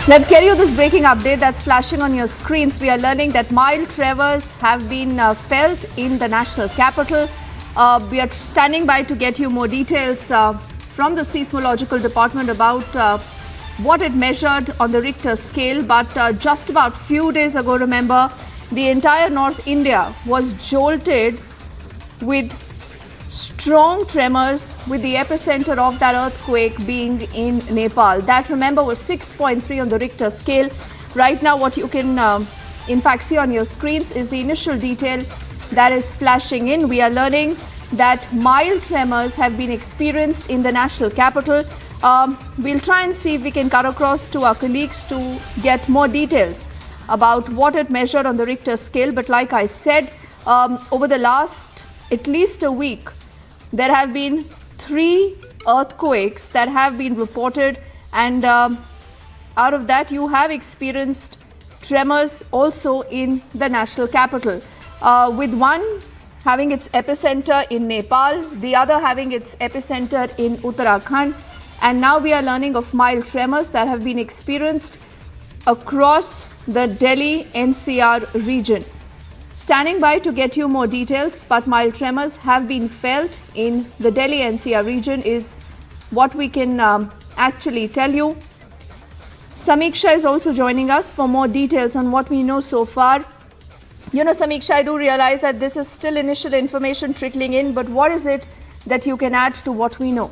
Let's get you this breaking update that's flashing on your screens. We are learning that mild tremors have been felt in the national capital. We are standing by to get you more details from the seismological department about what it measured on the Richter scale. But just about few days ago, remember, the entire North India was jolted with strong tremors, with the epicenter of that earthquake being in Nepal. That, remember, was 6.3 on the Richter scale. Right now, what you can in fact see on your screens is the initial detail that is flashing in. We are learning that mild tremors have been experienced in the national capital. We'll try and see if we can cut across to our colleagues to get more details about what it measured on the Richter scale. But like I said, over the last at least a week, there have been 3 earthquakes that have been reported, and out of that you have experienced tremors also in the national capital, with one having its epicenter in Nepal, the other having its epicenter in Uttarakhand, and now we are learning of mild tremors that have been experienced across the Delhi NCR region. Standing by to get you more details, but mild tremors have been felt in the Delhi NCR region is what we can actually tell you. Samiksha is also joining us for more details on what we know so far. You know, Samiksha, I do realize that this is still initial information trickling in, but what is it that you can add to what we know?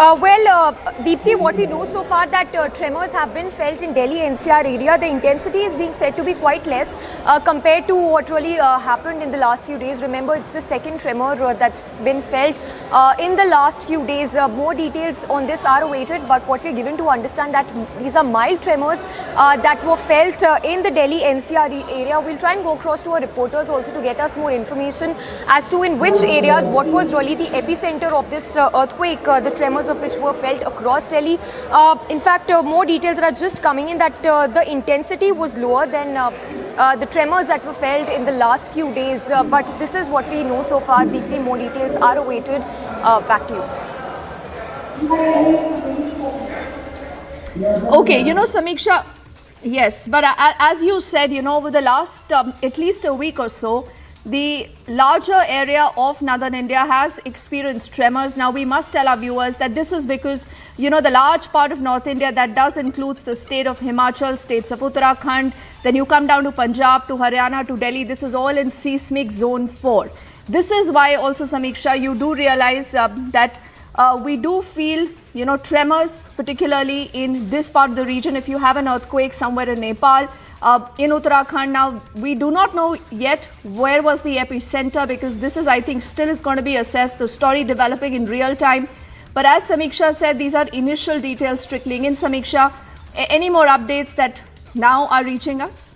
Deepthi, what we know so far that tremors have been felt in Delhi NCR area. The intensity is being said to be quite less compared to what really happened in the last few days. Remember, it's the second tremor that's been felt in the last few days. More details on this are awaited, but what we're given to understand that these are mild tremors that were felt in the Delhi NCR area. We'll try and go across to our reporters also to get us more information as to in which areas, what was really the epicenter of this earthquake, the tremors of which were felt across Delhi. In fact, more details are just coming in that the intensity was lower than the tremors that were felt in the last few days. But this is what we know so far. Deeply more details are awaited. Back to you. Okay, you know, Samiksha, yes, but as you said, you know, over the last at least a week or so, the larger area of northern India has experienced tremors. Now, we must tell our viewers that this is because, you know, the large part of North India that does includes the state of Himachal, states of Uttarakhand, then you come down to Punjab, to Haryana, to Delhi. This is all in seismic zone 4. This is why also, Samiksha, you do realize that we do feel, you know, tremors, particularly in this part of the region. If you have an earthquake somewhere in Nepal, in Uttarakhand, now we do not know yet where was the epicenter, because this is, I think, still is going to be assessed, the story developing in real time. But as Samiksha said, these are initial details trickling in. Samiksha, any more updates that now are reaching us?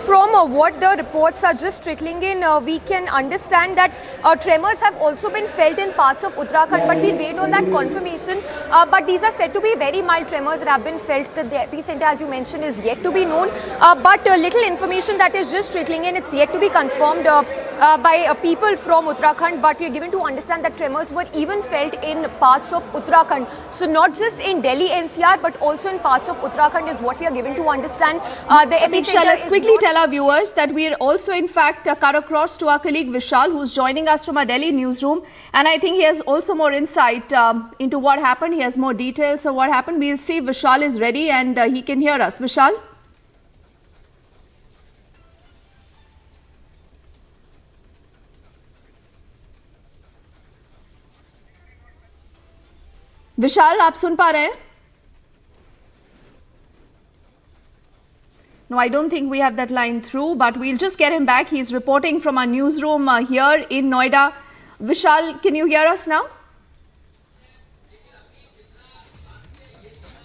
From what the reports are just trickling in, we can understand that tremors have also been felt in parts of Uttarakhand, but we wait on that confirmation. But these are said to be very mild tremors that have been felt. The epicenter, as you mentioned, is yet to be known. But little information that is just trickling in, it's yet to be confirmed by people from Uttarakhand. But we are given to understand that tremors were even felt in parts of Uttarakhand. So not just in Delhi NCR, but also in parts of Uttarakhand is what we are given to understand. The epicenter. Let's quickly tell our viewers that we are also, in fact, cut across to our colleague Vishal, who's joining us from our Delhi newsroom. And I think he has also more insight into what happened. He has more details of what happened. We'll see if Vishal is ready and he can hear us. Vishal? Vishal, आप सुन पा रहे हैं? No, I don't think we have that line through, but we'll just get him back. He's reporting from our newsroom here in Noida. Vishal, can you hear us now?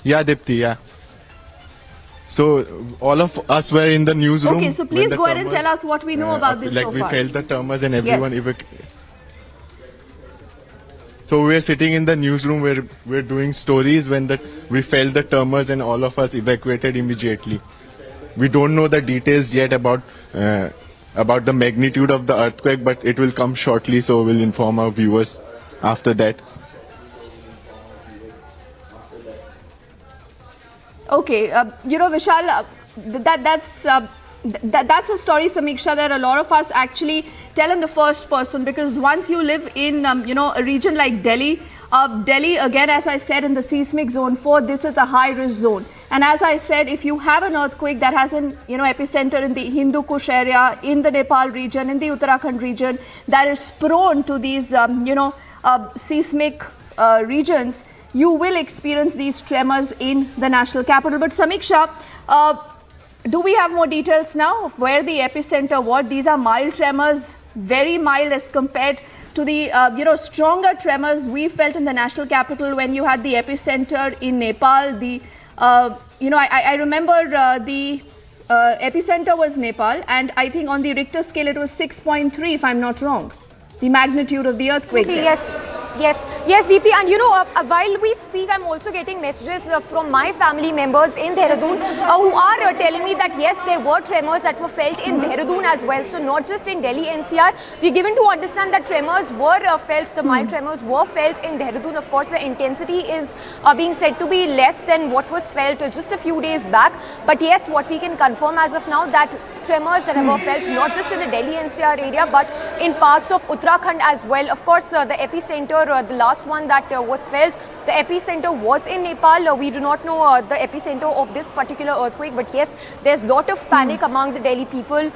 Yeah, Dipti, yeah. So, all of us were in the newsroom. Okay, so please go ahead and tell us what we know about this so far. Like, we felt the tremors and everyone... Yes. So, we were sitting in the newsroom where we're doing stories when we felt the tremors and all of us evacuated immediately. We don't know the details yet about the magnitude of the earthquake, but it will come shortly, so we'll inform our viewers after that. Okay, Vishal, that's a story, Samiksha, that a lot of us actually tell in the first person, because once you live in, a region like Delhi, Delhi, again, as I said, in the seismic zone 4, this is a high-risk zone. And as I said, if you have an earthquake that has an, epicenter in the Hindu Kush area, in the Nepal region, in the Uttarakhand region, that is prone to these, seismic regions, you will experience these tremors in the national capital. But Samiksha, do we have more details now of where the epicenter was? These are mild tremors, very mild as compared to the stronger tremors we felt in the national capital when you had the epicenter in Nepal. I remember the epicenter was Nepal, and I think on the Richter scale it was 6.3, if I'm not wrong, the magnitude of the earthquake. Yes, Deepti, and while we speak, I'm also getting messages from my family members in Dehradun who are telling me that yes, there were tremors that were felt in Dehradun as well. So not just in Delhi NCR, we're given to understand that tremors were felt, the mild tremors were felt in Dehradun. Of course, the intensity is being said to be less than what was felt just a few days back. But yes, what we can confirm as of now, that tremors that were felt not just in the Delhi NCR area but in parts of Uttarakhand as well. Of course, the epicenter, the last one that was felt, the epicenter was in Nepal. We do not know the epicenter of this particular earthquake, but yes, there's a lot of panic among the Delhi people.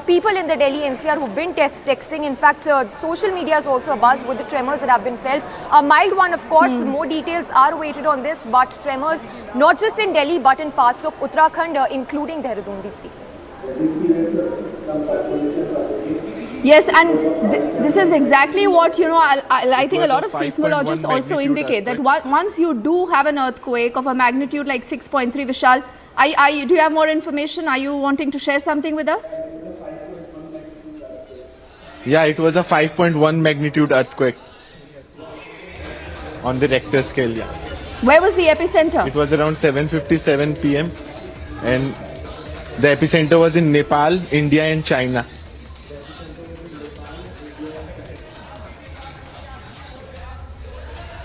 People in the Delhi NCR who've been texting. In fact, social media is also abuzz with the tremors that have been felt. A mild one, of course. More details are awaited on this, but tremors not just in Delhi but in parts of Uttarakhand, including Dehradun. Deepti. Yes, and this is exactly what, I think a lot of seismologists also indicate that once you do have an earthquake of a magnitude like 6.3, Vishal, do you have more information? Are you wanting to share something with us? Yeah, it was a 5.1 magnitude earthquake on the Richter scale, yeah. Where was the epicenter? It was around 7:57 p.m. and the epicenter was in Nepal, India and China.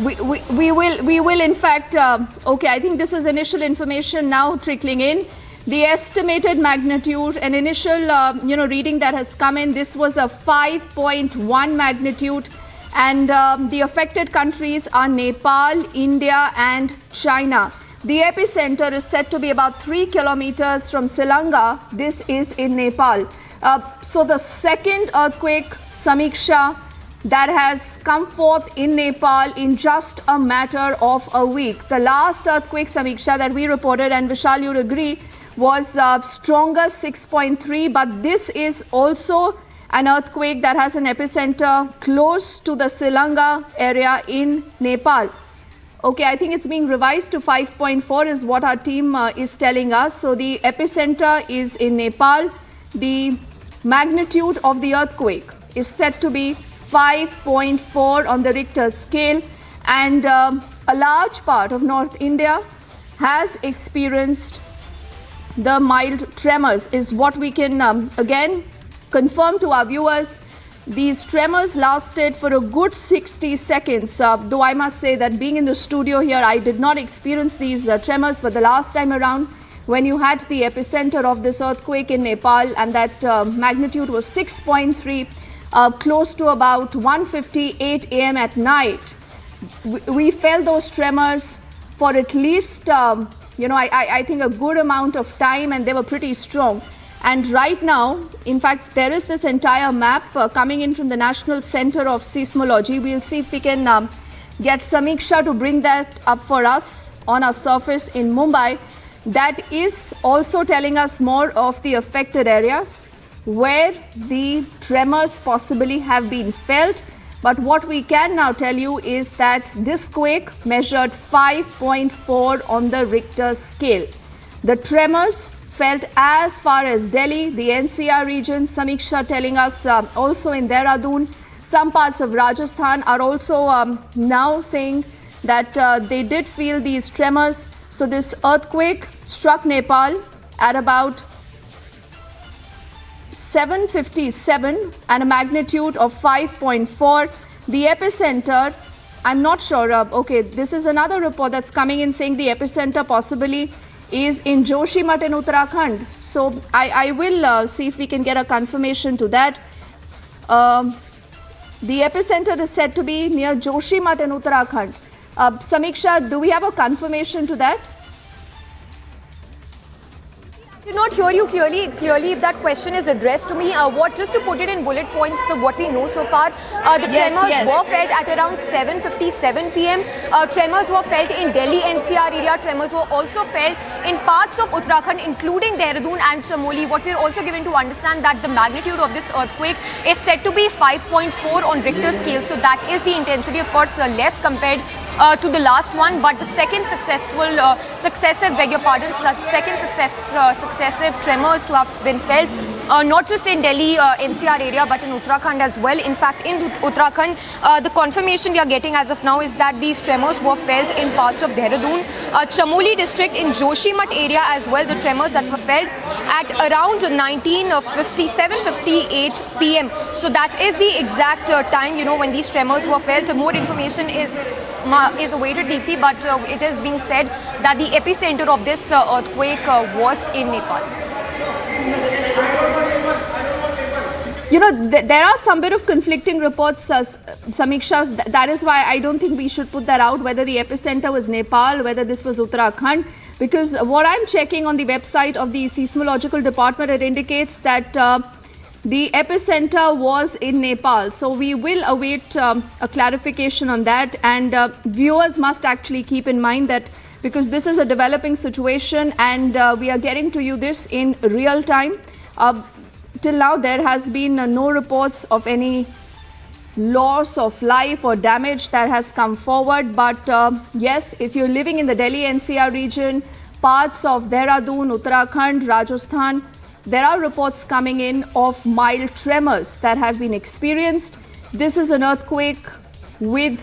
We will in fact, okay, I think this is initial information now trickling in. The estimated magnitude, an initial, reading that has come in, this was a 5.1 magnitude, and the affected countries are Nepal, India and China. The epicenter is said to be about 3 kilometers from Silanga. This is in Nepal. So the second earthquake, Samiksha, that has come forth in Nepal in just a matter of a week. The last earthquake, Samiksha, that we reported, and Vishal, you'd agree, was stronger, 6.3, but this is also an earthquake that has an epicenter close to the Silanga area in Nepal. Okay, I think it's being revised to 5.4 is what our team is telling us. So the epicenter is in Nepal. The magnitude of the earthquake is said to be 5.4 on the Richter scale, and a large part of North India has experienced the mild tremors, is what we can again confirm to our viewers. These tremors lasted for a good 60 seconds, though I must say that being in the studio here, I did not experience these tremors, but the last time around when you had the epicenter of this earthquake in Nepal, and that magnitude was 6.3, close to about 1:58 a.m. at night, we felt those tremors for at least, I think a good amount of time, and they were pretty strong. And right now, in fact, there is this entire map coming in from the National Center of Seismology. We'll see if we can get Samiksha to bring that up for us on our surface in Mumbai. That is also telling us more of the affected areas where the tremors possibly have been felt. But what we can now tell you is that this quake measured 5.4 on the Richter scale. The tremors felt as far as Delhi, the NCR region. Samiksha telling us also in Dehradun. Some parts of Rajasthan are also now saying that they did feel these tremors. So this earthquake struck Nepal at about 7:57 and a magnitude of 5.4. The epicenter, I'm not sure. Okay, this is another report that's coming in saying the epicenter possibly is in Joshimath in Uttarakhand. So I will see if we can get a confirmation to that. The epicenter is said to be near Joshimath in Uttarakhand. Samiksha, do we have a confirmation to that? I did not hear you clearly if that question is addressed to me. Just to put it in bullet points, what we know so far, the tremors were felt at around 7:57 p.m. Tremors were felt in Delhi NCR area. Tremors were also felt in parts of Uttarakhand, including Dehradun and Chamoli. What we're also given to understand that the magnitude of this earthquake is said to be 5.4 on Richter scale. So that is the intensity, of course, less compared to the last one. But the second successive tremors to have been felt, not just in Delhi NCR area, but in Uttarakhand as well. In fact, in Uttarakhand, the confirmation we are getting as of now is that these tremors were felt in parts of Dehradun, Chamoli district, in Joshimath area as well. The tremors that were felt at around 19:57-58 p.m. So that is the exact time, when these tremors were felt. More information is awaited, Deepthi, but it is being said that the epicenter of this earthquake was in Nepal. There are some bit of conflicting reports, Samiksha. That is why I don't think we should put that out, whether the epicenter was Nepal, whether this was Uttarakhand. Because what I'm checking on the website of the Seismological Department, it indicates that the epicenter was in Nepal. So we will await a clarification on that. And viewers must actually keep in mind that because this is a developing situation and we are getting to you this in real time. Till now, there has been no reports of any loss of life or damage that has come forward. But yes, if you're living in the Delhi NCR region, parts of Dehradun, Uttarakhand, Rajasthan, there are reports coming in of mild tremors that have been experienced. This is an earthquake with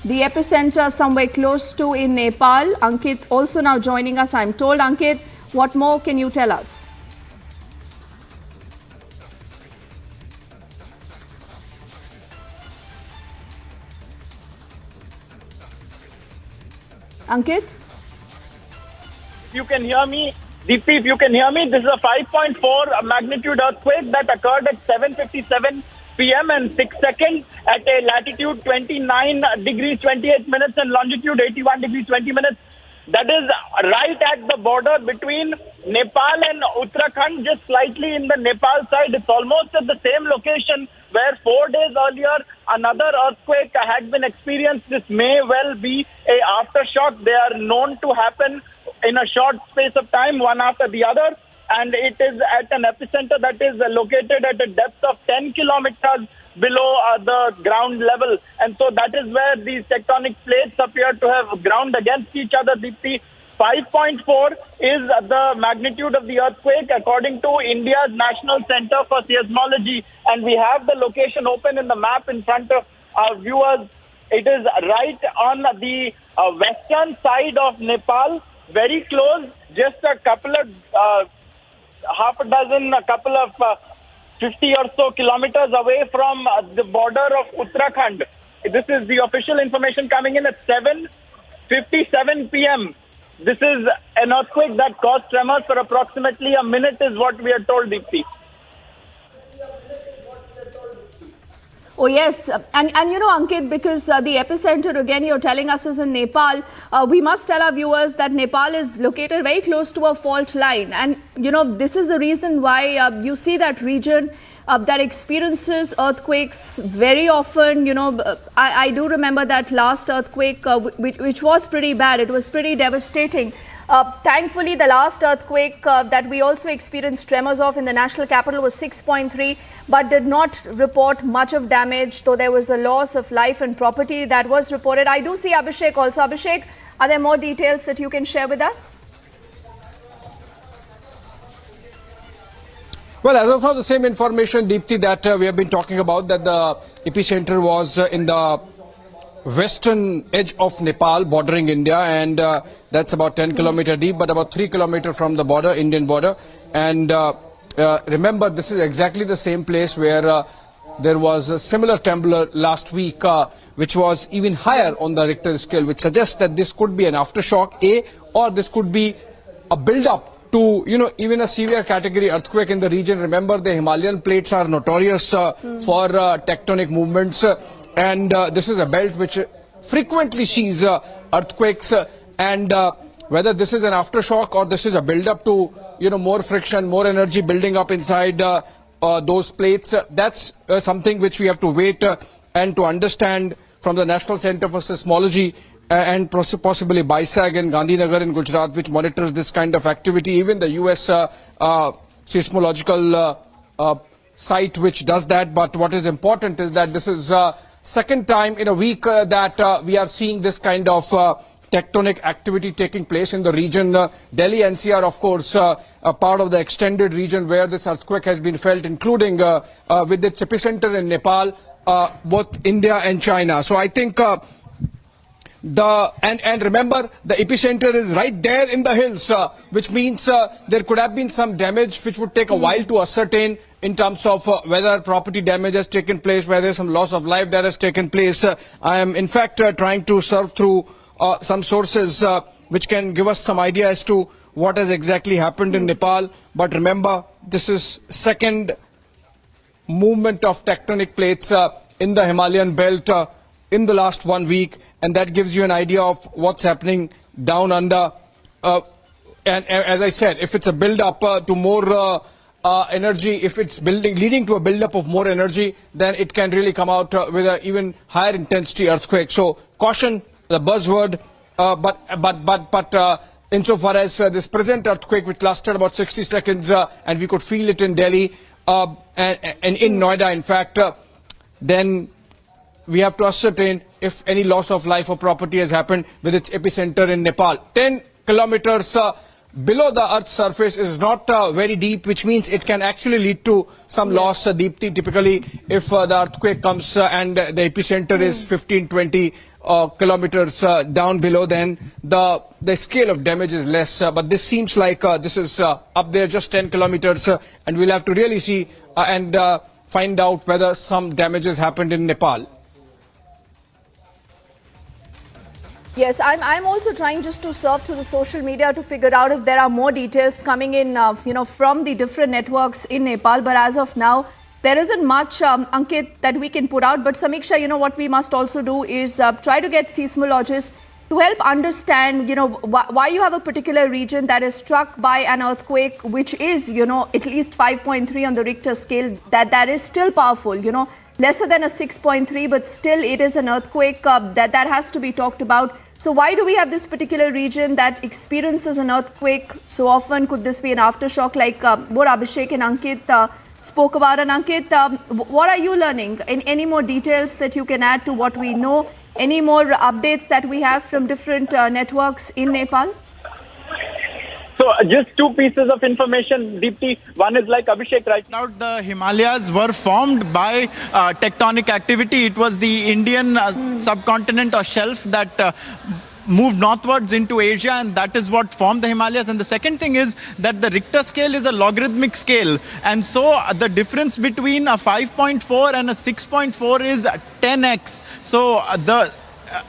the epicenter somewhere close to in Nepal. Ankit also now joining us, I'm told. Ankit, what more can you tell us? Ankit? You can hear me. Deepthi, if you can hear me, this is a 5.4 magnitude earthquake that occurred at 7:57 p.m. and 6 seconds at a latitude 29 degrees 28 minutes and longitude 81 degrees 20 minutes. That is right at the border between Nepal and Uttarakhand, just slightly in the Nepal side. It's almost at the same location where 4 days earlier another earthquake had been experienced. This may well be a aftershock. They are known to happen in a short space of time, one after the other. And it is at an epicenter that is located at a depth of 10 kilometers below the ground level. And so that is where these tectonic plates appear to have ground against each other. Deepthi, 5.4 is the magnitude of the earthquake according to India's National Center for Seismology. And we have the location open in the map in front of our viewers. It is right on the western side of Nepal, very close, just a couple of half a dozen, a couple of 50 or so kilometers away from the border of Uttarakhand. This is the official information coming in at 7:57 p.m. This is an earthquake that caused tremors for approximately a minute is what we are told, Deepthi. Oh, yes. And Ankit, because the epicenter, again, you're telling us is in Nepal, we must tell our viewers that Nepal is located very close to a fault line. And, this is the reason why you see that region that experiences earthquakes very often. I do remember that last earthquake, which was pretty bad. It was pretty devastating. Thankfully, the last earthquake that we also experienced tremors of in the national capital was 6.3, but did not report much of damage, though there was a loss of life and property that was reported. I do see Abhishek also. Abhishek, are there more details that you can share with us? Well, as of now, the same information, Deepthi, that we have been talking about, that the epicenter was in the western edge of Nepal, bordering India, and that's about 10 kilometers deep, but about 3 kilometers from the border, Indian border. And remember, this is exactly the same place where there was a similar tremor last week, which was even higher on the Richter scale, which suggests that this could be an aftershock, A, or this could be a build-up to, even a severe category earthquake in the region. Remember, the Himalayan plates are notorious for tectonic movements, and this is a belt which frequently sees earthquakes, and whether this is an aftershock or this is a build-up to, more friction, more energy building up inside those plates, that's something which we have to wait and to understand from the National Center for Seismology and possibly BISAG in Gandhinagar in Gujarat, which monitors this kind of activity. Even the US seismological site which does that. But what is important is that this is second time in a week that we are seeing this kind of tectonic activity taking place in the region. Delhi NCR, of course, a part of the extended region where this earthquake has been felt, including with its epicenter in Nepal, both India and China. So I think and remember, the epicenter is right there in the hills, which means there could have been some damage which would take a while to ascertain in terms of whether property damage has taken place, whether some loss of life that has taken place. I am in fact trying to surf through some sources which can give us some idea as to what has exactly happened in Nepal. But remember, this is second movement of tectonic plates in the Himalayan belt in the last 1 week, and that gives you an idea of what's happening down under. And as I said, if it's a build-up to more energy, if it's leading to a build-up of more energy, then it can really come out with an even higher intensity earthquake. So caution, the buzzword, but insofar as this present earthquake, which lasted about 60 seconds, and we could feel it in Delhi and in Noida, in fact, then we have to ascertain if any loss of life or property has happened with its epicenter in Nepal. 10 kilometers below the Earth's surface is not very deep, which means it can actually lead to some loss. Typically, if the earthquake comes and the epicenter is 15-20 kilometers down below, then the scale of damage is less. But this seems like this is up there, just 10 kilometers, and we'll have to really see and find out whether some damages happened in Nepal. Yes, I'm also trying just to surf through the social media to figure out if there are more details coming in, from the different networks in Nepal. But as of now, there isn't much, Ankit, that we can put out. But Samiksha, what we must also do is try to get seismologists to help understand, why you have a particular region that is struck by an earthquake, which is, at least 5.3 on the Richter scale, that is still powerful, lesser than a 6.3, but still it is an earthquake that has to be talked about. So why do we have this particular region that experiences an earthquake so often? Could this be an aftershock like what Abhishek and Ankit spoke about? And Ankit, what are you learning? Any more details that you can add to what we know? Any more updates that we have from different networks in Nepal? So just two pieces of information, Deepti. One is like Abhishek right now. The Himalayas were formed by tectonic activity. It was the Indian subcontinent or shelf that moved northwards into Asia, and that is what formed the Himalayas. And the second thing is that the Richter scale is a logarithmic scale, and so the difference between a 5.4 and a 6.4 is 10x. So the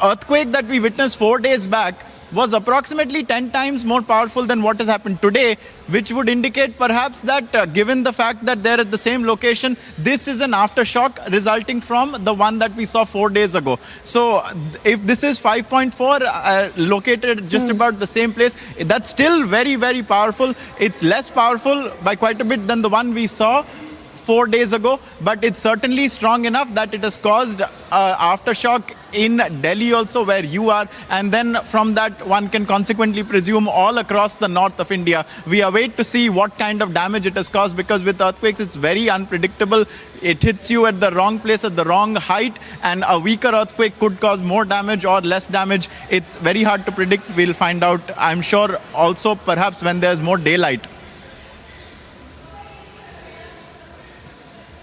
earthquake that we witnessed 4 days back was approximately 10 times more powerful than what has happened today, which would indicate perhaps that given the fact that they're at the same location, this is an aftershock resulting from the one that we saw 4 days ago. So if this is 5.4 located just about the same place, that's still very, very powerful. It's less powerful by quite a bit than the one we saw 4 days ago, but it's certainly strong enough that it has caused aftershock in Delhi also, where you are, and then from that one can consequently presume all across the north of India. We await to see what kind of damage it has caused, because with earthquakes it's very unpredictable. It hits you at the wrong place at the wrong height, and a weaker earthquake could cause more damage or less damage. It's very hard to predict. We'll find out, I'm sure, also perhaps when there's more daylight.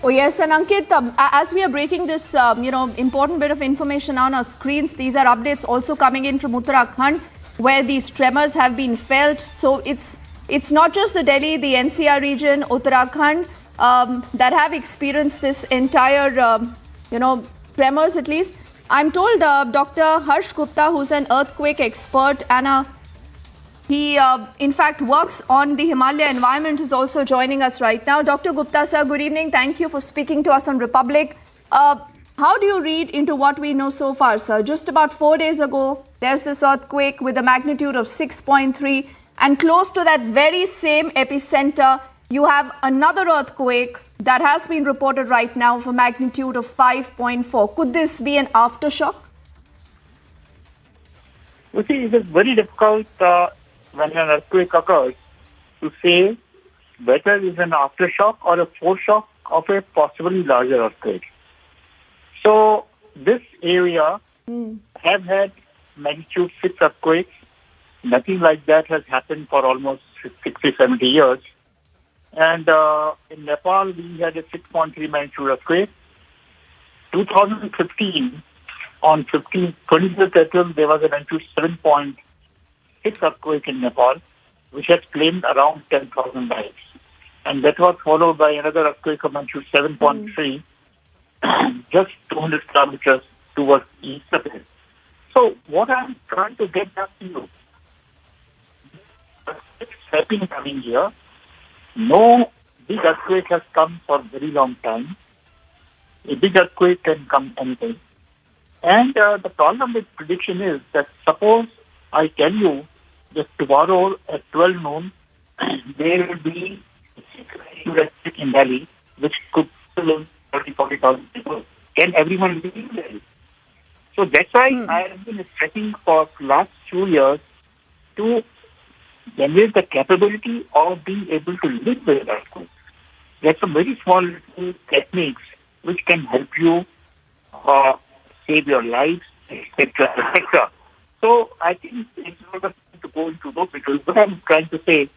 Oh yes, and Ankit, as we are breaking this, important bit of information on our screens, these are updates also coming in from Uttarakhand, where these tremors have been felt. So it's not just the Delhi, the NCR region, Uttarakhand, that have experienced this entire, tremors at least. I'm told Dr. Harsh Gupta, who's an earthquake expert and a He, in fact, works on the Himalaya environment, is also joining us right now. Dr. Gupta, sir, good evening. Thank you for speaking to us on Republic. How do you read into what we know so far, sir? Just about 4 days ago, there's this earthquake with a magnitude of 6.3, and close to that very same epicenter, you have another earthquake that has been reported right now of a magnitude of 5.4. Could this be an aftershock? You see, it is very difficult when an earthquake occurs to say whether it is an aftershock or a foreshock of a possibly larger earthquake. So this area have had magnitude 6 earthquakes. Nothing like that has happened for almost 60, 70 years. And in Nepal, we had a 6.3 magnitude earthquake. 2015, on 25th April, there was a magnitude 7.6 earthquake in Nepal, which has claimed around 10,000 lives. And that was followed by another earthquake of magnitude 7.3, just 200 kilometers towards east of it. So what I'm trying to get back to you, it's happening coming here. No big earthquake has come for a very long time. A big earthquake can come anytime. And the problem with prediction is that suppose I tell you that tomorrow at 12 noon, there will be a earthquake in Delhi, which could kill 40,000 people. Can everyone live in Delhi? So that's why I have been stressing for last 2 years to generate the capability of being able to live with earthquakes. There's some very small little techniques which can help you save your lives, etc., etc. So I think it's not a thing to go into those because what I'm trying to say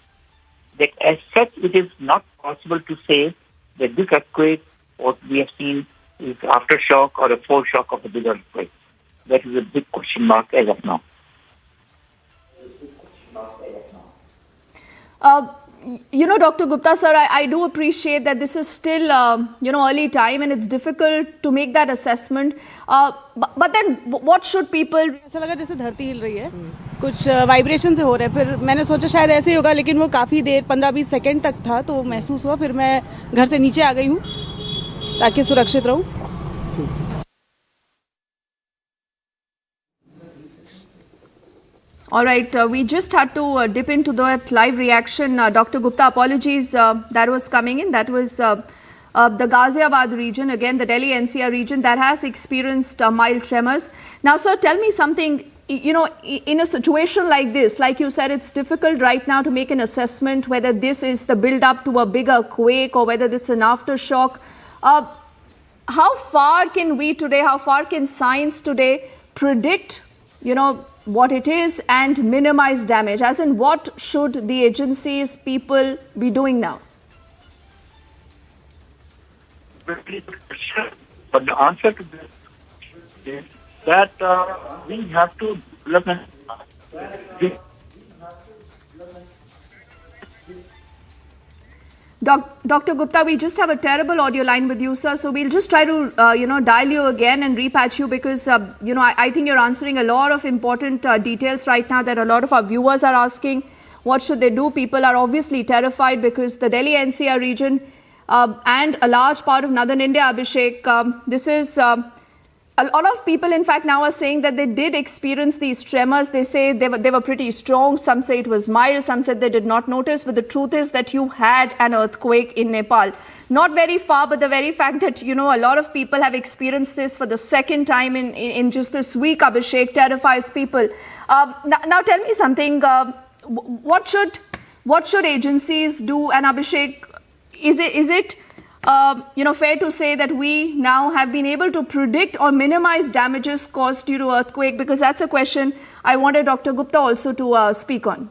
that as such it is not possible to say that this earthquake, what we have seen, is aftershock or a foreshock of a big earthquake. That is a big question mark as of now. Dr. Gupta, sir, I do appreciate that this is still, early time and it's difficult to make that assessment. But then what should people... ऐसा लगा जैसे धरती हिल रही है, कुछ vibration से हो रहा है. फिर मैंने सोचा शायद ऐसे ही होगा, लेकिन वो काफ़ी देर 15-20 सेकंड तक था, तो महसूस हुआ. फिर मैं घर से नीचे आ गई हूँ ताकि सुरक्षित रहूँ. All right, we just had to dip into that live reaction. Dr. Gupta, apologies that was coming in. That was the Ghaziabad region, again the Delhi NCR region that has experienced mild tremors. Now, sir, tell me something, in a situation like this, like you said, it's difficult right now to make an assessment whether this is the build-up to a bigger quake or whether it's an aftershock. How far can we today, how far can science today predict, what it is and minimize damage? As in, what should the agencies, people be doing now? But the answer to this is that we have to develop Dr. Gupta, we just have a terrible audio line with you, sir. So we'll just try to, dial you again and repatch you because, I think you're answering a lot of important details right now that a lot of our viewers are asking. What should they do? People are obviously terrified because the Delhi NCR region and a large part of northern India, Abhishek, this is... a lot of people, in fact, now are saying that they did experience these tremors. They say they were pretty strong. Some say it was mild. Some said they did not notice. But the truth is that you had an earthquake in Nepal. Not very far, but the very fact that, a lot of people have experienced this for the second time in just this week, Abhishek, terrifies people. Now tell me something. What should agencies do? And Abhishek, is it fair to say that we now have been able to predict or minimize damages caused due to earthquake? Because that's a question I wanted Dr. Gupta also to speak on.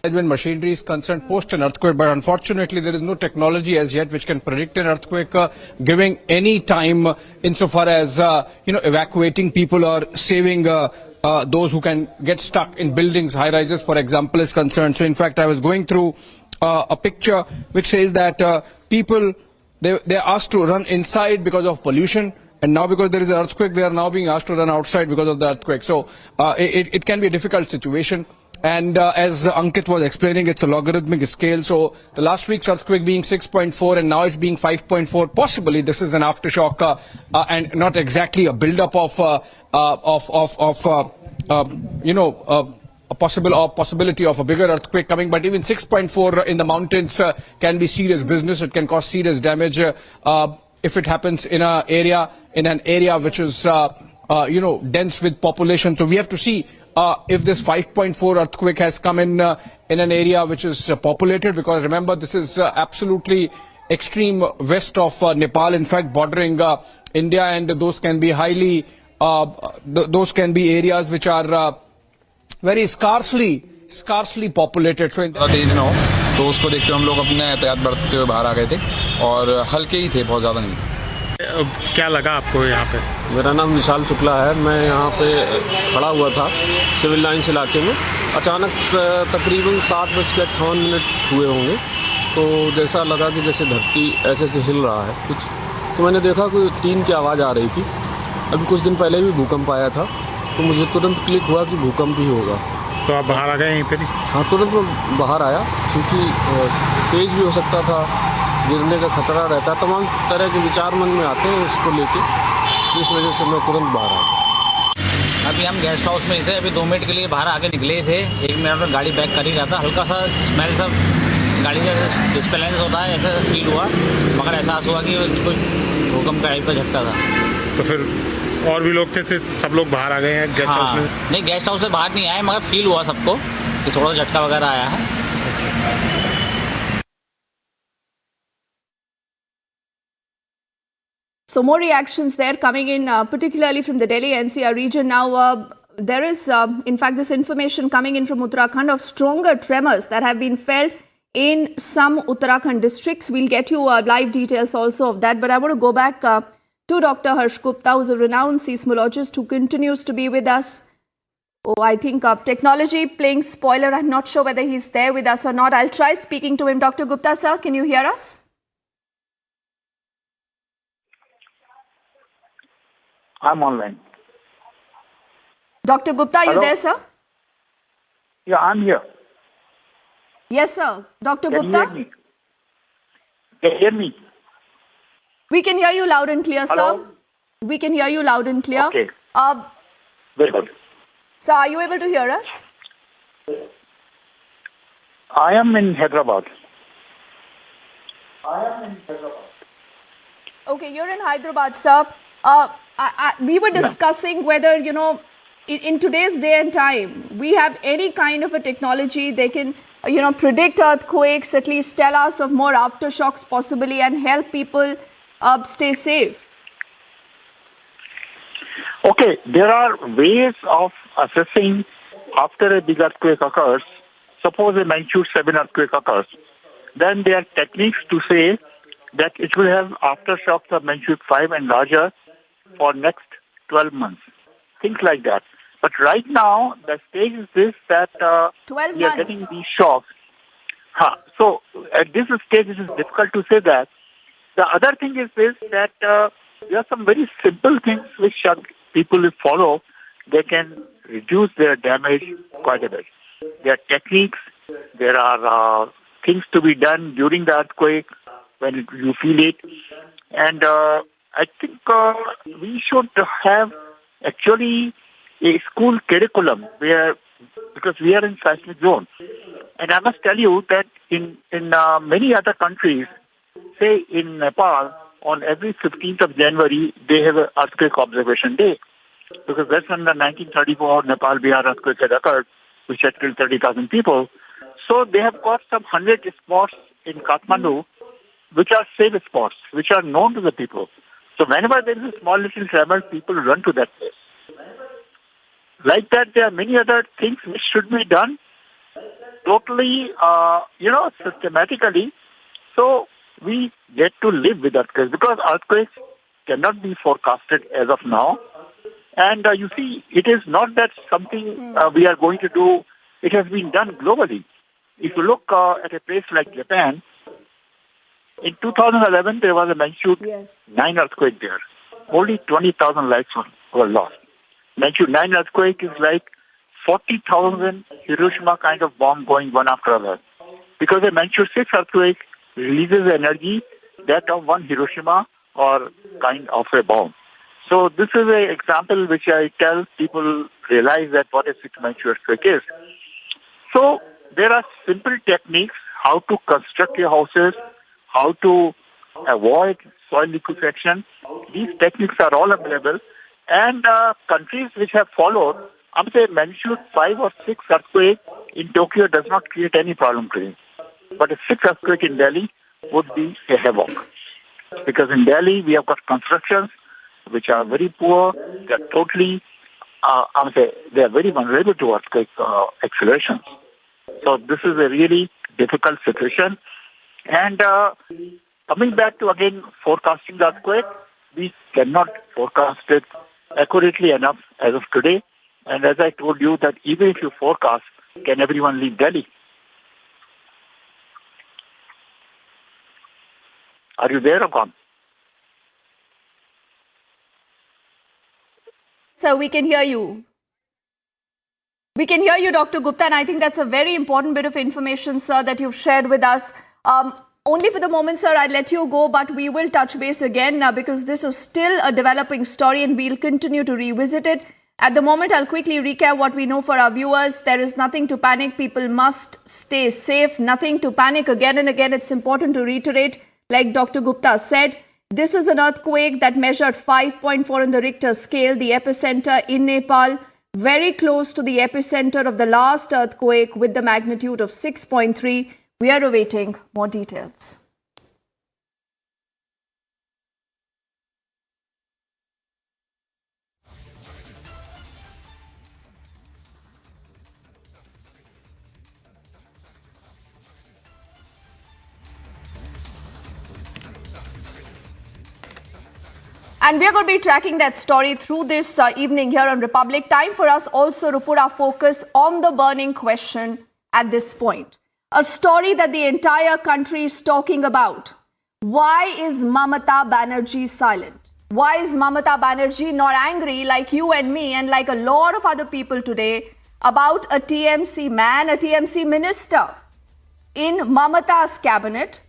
When machinery is concerned post an earthquake, but unfortunately there is no technology as yet which can predict an earthquake, giving any time insofar as evacuating people or saving those who can get stuck in buildings, high rises, for example, is concerned. So in fact, I was going through a picture which says that people, they're asked to run inside because of pollution, and now because there is an earthquake, they are now being asked to run outside because of the earthquake. So it can be a difficult situation. And as Ankit was explaining, it's a logarithmic scale. So the last week's earthquake being 6.4 and now it's being 5.4. Possibly this is an aftershock and not exactly a build-up of a possibility of a bigger earthquake coming. But even 6.4 in the mountains can be serious business. It can cause serious damage if it happens in an area which is dense with population. So we have to see if this 5.4 earthquake has come in an area which is populated, because remember this is absolutely extreme west of Nepal, in fact bordering India, and those can be those can be areas which are very scarcely populated. So तेज ना हो तो उसको देखते हुए हम लोग अपने एहतियात बरतते हुए बाहर आ गए थे और हल्के ही थे, बहुत ज़्यादा नहीं थे। क्या लगा आपको यहाँ पे? मेरा नाम विशाल शुक्ला है। मैं यहाँ पे खड़ा हुआ था सिविल लाइन्स इलाके में। अचानक तकरीबन 7:58 हुए होंगे, तो जैसा लगा कि जैसे धरती ऐसे से हिल रहा है कुछ, तो मैंने देखा कि टीन की आवाज़ आ रही थी। अभी कुछ दिन पहले भी भूकंप आया था, तो मुझे तुरंत क्लिक हुआ कि भूकंप ही होगा। तो आप बाहर आ गए यहीं पर? हाँ, तुरंत मैं बाहर आया, क्योंकि तेज़ भी हो सकता था, गिरने का खतरा रहता है, तमाम तरह के विचार मन में आते हैं इसको लेके, इस वजह से मैं तुरंत बाहर आ गया। अभी हम गेस्ट हाउस में ही थे, अभी 2 मिनट के लिए बाहर आके निकले थे। 1 मिनट में गाड़ी बैक कर ही रहा था, हल्का सा स्मेल सा गाड़ी का डिस्बैलेंस होता है ऐसा फील हुआ, मगर एहसास हुआ कि कुछ भूकंप का टाइप का झटका था। तो फिर और भी लोग थे सब लोग बाहर आ गए हैं गेस्ट हाउस में? नहीं, गेस्ट हाउस से बाहर नहीं आए, मगर फील हुआ सबको कि थोड़ा झटका वगैरह आया है। So more reactions there coming in, particularly from the Delhi NCR region. Now, there is, in fact, this information coming in from Uttarakhand of stronger tremors that have been felt in some Uttarakhand districts. We'll get you live details also of that. But I want to go back to Dr. Harsh Gupta, who's a renowned seismologist who continues to be with us. Oh, I think technology playing spoiler. I'm not sure whether he's there with us or not. I'll try speaking to him. Dr. Gupta, sir, can you hear us? I'm online. Dr. Gupta, are you there, sir? Yeah, I'm here. Yes, sir. Dr. Can Gupta? you hear me? Can you hear me? We can hear you loud and clear, Hello? sir. We can hear you loud and clear. Okay. Very good. Sir, are you able to hear us? I am in Hyderabad. Okay, you're in Hyderabad, sir. We were discussing whether, in today's day and time, we have any kind of a technology they can, predict earthquakes, at least tell us of more aftershocks possibly, and help people stay safe. Okay, there are ways of assessing after a big earthquake occurs. Suppose a magnitude 7 earthquake occurs. Then there are techniques to say that it will have aftershocks of magnitude 5 and larger for next 12 months. Things like that. But right now, the stage is this that 12 we are months. getting these shocks. So at this stage, it is difficult to say that. The other thing is this, that there are some very simple things which people will follow. They can reduce their damage quite a bit. There are techniques, there are things to be done during the earthquake when you feel it. And I think we should have actually a school curriculum where, because we are in seismic zone. And I must tell you that in many other countries, say in Nepal, on every 15th of January, they have an earthquake observation day. Because that's when the 1934 Nepal Bihar earthquake had occurred, which had killed 30,000 people. So they have got some 100 spots in Kathmandu, which are safe spots, which are known to the people. So whenever there is a small little tremor, people run to that place. Like that, there are many other things which should be done totally, systematically. So we get to live with earthquakes, because earthquakes cannot be forecasted as of now. And you see, it is not that something we are going to do. It has been done globally. If you look at a place like Japan, in 2011, there was a magnitude 9 earthquake there. Only 20,000 lives were lost. Magnitude 9 earthquake is like 40,000 Hiroshima kind of bomb going one after another. Because a magnitude 6 earthquake releases energy that of one Hiroshima or kind of a bomb. So this is an example which I tell people realize that what a 6 magnitude earthquake is. So there are simple techniques how to construct your houses, how to avoid soil liquefaction. These techniques are all available, and countries which have followed, I would say magnitude 5 or 6 earthquake in Tokyo does not create any problem today. But a 6 earthquake in Delhi would be a havoc. Because in Delhi we have got constructions which are very poor, they are totally, I would say, they are very vulnerable to earthquake accelerations. So this is a really difficult situation. And coming back to again forecasting the earthquake, we cannot forecast it accurately enough as of today. And as I told you that even if you forecast, can everyone leave Delhi? Are you there or gone? So we can hear you. We can hear you, Dr. Gupta, and I think that's a very important bit of information, sir, that you've shared with us. Only for the moment, sir, I'll let you go, but we will touch base again because this is still a developing story and we'll continue to revisit it. At the moment, I'll quickly recap what we know for our viewers. There is nothing to panic. People must stay safe. Nothing to panic. Again and again, it's important to reiterate, like Dr. Gupta said, this is an earthquake that measured 5.4 on the Richter scale, the epicenter in Nepal, very close to the epicenter of the last earthquake with the magnitude of 6.3. We are awaiting more details. And we are going to be tracking that story through this evening here on Republic. Time for us also to put our focus on the burning question at this point. A story that the entire country is talking about. Why is Mamata Banerjee silent? Why is Mamata Banerjee not angry like you and me and like a lot of other people today about a TMC man, a TMC minister in Mamata's cabinet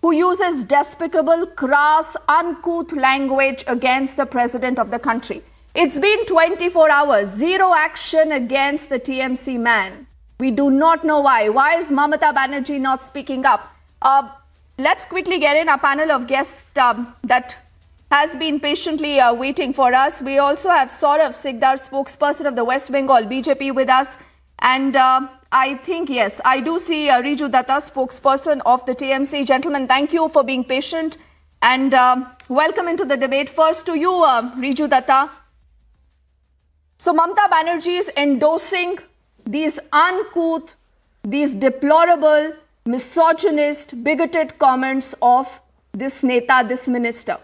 who uses despicable, crass, uncouth language against the president of the country? It's been 24 hours, zero action against the TMC man. We do not know why. Why is Mamata Banerjee not speaking up? Let's quickly get in our panel of guests that has been patiently waiting for us. We also have Saurav Sikdar, spokesperson of the West Bengal BJP with us. And I think, yes, I do see Riju Datta, spokesperson of the TMC. Gentlemen, thank you for being patient and welcome into the debate. First to you, Riju Datta. So Mamata Banerjee is endorsing these uncouth, these deplorable, misogynist, bigoted comments of this Neta, this minister.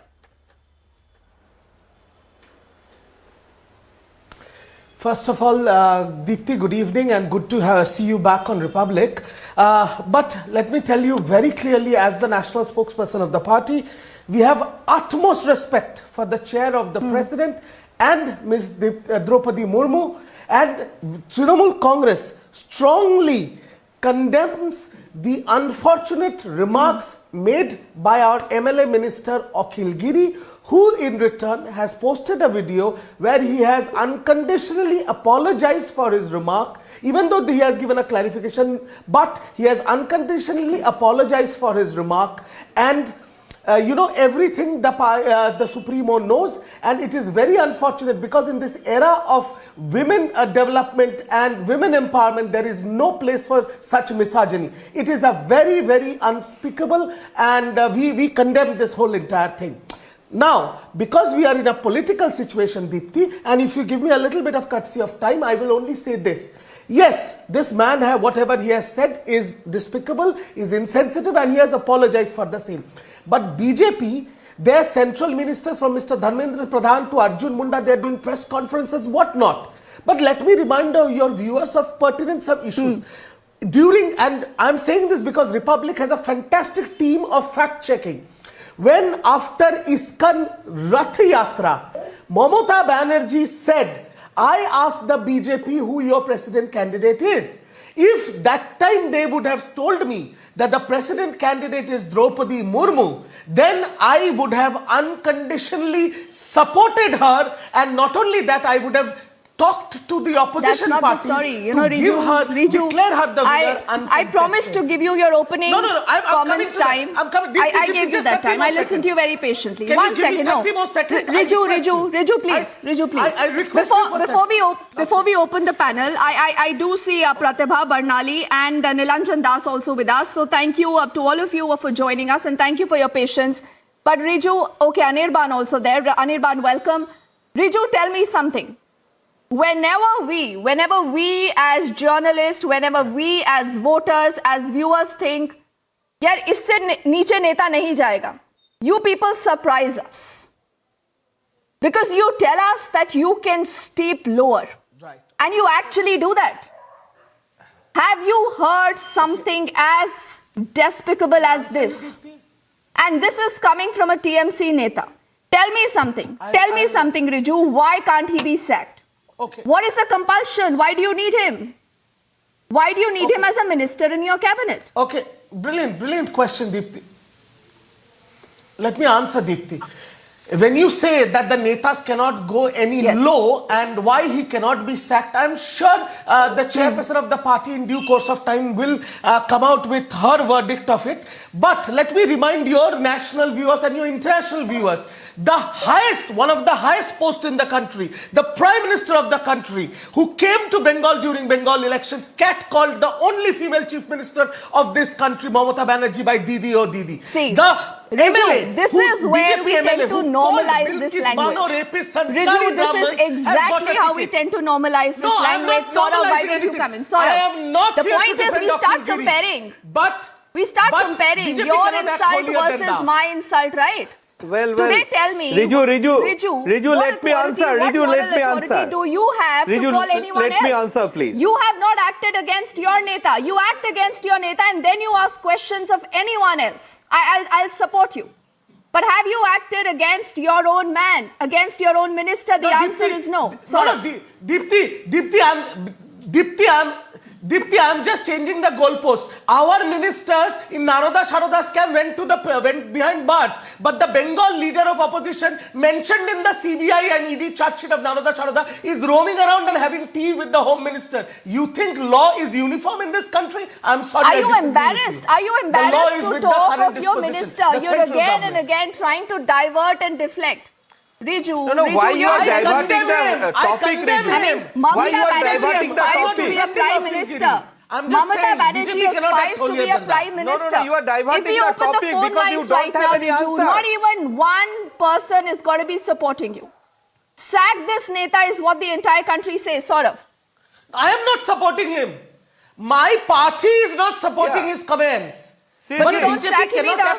First of all, Deepti, good evening and good to see you back on Republic. But let me tell you very clearly, as the national spokesperson of the party, we have utmost respect for the chair of the president and Ms. Draupadi Murmu, and Trinamool Congress strongly condemns the unfortunate remarks made by our MLA minister Akhil Giri, who in return has posted a video where he has unconditionally apologized for his remark, even though he has given a clarification, but he has unconditionally apologized for his remark. And you know, everything the Supremo knows, and it is very unfortunate because in this era of women development and women empowerment, there is no place for such misogyny. It is a very, very unspeakable, and we condemn this whole entire thing. Now, because we are in a political situation, Deepti, and if you give me a little bit of courtesy of time, I will only say this. Yes, this man, whatever he has said is despicable, is insensitive, and he has apologized for the same. But BJP, their central ministers from Mr. Dharmendra Pradhan to Arjun Munda, they are doing press conferences, whatnot. But let me remind your viewers of pertinent some issues. And I'm saying this because Republic has a fantastic team of fact-checking. When after ISKCON Rath Yatra, Mamata Banerjee said, I asked the BJP who your president candidate is. If that time they would have told me that the president candidate is Draupadi Murmu, then I would have unconditionally supported her, and not only that, I would have talked to the opposition That's not parties the story. You to know, give her, declare her the winner. I promised to give you your opening I'm comments coming time. to that. I'm coming. I Dipti, gave you just that 30 time. more I listened seconds. to you very patiently. Can One you give second, me 30 more seconds? I request you. Riju, please. Riju, please. I request you for Before we open the panel, I do see Pratibha Barnali and Nilanjan Das also with us. So thank you to all of you for joining us, and thank you for your patience. But Riju, okay, Anirban also there. Anirban, welcome. Riju, tell me something. Whenever we as journalists, whenever we as voters, as viewers think, yaar isse niche neta nahi jayega, you people surprise us. Because you tell us that you can steep lower. Right. And you actually do that. Have you heard something as despicable as this? And this is coming from a TMC Neta. Tell me something. Tell me something, Riju. Why can't he be sacked? Okay. What is the compulsion? Why do you need him? Why do you need him as a minister in your cabinet? Okay, brilliant question, Deepthi. Let me answer, Deepthi. When you say that the Netas cannot go any low and why he cannot be sacked, I'm sure the chairperson of the party in due course of time will come out with her verdict of it. But let me remind your national viewers and your international viewers, one of the highest posts in the country, the Prime Minister of the country, who came to Bengal during Bengal elections, catcalled the only female Chief Minister of this country, Mamata Banerjee, by Didi or Didi. See, the Riju, this is where we tend to normalize this language. Riju, this is exactly how we tend to normalize this language. Saurabh, why don't you come in? Saurabh, the point is we start comparing. We start comparing your insult versus my insult, right? Well, Today, tell me, Riju, let me answer. Riju, let me answer. Do you have to call anyone else? Let me answer, please. You have not acted against your Neta. You act against your Neta and then you ask questions of anyone else. I'll support you. But have you acted against your own man, against your own minister? The answer is no. Sorry. Dipti, I'm just changing the goalpost. Our ministers in Naroda Sharoda scam went behind bars, but the Bengal leader of opposition mentioned in the CBI and ED charge sheet of Naroda Sharoda is roaming around and having tea with the home minister. You think law is uniform in this country? I'm sorry. Are you embarrassed? Are you embarrassed to talk of your minister? You're again and again trying to divert and deflect. Riju, why you are diverting the topic, Riju? I mean, Mamata Banerjee aspires to be a prime minister. Mamata Banerjee aspires to be a prime minister. No, you are diverting the topic because you don't have any answer. Not even one person is going to be supporting you. Sack this Neta is what the entire country says, Saurabh. I am not supporting him. My party is not supporting his comments. But you don't sack him either.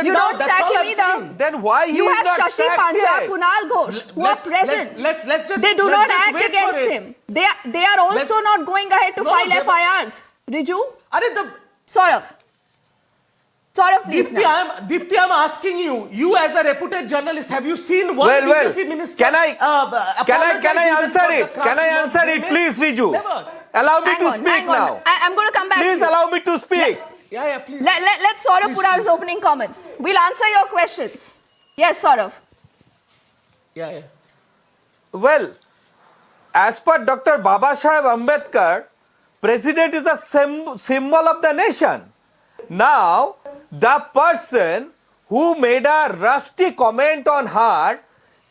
You don't sack him either. Then why he you is have not Shashi sacked Pancha, yet? Kunal Ghosh, who are present. Let's just, they do not act against him. They are also not going ahead to file FIRs. Riju? Saurabh, please. Dipti, I'm asking you. You as a reputed journalist, have you seen one BJP minister? Can I answer it? Can I answer it, please, Riju? Never. Allow me to speak now. I'm going to come back. Please allow me to speak. Yeah, please. Let Saurabh put out his opening comments. We'll answer your questions. Yes, Saurabh. Yeah. Well, as per Dr. Babasaheb Ambedkar, president is a symbol of the nation. Now, the person who made a rusty comment on her,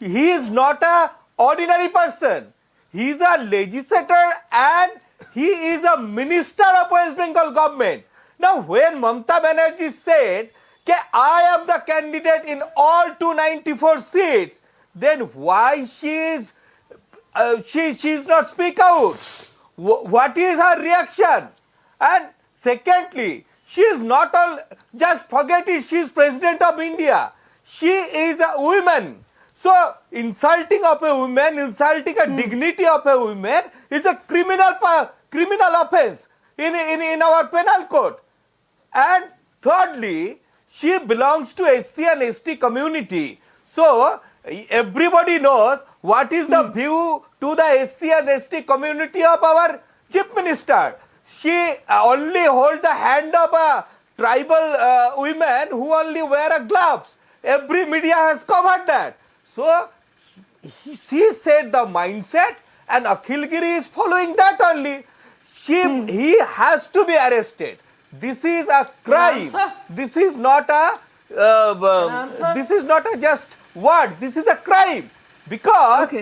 he is not an ordinary person. He is a legislator and he is a minister of West Bengal government. Now, when Mamata Banerjee said that I am the candidate in all 294 seats, then why she is not speak out? What is her reaction? And secondly, she is not all, just forget it, she is president of India. She is a woman. So, insulting of a woman, insulting a dignity of a woman is a criminal offense in our penal code. And thirdly, she belongs to SC and ST community. So, everybody knows what is the view to the SC and ST community of our chief minister. She only hold the hand of a tribal women who only wear a gloves. Every media has covered that. So she said the mindset, and Akhil Giri is following that only. He has to be arrested. This is a crime. This is not a just word. This is a crime, because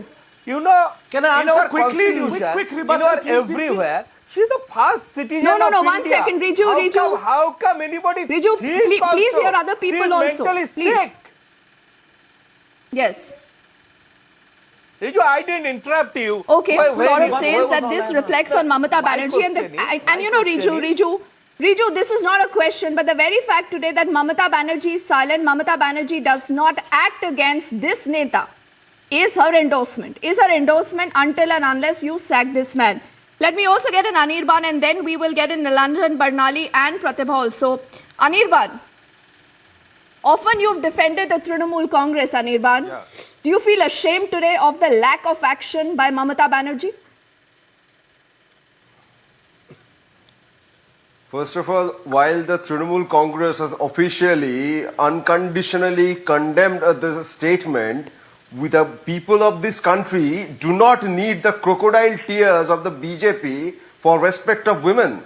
you know, Can I in answer our quickly? constitution, Quick in rebuttal, our please, everywhere, she's the first citizen No, of India. 1 second, Riju. How come anybody Riju, think please also? hear other people She is also. mentally Please. sick. Yes. Riju, I didn't interrupt you. Okay, When Saurav you- says that this reflects on Mamata Banerjee and you know, Riju, this is not a question, but the very fact today that Mamata Banerjee is silent, Mamata Banerjee does not act against this Neta is her endorsement until and unless you sack this man. Let me also get an Anirban, and then we will get in Nilanjan, Barnali and Pratibha also. Anirban, often you've defended the Trinamool Congress, Anirban. Yeah. Do you feel ashamed today of the lack of action by Mamata Banerjee? First of all, while the Trinamool Congress has officially, unconditionally condemned this statement, the people of this country do not need the crocodile tears of the BJP for respect of women.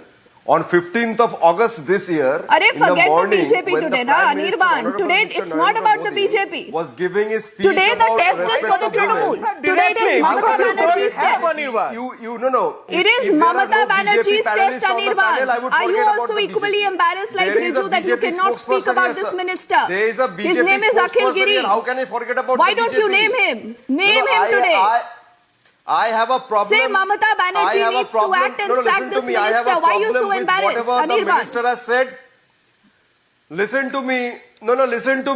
On 15th of August this year, Arey, in the forget morning, the BJP when today, the na, Prime Minister, Anirban. Honorable Today Mr. it's not Narendra about the Modi, BJP. was giving his speech Today the about test is respect for the of women. Trinamool. Today it is Mamata Banerjee's test. It is Mamata Banerjee's test, Anirban. Are you also equally embarrassed like Riju that you cannot speak about this minister? There is a BJP His name is Akhil spokesperson Giri. here. How can I forget about Why the don't you BJP? name him? Name him today. I have a problem. Say Mamata Banerjee needs to act and sack this minister. Why are you so embarrassed, Whatever the Anirban? minister has said. Listen to me. Listen to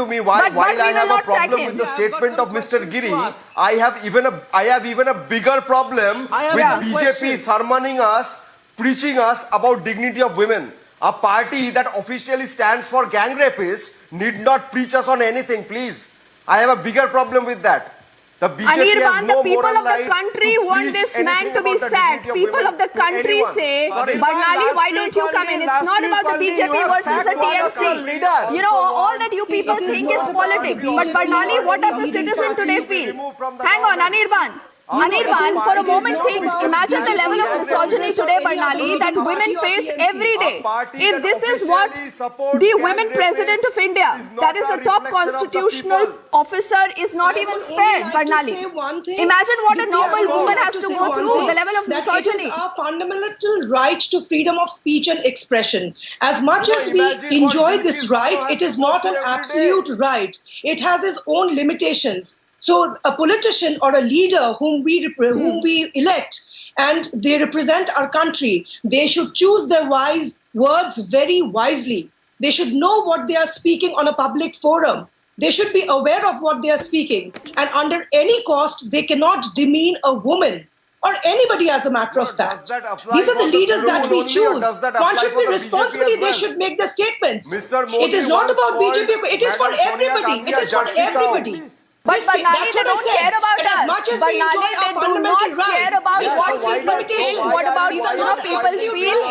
me. But While we I will have a not sack problem him. with the Yeah, I've got statement some of Mr. questions Giri, to ask. I have even a bigger problem I have with some BJP questions. sermoning us, preaching us about dignity of women. A party that officially stands for gang rapists need not preach us on anything, please. I have a bigger problem with that. The BJP has Anirban, no the people moral of the right country to want preach this man anything to be about the sacked. dignity of People women of the to country anyone. say, Sorry. Barnali, why don't you come in? It's not about the BJP versus the TMC. You know, all that you people think is politics. But Barnali, what does the citizen today feel? Hang on, Anirban. Anirban, for a moment think, imagine the level of misogyny today, Barnali, that women face every day. If this is what the women president of India, that is the top constitutional officer, is not even spared, Barnali. Imagine what a normal woman has to go through, the level of misogyny. It is our fundamental right to freedom of speech and expression. As much as we enjoy this right, it is not an absolute right. It has its own limitations. So a politician or a leader whom we elect and they represent our country, they should choose their words very wisely. They should know what they are speaking on a public forum. They should be aware of what they are speaking. And under any cost, they cannot demean a woman or anybody as a matter of fact. These are the leaders that we choose. Consciously, responsibly, they should make the statements. It is not about BJP. It is for everybody. It is for everybody. But Barnali, they don't care about us. Barnali, they do not care about what people think. What about what people feel?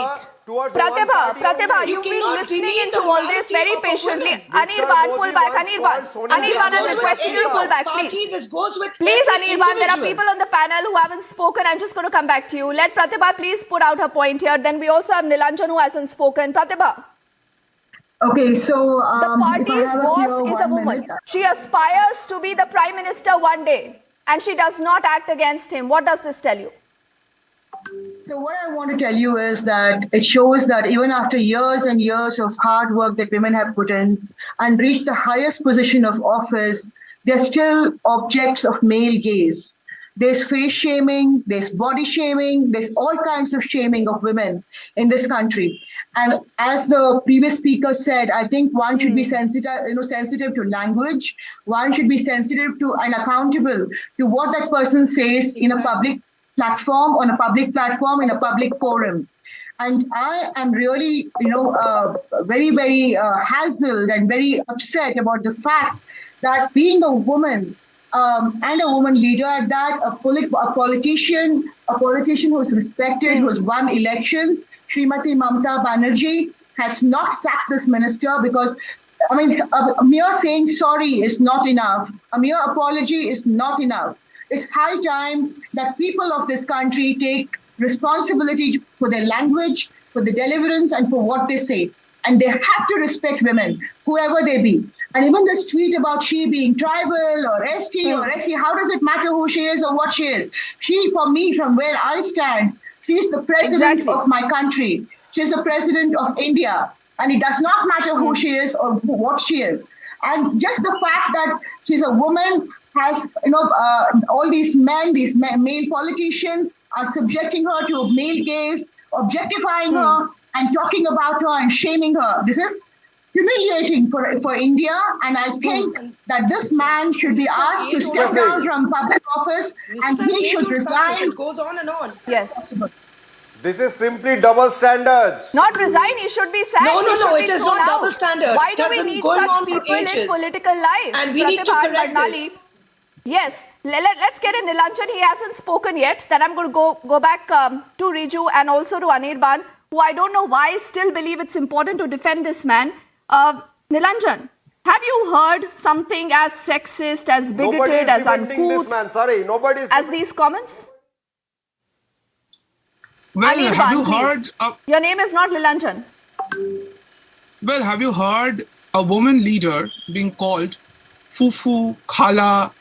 Pratibha, you've been listening into all this very patiently. Anirban, pull back. Anirban, I'm requesting you to pull back, please. Please, Anirban, there are people on the panel who haven't spoken. I'm just going to come back to you. Let Pratibha please put out her point here. Then we also have Nilanjan who hasn't spoken. Pratibha. Okay, so the party's boss is a woman. She aspires to be the prime minister one day, and she does not act against him. What does this tell you? So what I want to tell you is that it shows that even after years and years of hard work that women have put in and reached the highest position of office, they're still objects of male gaze. There's face shaming, there's body shaming, there's all kinds of shaming of women in this country. And as the previous speaker said, I think one should be sensitive to language. One should be sensitive to and accountable to what that person says in a public platform, on a public platform, in a public forum. And I am really, very, very hassled and very upset about the fact that being a woman, and a woman leader at that, a politician who's respected, who's won elections. Srimati Mamata Banerjee has not sacked this minister because, I mean, a mere saying sorry is not enough. A mere apology is not enough. It's high time that people of this country take responsibility for their language, for the deliverance, and for what they say. And they have to respect women, whoever they be. And even this tweet about she being tribal or ST or SC, how does it matter who she is or what she is? She, for me, from where I stand, she's the president of my country. She's the president of India. And it does not matter who she is or what she is. And just the fact that she's a woman has, all these men, these male politicians are subjecting her to male gaze, objectifying her and talking about her and shaming her. This is humiliating for India. And I think that this man should be asked to step down from public office and he should resign. It goes on and on. Yes. This is simply double standards. Not resign, he should be sacked. No, It is not double standard. Why It do has we been need going such on for people in ages. political life? And we need to correct this. Yes, let's get in Nilanjan. He hasn't spoken yet. Then I'm going to go back to Riju and also to Anirban, who I don't know why still believe it's important to defend this man. Nilanjan, have you heard something as sexist, as bigoted, as uncouth this man. Sorry, nobody's as these comments? Well, Anirban, have you please. heard... Your name is not Nilanjan. Well, have you heard a woman leader being called Fufu, Khala,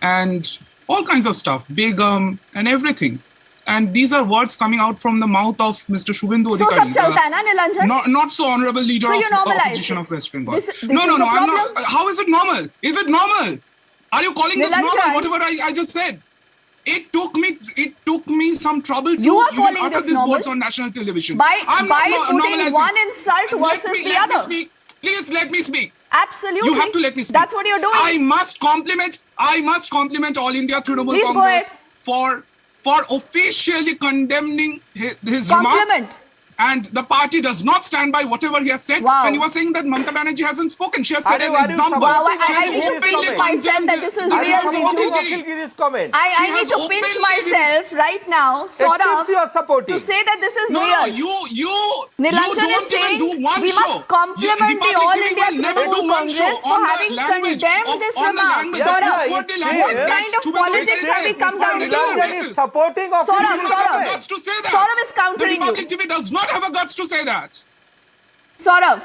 and all kinds of stuff, Begum, and everything? And these are words coming out from the mouth of Mr. Shubhendu So Adhikari, sab chalta hai na, Nilanjan? not so honorable leader So of you the normalize opposition this. of West Bengal. This No, is the I'm problem? not. How is it normal? Is it normal? Are you calling this normal? Nilanjan. Whatever I just said. It took me some trouble to You are even calling utter this these normal? words on national television. By not putting normalizing. one insult versus the Let me other. speak. Please let me speak. Absolutely. You have to let me speak. That's what you're doing. I must compliment All India Trinamool Please go Congress ahead. for officially condemning his Compliment. remarks. And the party does not stand by whatever he has said. Wow. And you are saying that Mamata Banerjee hasn't spoken. She has said an Are you example. Wow, supporting I need to Akhil Giri's pinch comment? myself that this is Are you real, supporting Riju. Akhil Giri's comment? I She need has to pinch openly myself right now, sort It of, seems you are supporting. to say that this is No, real. you Nilanjan don't is saying even do one we show. must compliment the Republic All TV India will never do Trinamool one show Congress for on the having language condemned of- this on the remark. language. Sort Yeah, of. yeah, What the it language says. What kind of politics have we come down to? Nilanjan is supporting Akhil Saurabh, Giri's Saurabh. comment. Guts to say that. Saurabh is countering the Republic you. TV does not have a guts to say that. Saurabh.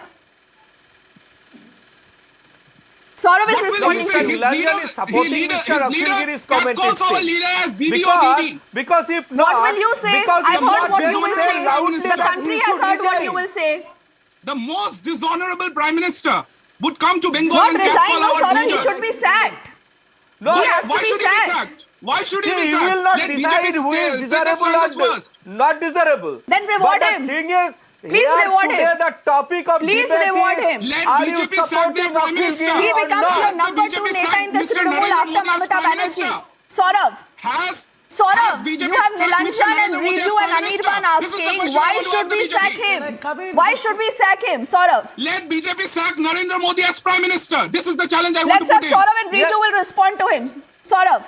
Saurabh is What will he responding say? to you. Nilanjan is supporting Mr. Akhil Giri's comment. Calls our leader as BB or BB. Because if not, What will you say? because I've if heard not, what then you will say say. loudly The that country he has should heard what resign. you will say. The most dishonorable Prime Minister would come to Bengal Not and resign, catcall no, our Saurabh, he leader. should be sacked. No, He has to Why be should he be sacked. sacked? Why should he see, be he sacked? will not Let decide BJP who stay- is set the desirable standards or first. not desirable. Then reward but him. the thing is, Please here reward today him. the topic of Please debate reward is, him. Let are you BJP sack their supporting Prime Akhil Minister. Giri He or becomes not? your the number two BJP Neta in the Mr. Trinamool Narendra after Modi as Mamata Prime Banerjee. Minister. Saurabh. Has Saurabh, BJP you have sacked Mr. Nilanjan and Narendra Modi as Riju and Prime Minister? Anirban This is the asking, question I why want to should ask we the sack BJP. him? Why should we sack him? Saurabh. Let BJP sack Narendra Modi as Prime Minister. This is the challenge I want Let's to have put in. Saurabh and Riju will respond to him. Saurabh.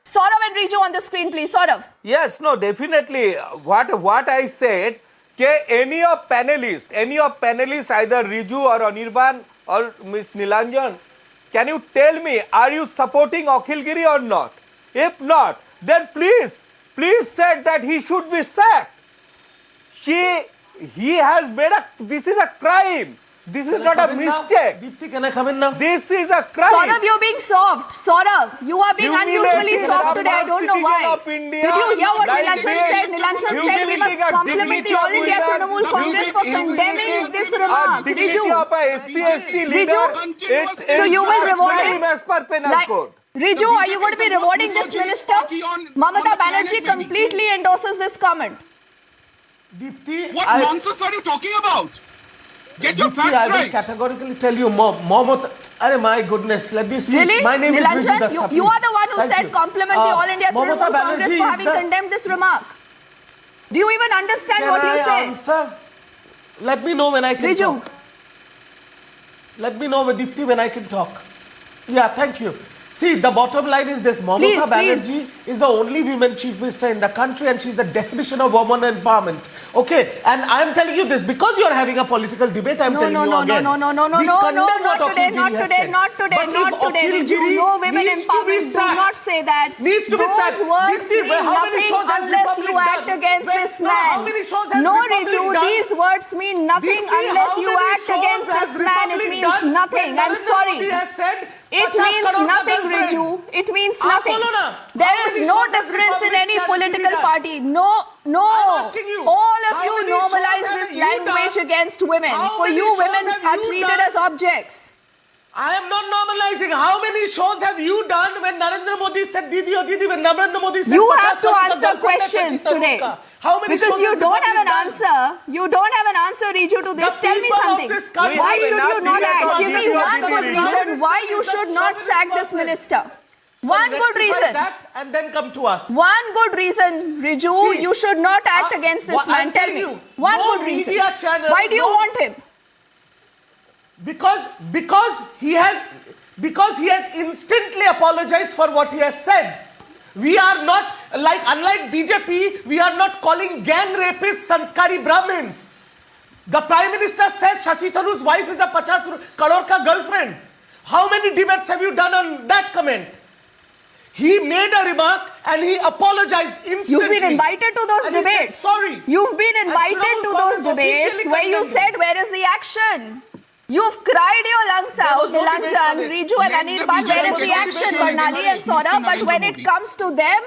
Saurabh and Riju on the screen, please. Saurabh. Yes, no, definitely. What I said, any of panelists, either Riju or Anirban or Ms. Nilanjan, can you tell me, are you supporting Akhil Giri or not? If not, then please say that he should be sacked. He has made this is a crime. This is not a mistake. Deepti, can I come in now? This is a crime. Saurabh, you're being soft. Saurabh, you are being unusually Humiliating soft the today. I don't know citizen why. of India Did you hear what like Nilanjan this. said? Nilanjan said we must Humiliating a compliment dignity the All of India women. Trinamool Congress for condemning this remark. Dignity Riju. of a SC/ST leader. So you will reward crime him? as per penal Like- code. Riju, are you going to be rewarding this minister? Mamata Banerjee completely endorses this comment. Deepti, What nonsense are you talking about? Get your Deepti, facts I will right. categorically tell you, Mamata. Arey, my goodness, let me speak. Really? My name is Riju Nilanjan, Datta, you please. are the one who Thank said you. compliment the All India Mamata Trinamool Congress Banerjee for is having the- condemned this remark. Do you even understand Can what you I say? answer? Let me know when I can Riju. talk. Let me know with Deepti when I can talk. Yeah, thank you. See, the bottom line is this. Mamata Banerjee is the only women chief minister in the country and she's the definition of woman empowerment. Okay, and I'm telling you this because you're having a political debate, I'm telling you again. No, not today. No, women empowerment, do not say that. Needs to be said. Those words mean nothing unless you act against this man. No, Riju, these words mean nothing unless you act against this man. It means nothing. I'm sorry. It means nothing, Riju. It means nothing. There is no difference in any political party. No. All of you normalize this language against women. For you, women are treated as objects. I am not normalizing. How many shows have you done when Narendra Modi said Didi or Didi, when Narendra Modi said you have to answer questions today. How many because you don't have an answer. You don't have an answer, Riju, to this. Tell me something. Why should you not act? Give me one good reason why you should not sack this minister. One good reason. That and then come to us. One good reason, Riju, you should not act against this man. Tell me. One good reason. Why do you want him? Because he has instantly apologized for what he has said. We are not unlike BJP, we are not calling gang rapists sanskari Brahmins. The Prime Minister says Shashi Tharoor's wife is a 50 crore ka girlfriend. How many debates have you done on that comment? He made a remark and he apologized instantly. You've been invited to those debates. Sorry. You've been invited to those debates where you said, where is the action? You've cried your lungs out, Nilanjan, Riju and Anirban, where is the action, Varnali and Sora? But when it comes to them,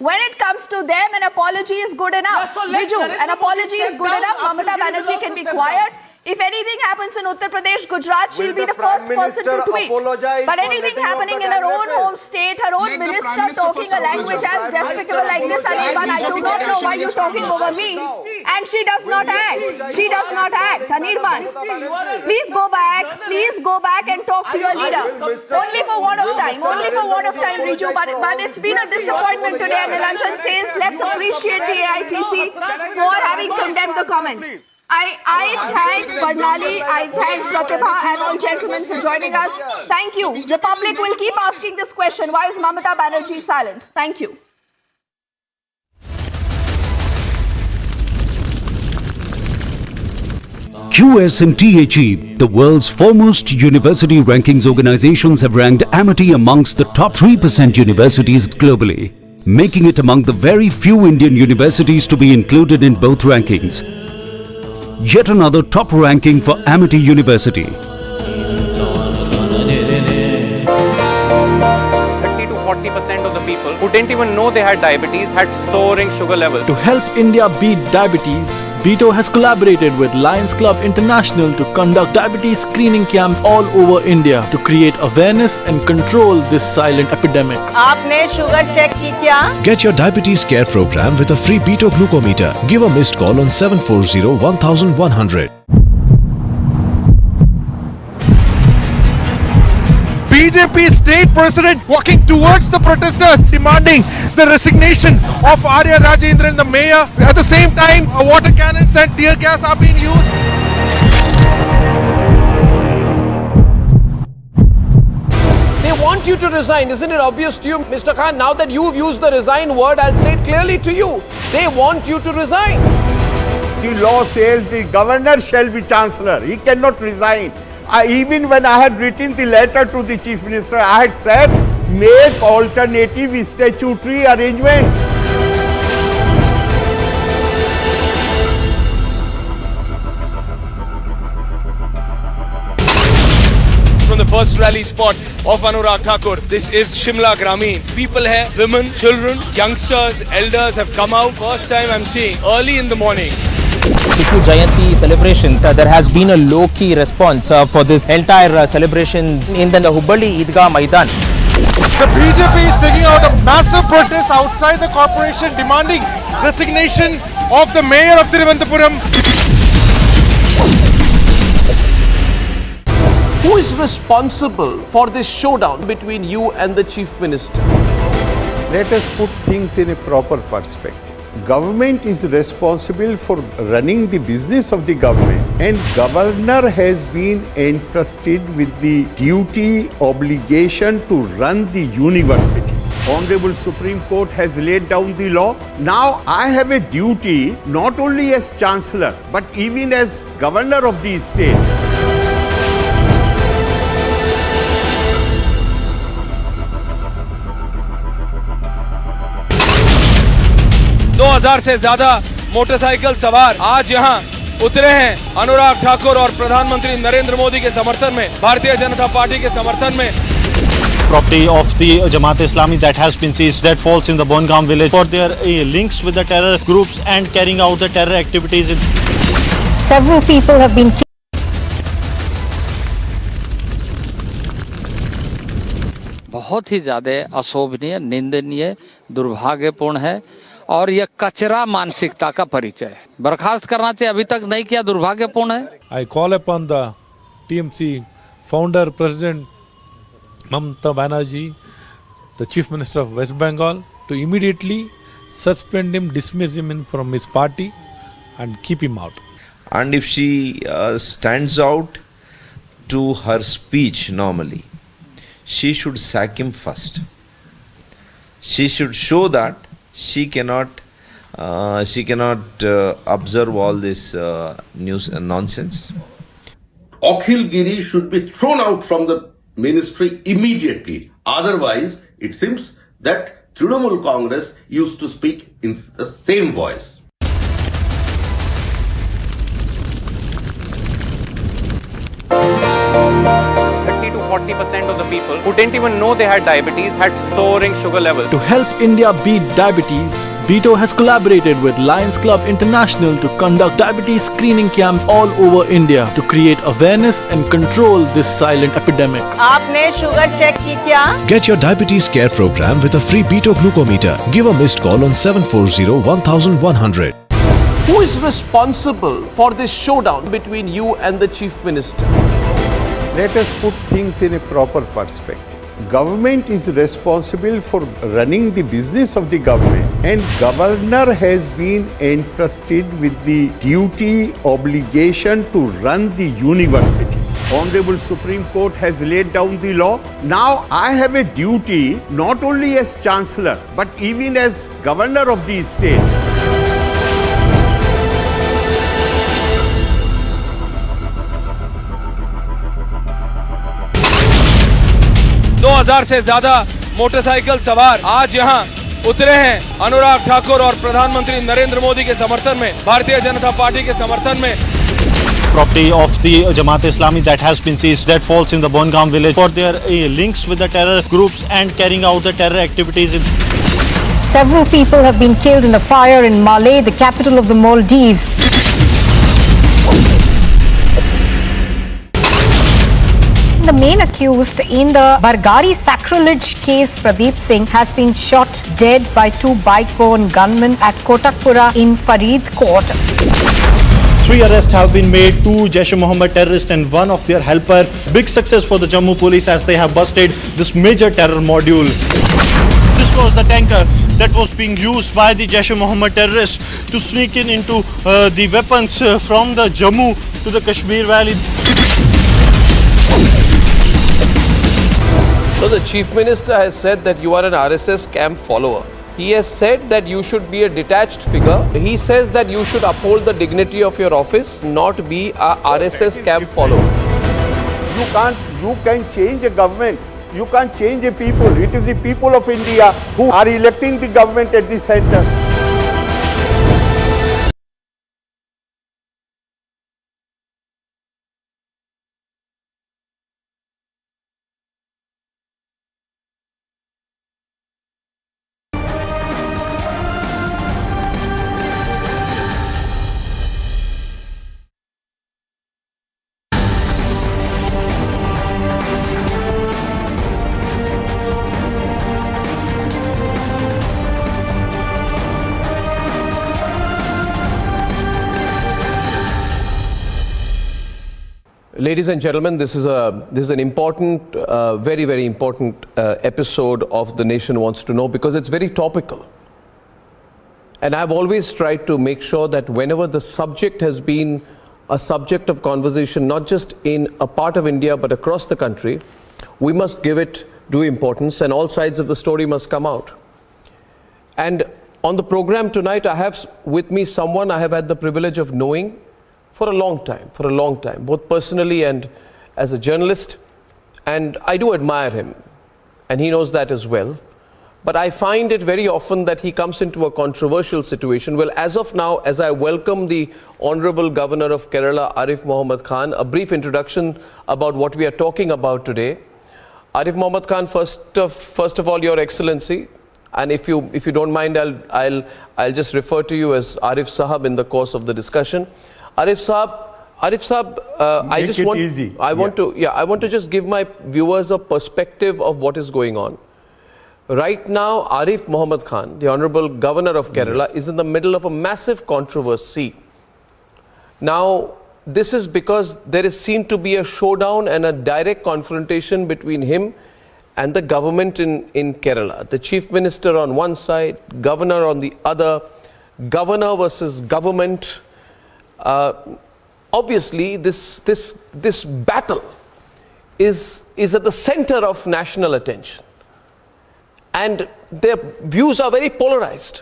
an apology is good enough. Riju, an apology is good enough. Mamata Banerjee can be quiet. If anything happens in Uttar Pradesh, Gujarat, she'll be the first person to tweet. But anything happening in her own home state, her own minister talking a language as despicable like this, Anirban, I do not know why you're talking over me. And she does not act. She does not act. Anirban, please go back and talk to your leader. Only for one of time, Riju. But it's been a disappointment today. And Nilanjan says, let's appreciate the AITC for having condemned the comment. I thank Varnali, I thank Pratibha and all gentlemen for joining us. Thank you. Republic will keep asking this question. Why is Mamata Banerjee silent? Thank you. QS and THE, the world's foremost university rankings organizations, have ranked Amity amongst the top 3% universities globally, making it among the very few Indian universities to be included in both rankings. Yet another top ranking for Amity University. 30 to 40% of the people who didn't even know they had diabetes had soaring sugar levels. To help India beat diabetes, BITO has collaborated with Lions Club International to conduct diabetes screening camps all over India to create awareness and control this silent epidemic. आपने sugar check की क्या? Get your diabetes care program with a free BITO glucometer. Give a missed call on 740-1100. BJP state president walking towards the protesters, demanding the resignation of Arya Rajendran, the mayor. At the same time, water cannons and tear gas are being used. They want you to resign. Isn't it obvious to you, Mr. Khan? Now that you've used the resign word, I'll say it clearly to you. They want you to resign. The law says the governor shall be chancellor. He cannot resign. Even when I had written the letter to the chief minister, I had said, make alternative statutory arrangements. From the first rally spot of Anurag Thakur, this is Shimla Grameen. People here, women, children, youngsters, elders have come out. First time I'm seeing early in the morning. Tipu Jayanti celebrations, there has been a low-key response for this entire celebrations in the Hubballi Idgah Maidan. The BJP is taking out a massive protest outside the corporation demanding resignation of the mayor of Thiruvananthapuram. Who is responsible for this showdown between you and the chief minister? Let us put things in a proper perspective. Government is responsible for running the business of the government, and governor has been entrusted with the duty, obligation to run the university. Honorable Supreme Court has laid down the law. Now I have a duty not only as Chancellor but even as Governor of the state. से ज्यादा motorcycle सवार आज यहाँ उतरे हैं अनुराग ठाकुर और प्रधानमंत्री नरेंद्र मोदी के समर्थन में, भारतीय जनता पार्टी के समर्थन में। Property of the Jamaat Islami that has been seized, that falls in the Bongaon village for their links with the terror groups and carrying out the terror activities. Several people have been killed. बहुत ही ज़्यादा अशोभनीय, निंदनीय, दुर्भाग्यपूर्ण है और यह कचरा मानसिकता का परिचय है। बर्खास्त करना चाहिए, अभी तक नहीं किया, दुर्भाग्यपूर्ण है। I call upon the TMC founder, President Mamata Banerjee, the Chief Minister of West Bengal, to immediately suspend him, dismiss him from his party and keep him out. And if she stands out to her speech normally, she should sack him first. She should show that she cannot observe all this news and nonsense. Akhil Giri should be thrown out from the ministry immediately. Otherwise, it seems that Trinamool Congress used to speak in the same voice. To 40% of the people who didn't even know they had diabetes had soaring sugar levels. To help India beat diabetes, BITO has collaborated with Lions Club International to conduct diabetes screening camps all over India to create awareness and control this silent epidemic. आपने sugar check की क्या? Get your diabetes care program with a free BITO glucometer. Give a missed call on 740-1100. Who is responsible for this showdown between you and the Chief Minister? Let us put things in a proper perspective. Government is responsible for running the business of the government, and governor has been entrusted with the duty, obligation to run the university. Honorable Supreme Court has laid down the law. Now I have a duty not only as Chancellor but even as Governor of the state. 2000 से ज्यादा motorcycle सवार आज यहाँ उतरे हैं अनुराग ठाकुर और प्रधानमंत्री नरेंद्र मोदी के समर्थन में, भारतीय जनता पार्टी के समर्थन में। Property of the Jamaat Islami that has been seized, that falls in the Bongaon village for their links with the terror groups and carrying out the terror activities. Several people have been killed in a fire in Malé, the capital of the Maldives. The main accused in the Bargari sacrilege case, Pradeep Singh, has been shot dead by two bike-borne gunmen at Kotakpura in Faridkot. 3 arrests have been made, 2 Jaish-e-Mohammed terrorists and 1 of their helper. Big success for the Jammu police as they have busted this major terror module. This was the tanker that was being used by the Jaish-e-Mohammed terrorists to sneak into the weapons from the Jammu to the Kashmir Valley. So the Chief Minister has said that you are an RSS camp follower. He has said that you should be a detached figure. He says that you should uphold the dignity of your office, not be a RSS camp follower. You can change a government. You can't change a people. It is the people of India who are electing the government at the center. Ladies and gentlemen, this is an important, very, very important episode of The Nation Wants to Know because it's very topical. And I've always tried to make sure that whenever the subject has been a subject of conversation, not just in a part of India, but across the country, we must give it due importance and all sides of the story must come out. And on the program tonight, I have with me someone I have had the privilege of knowing for a long time, both personally and as a journalist. And I do admire him, and he knows that as well. But I find it very often that he comes into a controversial situation. Well, as of now, as I welcome the Honorable Governor of Kerala, Arif Khan, a brief introduction about what we are talking about today. Arif Khan, first of all, Your Excellency, and if you don't mind, I'll just refer to you as Arif Sahab in the course of the discussion. Arif Sahab, I want to just give my viewers a perspective of what is going on. Right now, Arif Khan, the Honorable Governor of Kerala, is in the middle of a massive controversy. Now, this is because there is seen to be a showdown and a direct confrontation between him and the government in Kerala. The Chief Minister on one side, Governor on the other, Governor versus government. Obviously, this battle is at the center of national attention. And their views are very polarized.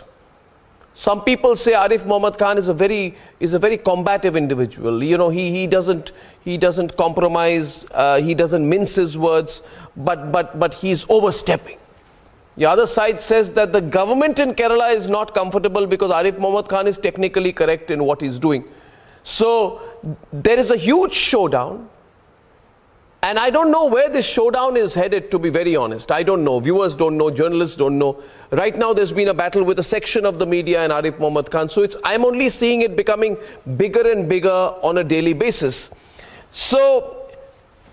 Some people say Arif Khan is a very combative individual. You know, he doesn't compromise, he doesn't mince his words, but he's overstepping. The other side says that the government in Kerala is not comfortable because Arif Khan is technically correct in what he's doing. So there is a huge showdown. And I don't know where this showdown is headed, to be very honest. I don't know. Viewers don't know. Journalists don't know. Right now, there's been a battle with a section of the media and Arif Khan. So I'm only seeing it becoming bigger and bigger on a daily basis. So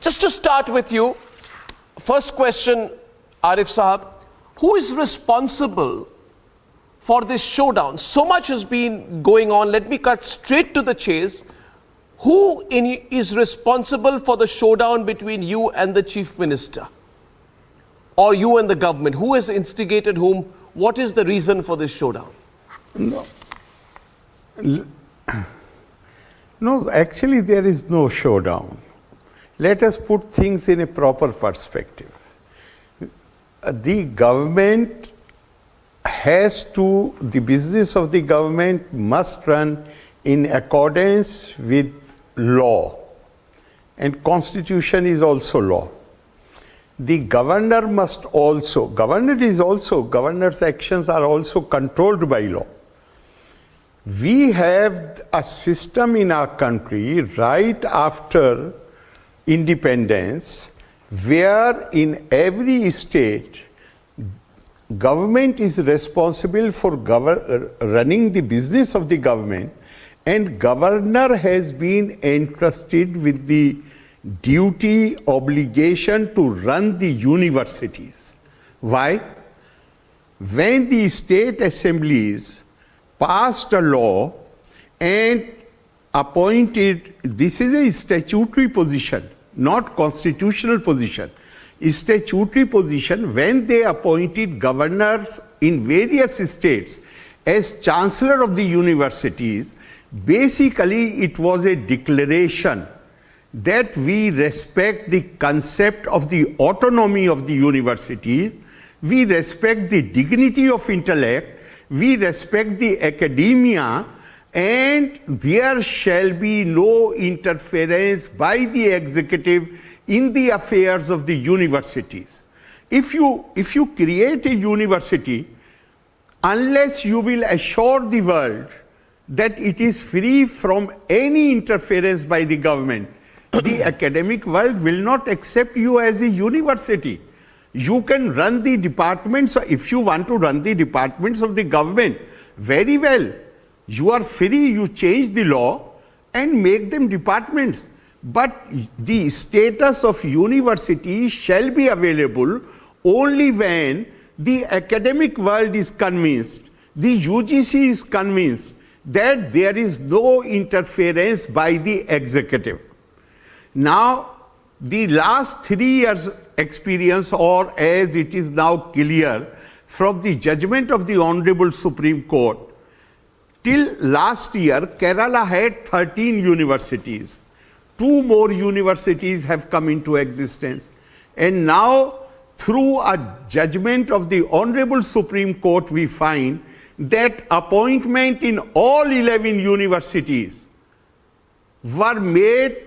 just to start with you, first question, Arif Sahab, who is responsible for this showdown? So much has been going on. Let me cut straight to the chase. Who is responsible for the showdown between you and the Chief Minister? Or you and the government? Who has instigated whom? What is the reason for this showdown? No, actually there is no showdown. Let us put things in a proper perspective. The government the business of the government must run in accordance with law, and constitution is also law. The governor governor's actions are also controlled by law. We have a system in our country right after independence where in every state government is responsible for running the business of the government, and governor has been entrusted with the duty, obligation to run the universities. Why? When the state assemblies passed a law and appointed, this is a statutory position, not constitutional position, a statutory position, when they appointed governors in various states as chancellor of the universities, basically it was a declaration that we respect the concept of the autonomy of the universities, we respect the dignity of intellect, we respect the academia, and there shall be no interference by the executive in the affairs of the universities. If you create a university, unless you will assure the world that it is free from any interference by the government, the academic world will not accept you as a university. You can run the departments, if you want to run the departments of the government, very well. You are free, you change the law and make them departments. But the status of university shall be available only when the academic world is convinced, the UGC is convinced that there is no interference by the executive. Now, the last 3 years experience, or as it is now clear from the judgment of the Honorable Supreme Court, till last year, Kerala had 13 universities. 2 more universities have come into existence. And now, through a judgment of the Honorable Supreme Court, we find that appointment in all 11 universities were made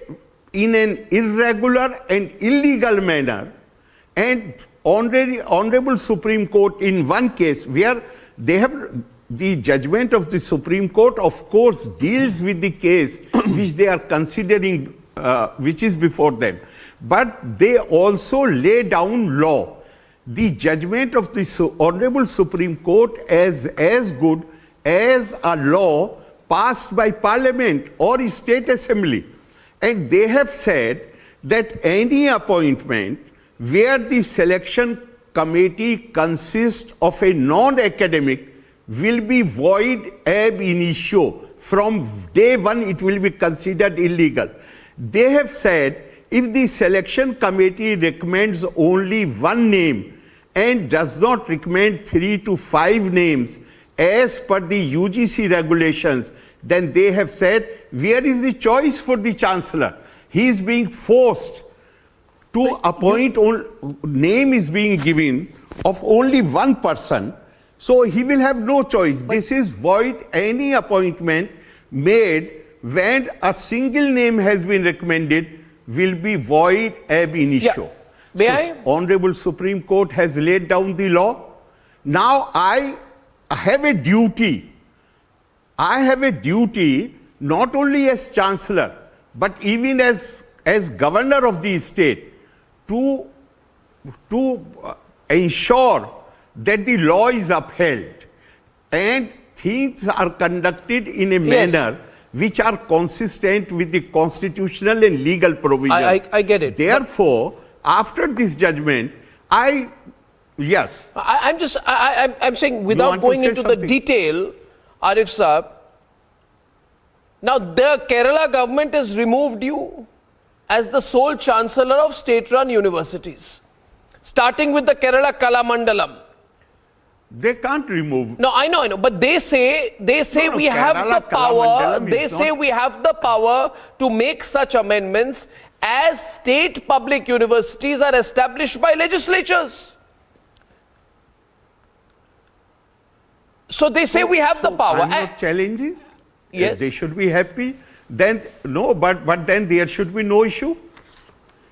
in an irregular and illegal manner, and Honorable Supreme Court in one case where they have the judgment of the Supreme Court, of course, deals with the case which they are considering, which is before them. But they also lay down law. The judgment of the Honorable Supreme Court is as good as a law passed by Parliament or a state assembly. And they have said that any appointment where the selection committee consists of a non-academic will be void ab initio. From day one, it will be considered illegal. They have said if the selection committee recommends only one name and does not recommend 3 to 5 names as per the UGC regulations, then they have said, where is the choice for the chancellor? He is being forced to appoint, name is being given of only one person, so he will have no choice. This is void any appointment made when a single name has been recommended will be void ab initio. Honorable Supreme Court has laid down the law. Now I have a duty. I have a duty not only as Chancellor, but even as Governor of the state to ensure that the law is upheld and things are conducted in a manner which are consistent with the constitutional and legal provisions. I get it. Therefore, after this judgment, I'm saying, without going into the detail, Arif Saab, now the Kerala government has removed you as the sole chancellor of state-run universities, starting with the Kerala Kalamandalam. They can't remove. No, I know, but they say we have the power. They say we have the power to make such amendments as state public universities are established by legislatures. So they say we have the power. I'm not challenging. Yes. They should be happy. Then no, but then there should be no issue.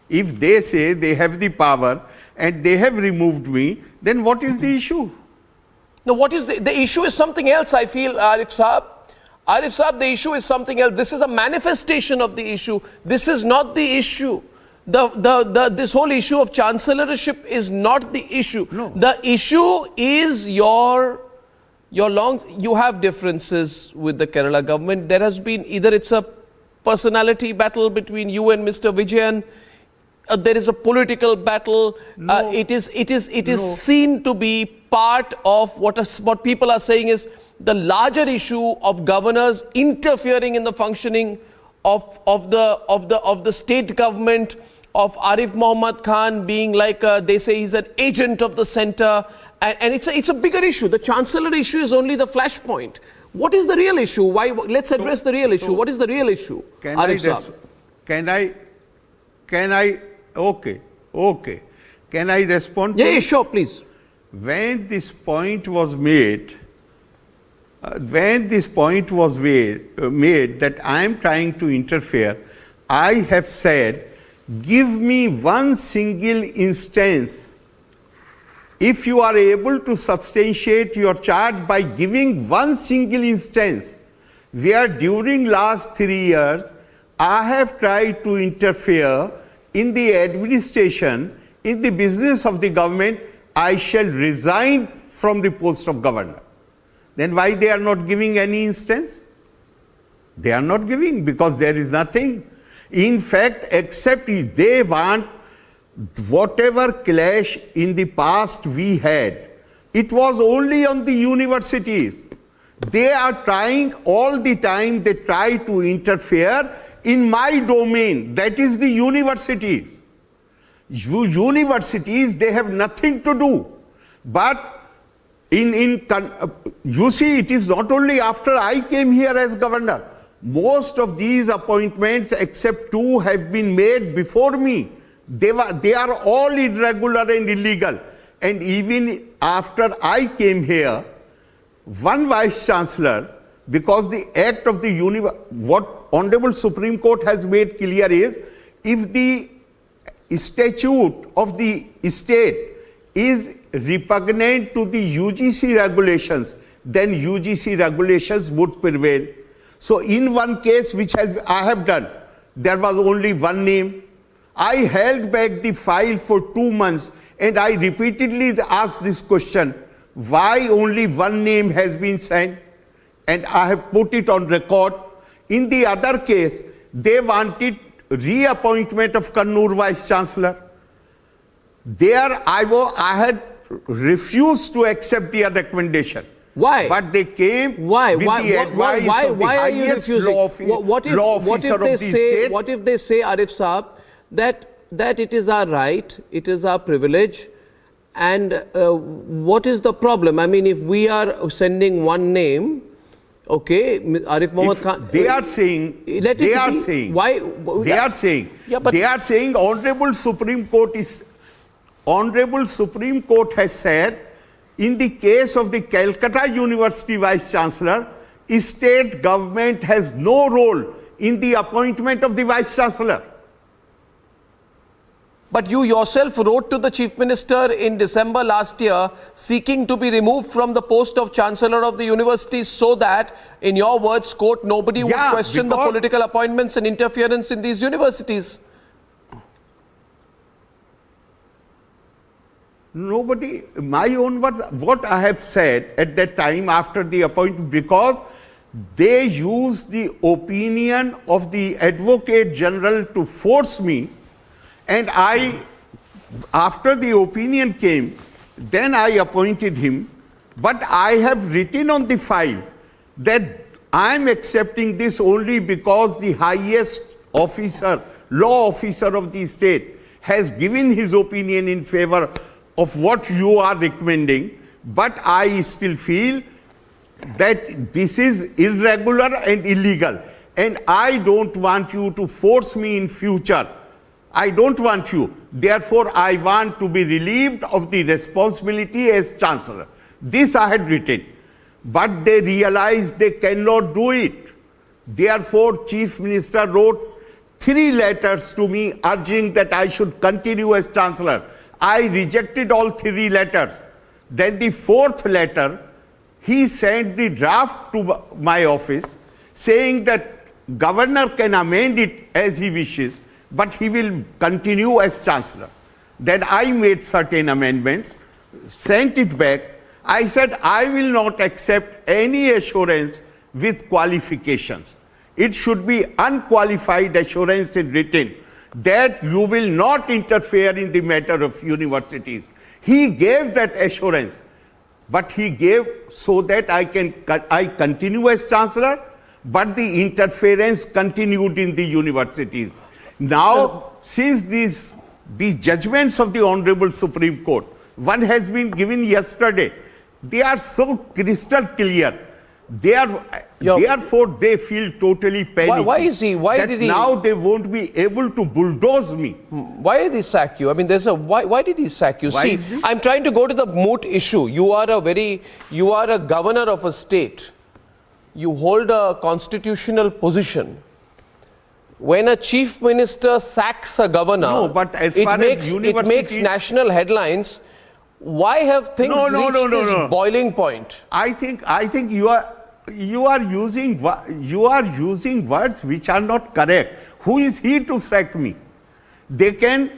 If they say they have the power and they have removed me, then what is the issue? Now, what is the issue is something else, I feel, Arif Saab. Arif Saab, the issue is something else. This is a manifestation of the issue. This is not the issue. This whole issue of chancelleurship is not the issue. No. The issue is you have differences with the Kerala government. There has been, either it's a personality battle between you and Mr. Vijayan, there is a political battle. No. It is seen to be part of what people are saying is the larger issue of governors interfering in the functioning of the state government, of Arif Khan being like they say he's an agent of the center, and it's a bigger issue. The chancellor issue is only the flashpoint. What is the real issue? Let's address the real issue. What is the real issue? Okay. Can I respond? Yeah, sure, please. When this point was made, made that I am trying to interfere, I have said, give me one single instance. If you are able to substantiate your charge by giving one single instance, where during last 3 years, I have tried to interfere in the administration, in the business of the government, I shall resign from the post of governor. Then why they are not giving any instance? They are not giving because there is nothing. In fact, except they want whatever clash in the past we had, it was only on the universities. They are trying all the time, they try to interfere in my domain, that is the universities. Universities, they have nothing to do. But You see, it is not only after I came here as governor. Most of these appointments, except 2, have been made before me. They are all irregular and illegal. And even after I came here, one vice chancellor, because the act of the what Honorable Supreme Court has made clear is, if the statute of the state is repugnant to the UGC regulations, then UGC regulations would prevail. So in one case which I have done, there was only one name. I held back the file for 2 months and I repeatedly asked this question, why only one name has been sent? And I have put it on record. In the other case, they wanted reappointment of Kannur Vice Chancellor. There I had refused to accept their recommendation. Why? But they came why? with Why? the advice of the Why are you highest refusing? law officer of the state. What if they say, Arif Saab, that it is our right, it is our privilege, and what is the problem? I mean, if we are sending one name, okay, Arif Mohammed Khan. They are saying. They are saying. Why? They are saying. Yeah, but they are saying Honorable Supreme Court has said, in the case of the Calcutta University Vice Chancellor, state government has no role in the appointment of the Vice Chancellor. But you yourself wrote to the Chief Minister in December last year seeking to be removed from the post of Chancellor of the University so that, in your words, quote, nobody would question the political appointments and interference in these universities. Nobody, my own words, what I have said at that time after the appointment, because they used the opinion of the Advocate General to force me, and after the opinion came, then I appointed him, but I have written on the file that I am accepting this only because the highest officer, law officer of the state has given his opinion in favor of what you are recommending, but I still feel that this is irregular and illegal, and I don't want you to force me in future. I don't want you. Therefore, I want to be relieved of the responsibility as Chancellor. This I had written, but they realized they cannot do it. Therefore, Chief Minister wrote 3 letters to me urging that I should continue as Chancellor. I rejected all 3 letters. Then the 4th letter, he sent the draft to my office saying that Governor can amend it as he wishes, but he will continue as Chancellor. Then I made certain amendments, sent it back. I said I will not accept any assurance with qualifications. It should be unqualified assurance in written that you will not interfere in the matter of universities. He gave that assurance, but he gave so that I continue as Chancellor, but the interference continued in the universities. Now, since the judgments of the Honorable Supreme Court, one has been given yesterday, they are so crystal clear. Therefore, they feel totally panicked. Why is he? Why did he? Now they won't be able to bulldoze me. Why did he sack you? I mean, why did he sack you? See, I'm trying to go to the moot issue. You are a governor of a state. You hold a constitutional position. When a chief minister sacks a governor, it makes national headlines. Why have things reached this boiling point? I think you are using words which are not correct. Who is he to sack me? They can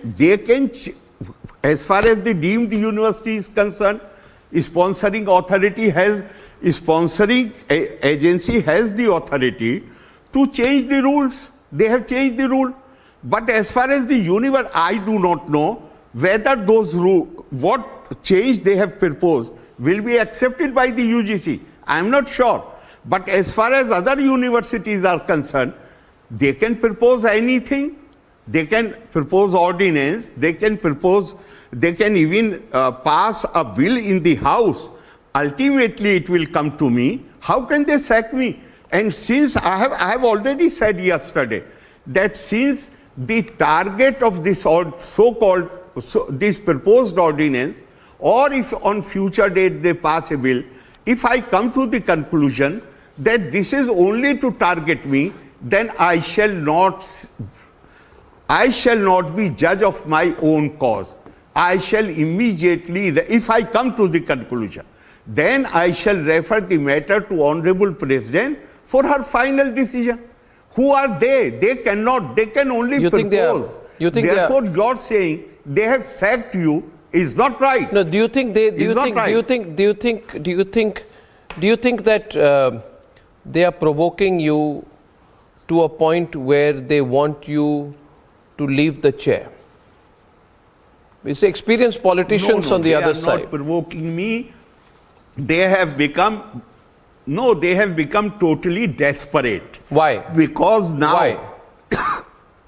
as far as the deemed university is concerned, sponsoring agency has the authority to change the rules. They have changed the rule. But as far as the university, I do not know whether those rules, what change they have proposed, will be accepted by the UGC. I am not sure. But as far as other universities are concerned, they can propose anything. They can propose ordinance. They can even pass a bill in the House ultimately it will come to me. How can they sack me? And since I have already said yesterday that since the target of this so-called this proposed ordinance, or if on future date they pass a bill, if I come to the conclusion that this is only to target me, then I shall not be judge of my own cause. I shall immediately, if I come to the conclusion, then I shall refer the matter to Honorable President for her final decision. Who are they? They cannot, they can only propose. Therefore, you're saying they have sacked you is not right. No, do you think that they are provoking you to a point where they want you to leave the chair? It's experienced politicians on the other side. They are not provoking me. They have become totally desperate. Why? Because now,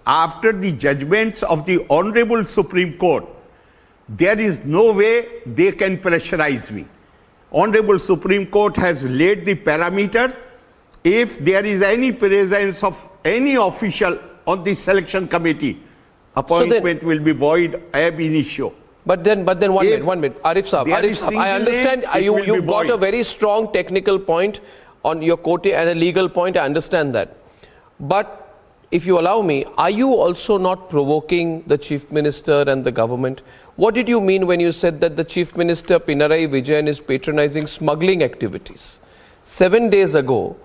after the judgments of the Honorable Supreme Court, there is no way they can pressurize me. Honorable Supreme Court has laid the parameters. If there is any presence of any official on the selection committee, appointment will be void ab initio. But then one minute. Arif Saab, I understand you've got a very strong technical point on your quote and a legal point, I understand that. But if you allow me, are you also not provoking the Chief Minister and the government? What did you mean when you said that the Chief Minister Pinarayi Vijayan is patronizing smuggling activities? 7 days ago,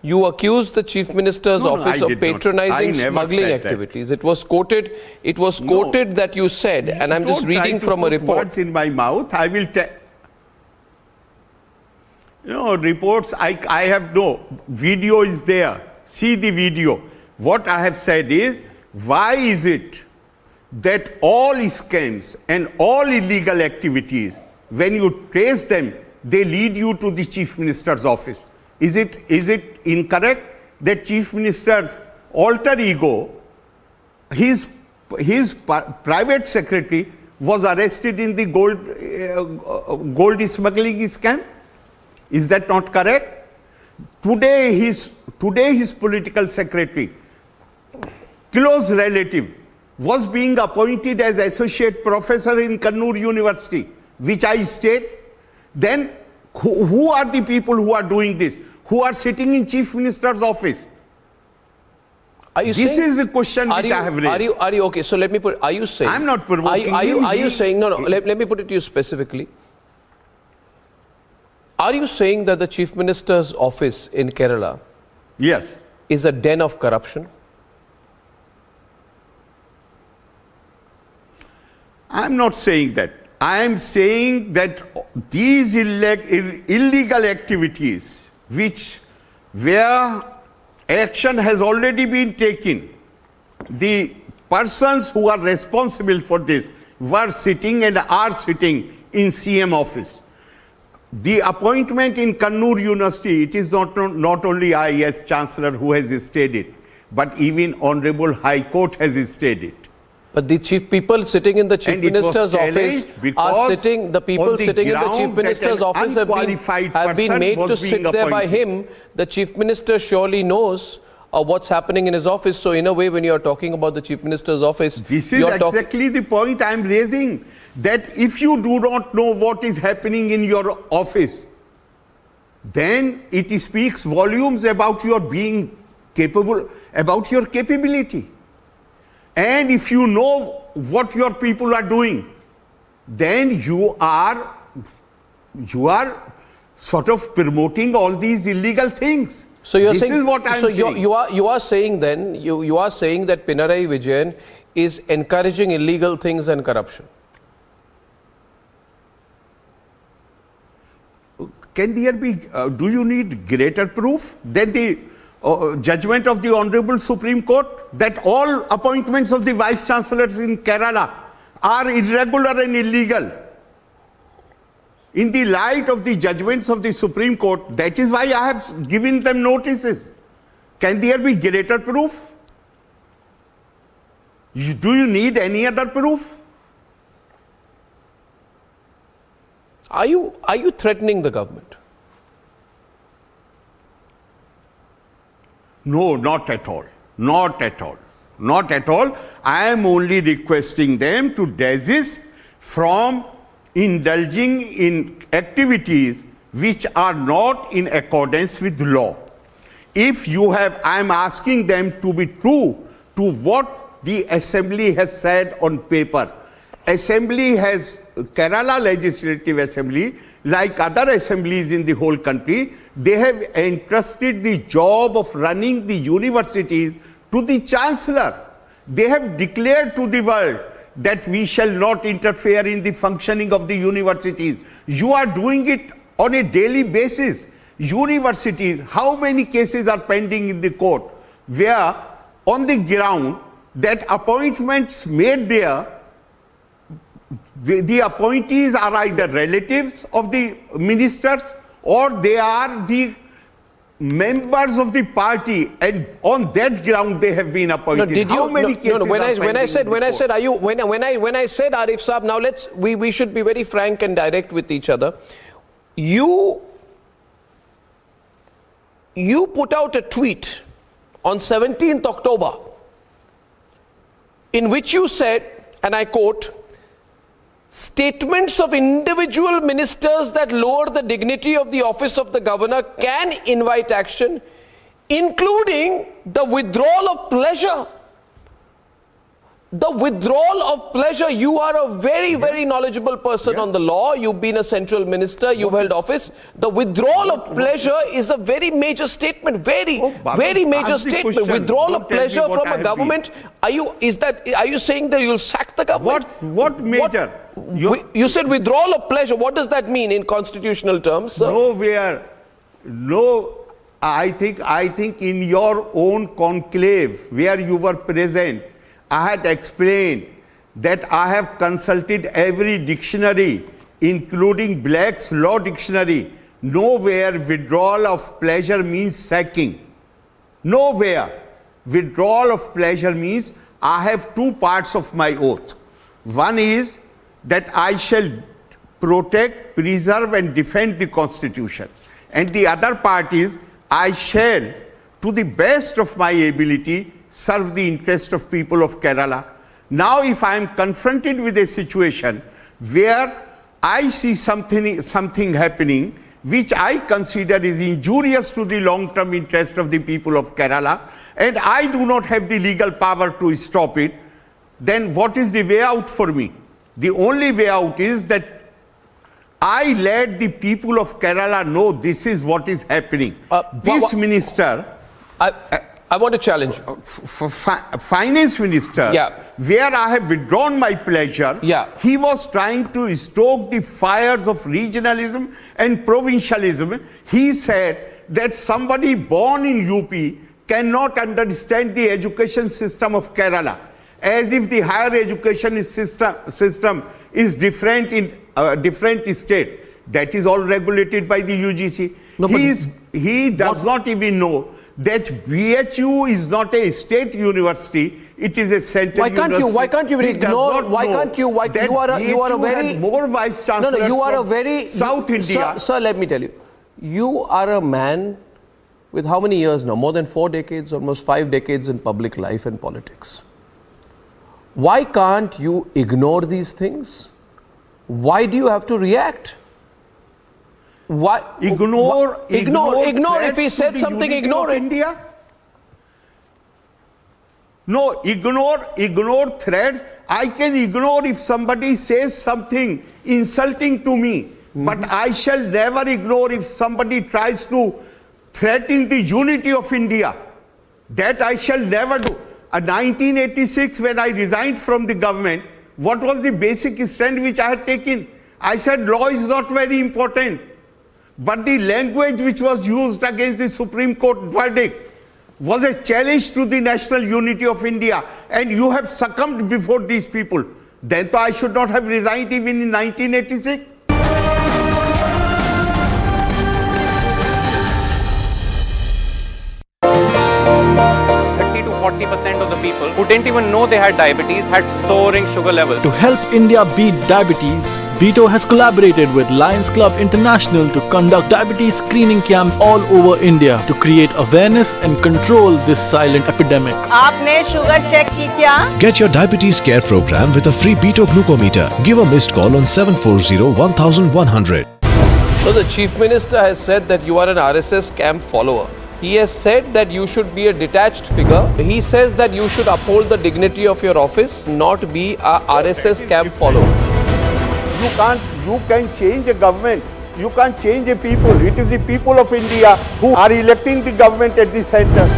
you accused the Chief Minister's office of patronizing smuggling activities. It was quoted that you said, and I'm just reading from a report. Words in my mouth, I will tell. Reports, I have no. Video is there. See the video. What I have said is, why is it that all scams and all illegal activities, when you trace them, they lead you to the Chief Minister's office? Is it incorrect that Chief Minister's alter ego, his private secretary was arrested in the gold smuggling scam? Is that not correct? Today his political secretary, close relative, was being appointed as associate professor in Kannur University, which I state. Then who are the people who are doing this? Who are sitting in Chief Minister's office? This is the question which I have raised. Are you okay? So let me put. Are you saying? I'm not provoking. Are you saying? No. Let me put it to you specifically. Are you saying that the Chief Minister's office in Kerala, yes, is a den of corruption? I'm not saying that. I am saying that these illegal activities, where action has already been taken, the persons who are responsible for this were sitting and are sitting in CM office. The appointment in Kannur University, it is not only I as Chancellor who has stayed it, but even Honorable High Court has stayed it. But the people sitting in the Chief Minister's office are sitting, the people sitting in the Chief Minister's office have been made to sit there by him. The Chief Minister surely knows what's happening in his office. So in a way, when you are talking about the Chief Minister's office, this is exactly the point I am raising, that if you do not know what is happening in your office, then it speaks volumes about your being capable, about your capability. And if you know what your people are doing, then you are sort of promoting all these illegal things. So you're this saying, is what I'm saying. You are saying then, you are saying that Pinarayi Vijayan is encouraging illegal things and corruption. Can there be, do you need greater proof than the judgment of the Honorable Supreme Court that all appointments of the Vice Chancellors in Kerala are irregular and illegal? In the light of the judgments of the Supreme Court, that is why I have given them notices. Can there be greater proof? Do you need any other proof? Are you threatening the government? No, not at all. Not at all. Not at all. I am only requesting them to desist from indulging in activities which are not in accordance with law. If you have, I am asking them to be true to what the Assembly has said on paper. Assembly has, Kerala Legislative Assembly, like other assemblies in the whole country, they have entrusted the job of running the universities to the Chancellor. They have declared to the world that we shall not interfere in the functioning of the universities. You are doing it on a daily basis. Universities, how many cases are pending in the court where on the ground that appointments made there, the appointees are either relatives of the ministers or they are the members of the party, and on that ground they have been appointed. No, did you, how many cases are when I pending said in the court? when I said Arif Saab, now we should be very frank and direct with each other. You put out a tweet on 17th October in which you said, and I quote, statements of individual ministers that lower the dignity of the office of the governor can invite action, including the withdrawal of pleasure. The withdrawal of pleasure. You are a very, very knowledgeable person on the law. You've been a central minister. You've held office. The withdrawal of pleasure is a very major statement. Very major statement. Withdrawal of pleasure from a government. Are you saying that you'll sack the government? What major? You said withdrawal of pleasure. What does that mean in constitutional terms, sir? Nowhere. No. I think in your own conclave where you were present, I had explained that I have consulted every dictionary, including Black's Law Dictionary. Nowhere withdrawal of pleasure means sacking. Nowhere. Withdrawal of pleasure means I have two parts of my oath. One is that I shall protect, preserve and defend the Constitution. And the other part is I shall, to the best of my ability, serve the interest of people of Kerala. Now if I am confronted with a situation where I see something happening which I consider is injurious to the long-term interest of the people of Kerala, and I do not have the legal power to stop it, then what is the way out for me? The only way out is that I let the people of Kerala know this is what is happening. This minister... I want to challenge you. Finance minister, where I have withdrawn my pleasure, he was trying to stoke the fires of regionalism and provincialism. He said that somebody born in UP cannot understand the education system of Kerala, as if the higher education system is different in different states. That is all regulated by the UGC. No, he does not even know that BHU is not a state university, it is a central university. Why can't you ignore, you are a very... more vice chancellors you are a very... South India. Sir, let me tell you, you are a man with how many years now? More than 4 decades, almost 5 decades in public life and politics. Why can't you ignore these things? Why do you have to react? Why ignore if he said something, ignore it. India? No, ignore threats. I can ignore if somebody says something insulting to me, but I shall never ignore if somebody tries to threaten the unity of India. That I shall never do. In 1986, when I resigned from the government, what was the basic stand which I had taken? I said law is not very important. But the language which was used against the Supreme Court verdict was a challenge to the national unity of India, and you have succumbed before these people. Then I should not have resigned even in 1986. 30 to 40% of the people who didn't even know they had diabetes had soaring sugar levels. To help India beat diabetes, BITO has collaborated with Lions Club International to conduct diabetes screening camps all over India to create awareness and control this silent epidemic. आपने sugar check की क्या? Get your diabetes care program with a free Beto glucometer. Give a missed call on 740-1100. So the Chief Minister has said that you are an RSS camp follower. He has said that you should be a detached figure. He says that you should uphold the dignity of your office, not be a RSS camp follower. You can change a government. You can't change a people. It is the people of India who are electing the government at the center.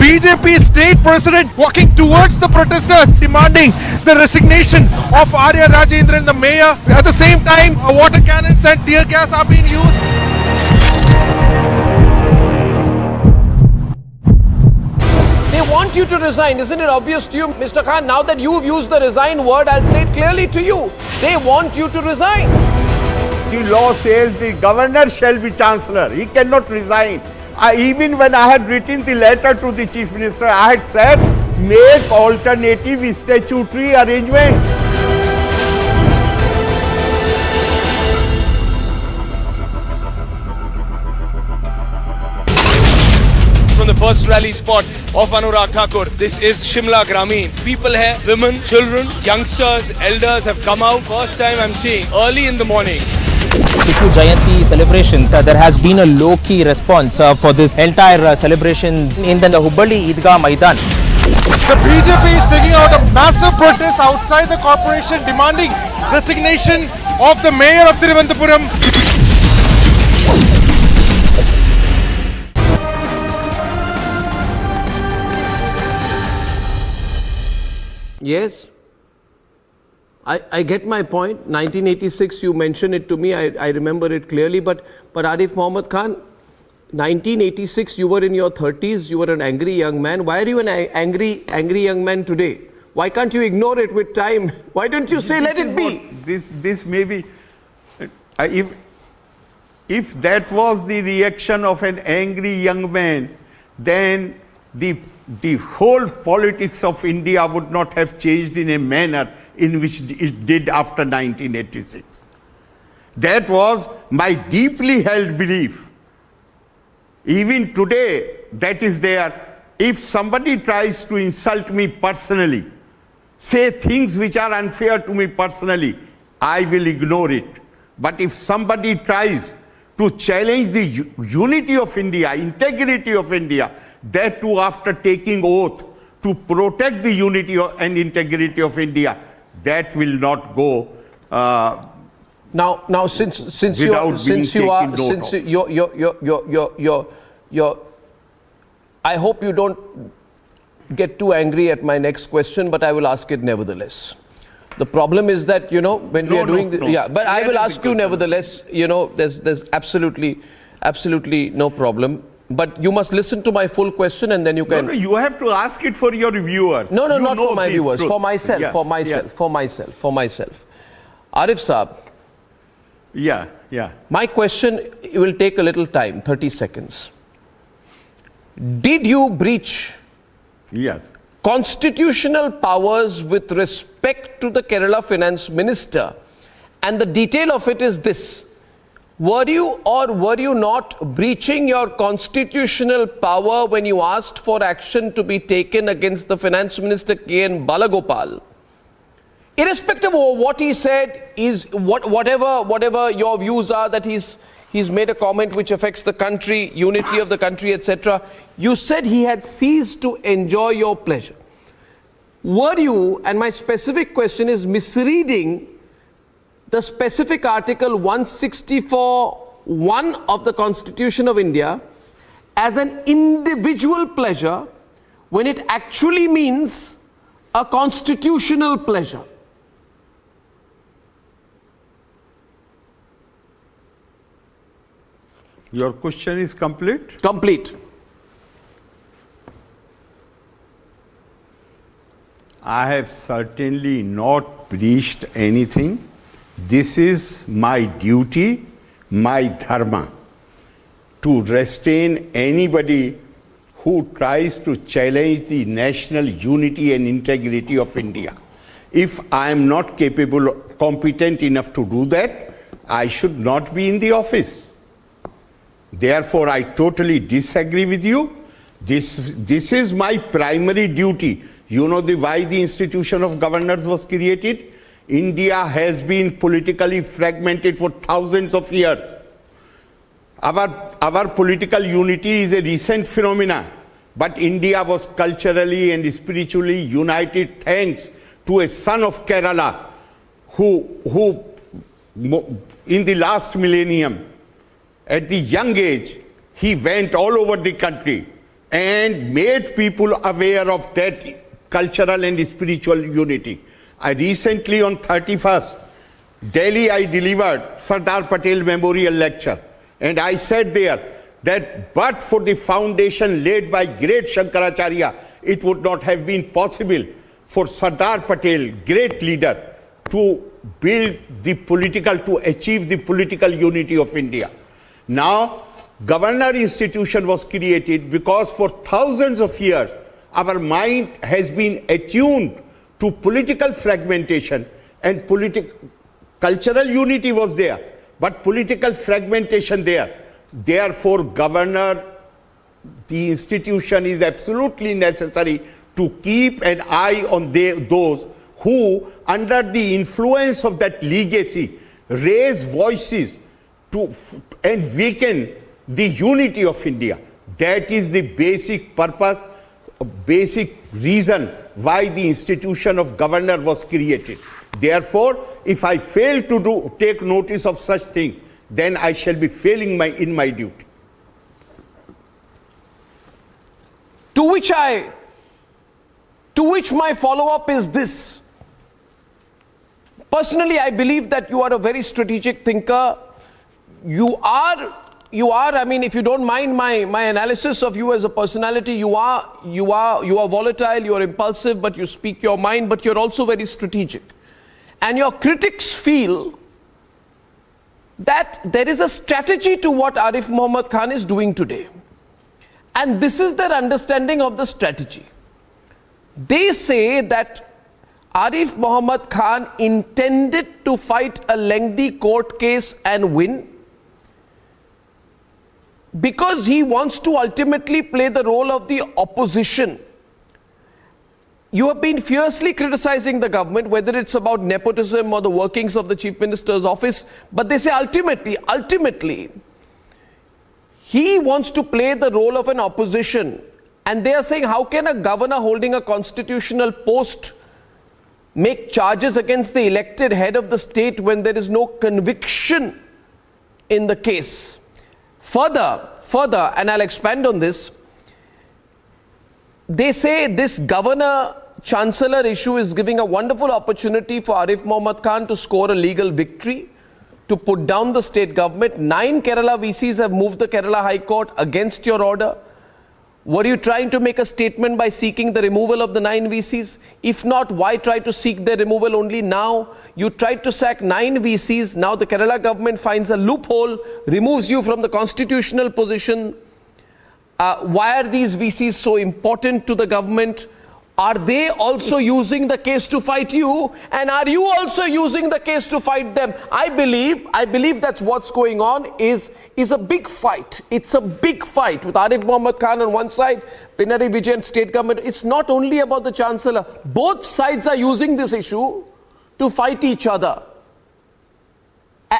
BJP state president walking towards the protesters, demanding the resignation of Arya Rajendran, the mayor. At the same time, water cannons and tear gas are being used. They want you to resign. Isn't it obvious to you, Mr. Khan? Now that you've used the resign word, I'll say it clearly to you. They want you to resign. The law says the governor shall be chancellor. He cannot resign. Even when I had written the letter to the chief minister, I had said, make alternative statutory arrangements. From the first rally spot of Anurag Thakur, this is Shimla Grameen. People here, women, children, youngsters, elders have come out. First time I'm seeing early in the morning. Tipu Jayanti celebrations, there has been a low-key response for this entire celebrations in the Hubballi Idgah Maidan. The BJP is taking out a massive protest outside the corporation, demanding resignation of the mayor of Thiruvananthapuram. Yes, I get my point. 1986, you mentioned it to me. I remember it clearly. But Arif Muhammad Khan, 1986, you were in your 30s. You were an angry young man. Why are you an angry young man today? Why can't you ignore it with time? Why don't you say let it be? This may be, if that was the reaction of an angry young man, then the whole politics of India would not have changed in a manner in which it did after 1986. That was my deeply held belief. Even today, that is there. If somebody tries to insult me personally, say things which are unfair to me personally, I will ignore it. But if somebody tries to challenge the unity of India, integrity of India, that too after taking oath to protect the unity and integrity of India, that will not go now since I hope you don't get too angry at my next question, but I will ask it nevertheless. The problem is that, when we are doing this, but I will ask you nevertheless, there's absolutely no problem. But you must listen to my full question and then you can... No, you have to ask it for your viewers. No, not for my viewers, for myself, yes, for myself. Arif Saab. Yeah. My question will take a little time, 30 seconds. Did you breach constitutional powers with respect to the Kerala Finance Minister? And the detail of it is this. Were you or were you not breaching your constitutional power when you asked for action to be taken against the Finance Minister K.N. Balagopal? Irrespective of what he said, whatever your views are, that he's made a comment which affects the country, unity of the country, etc. You said he had ceased to enjoy your pleasure. Were you, and my specific question is, misreading the specific article 164(1) of the Constitution of India as an individual pleasure when it actually means a constitutional pleasure? Your question is complete? Complete. I have certainly not breached anything. This is my duty, my dharma, to restrain anybody who tries to challenge the national unity and integrity of India. If I am not capable, competent enough to do that, I should not be in the office. Therefore, I totally disagree with you. This is my primary duty. You know why the institution of governors was created? India has been politically fragmented for thousands of years. Our political unity is a recent phenomenon, but India was culturally and spiritually united thanks to a son of Kerala who in the last millennium, at the young age, he went all over the country and made people aware of that cultural and spiritual unity. I recently on 31st, Delhi, I delivered Sardar Patel Memorial Lecture. And I said there that but for the foundation laid by great Shankaracharya, it would not have been possible for Sardar Patel, great leader, to build the political, to achieve the political unity of India. Now, governor institution was created because for thousands of years, our mind has been attuned to political fragmentation, and cultural unity was there, but political fragmentation there. Therefore, governor, the institution is absolutely necessary to keep an eye on those who, under the influence of that legacy, raise voices and weaken the unity of India. That is the basic purpose, basic reason why the institution of governor was created. Therefore, if I fail to take notice of such thing, then I shall be failing in my duty. To which my follow-up is this. Personally, I believe that you are a very strategic thinker. You are, I mean, if you don't mind my analysis of you as a personality, you are volatile, you are impulsive, but you speak your mind, but you're also very strategic. And your critics feel that there is a strategy to what Arif Muhammad Khan is doing today. And this is their understanding of the strategy. They say that Arif Muhammad Khan intended to fight a lengthy court case and win because he wants to ultimately play the role of the opposition. You have been fiercely criticizing the government, whether it's about nepotism or the workings of the Chief Minister's office, but they say ultimately, he wants to play the role of an opposition. And they are saying, how can a governor holding a constitutional post make charges against the elected head of the state when there is no conviction in the case? Further, and I'll expand on this, they say this governor-chancellor issue is giving a wonderful opportunity for Arif Muhammad Khan to score a legal victory, to put down the state government. 9 Kerala VCs have moved the Kerala High Court against your order. Were you trying to make a statement by seeking the removal of the 9 VCs? If not, why try to seek their removal only now? You tried to sack 9 VCs. Now the Kerala government finds a loophole, removes you from the constitutional position. Why are these VCs so important to the government? Are they also using the case to fight you? And are you also using the case to fight them? I believe that's what's going on is a big fight. It's a big fight with Arif Muhammad Khan on one side, Pinarayi Vijayan state government. It's not only about the chancellor. Both sides are using this issue to fight each other.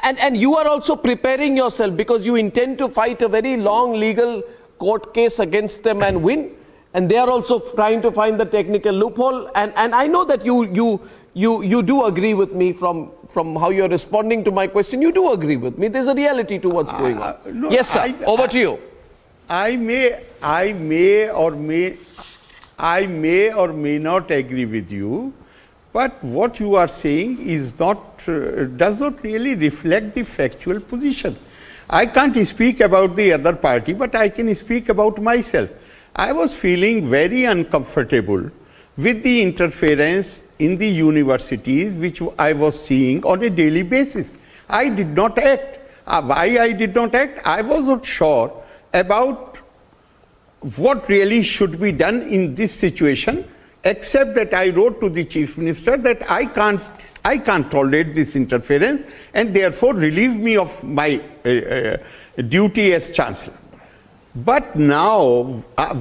And you are also preparing yourself because you intend to fight a very long legal court case against them and win. And they are also trying to find the technical loophole. And I know that you do agree with me from how you're responding to my question. You do agree with me. There's a reality to what's going on. No, yes, sir. Over to you. I may or may not agree with you, but what you are saying is does not really reflect the factual position. I can't speak about the other party, but I can speak about myself. I was feeling very uncomfortable with the interference in the universities which I was seeing on a daily basis. I did not act. Why I did not act? I was not sure about what really should be done in this situation, except that I wrote to the Chief Minister that I can't tolerate this interference and therefore relieve me of my duty as Chancellor. But now,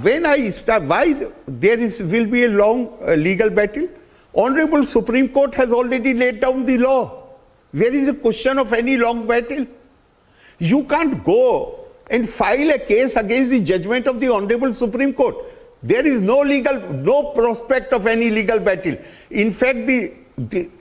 when I start, why will be a long legal battle? Honorable Supreme Court has already laid down the law. There is a question of any long battle. You can't go and file a case against the judgment of the Honorable Supreme Court. There is no prospect of any legal battle. In fact,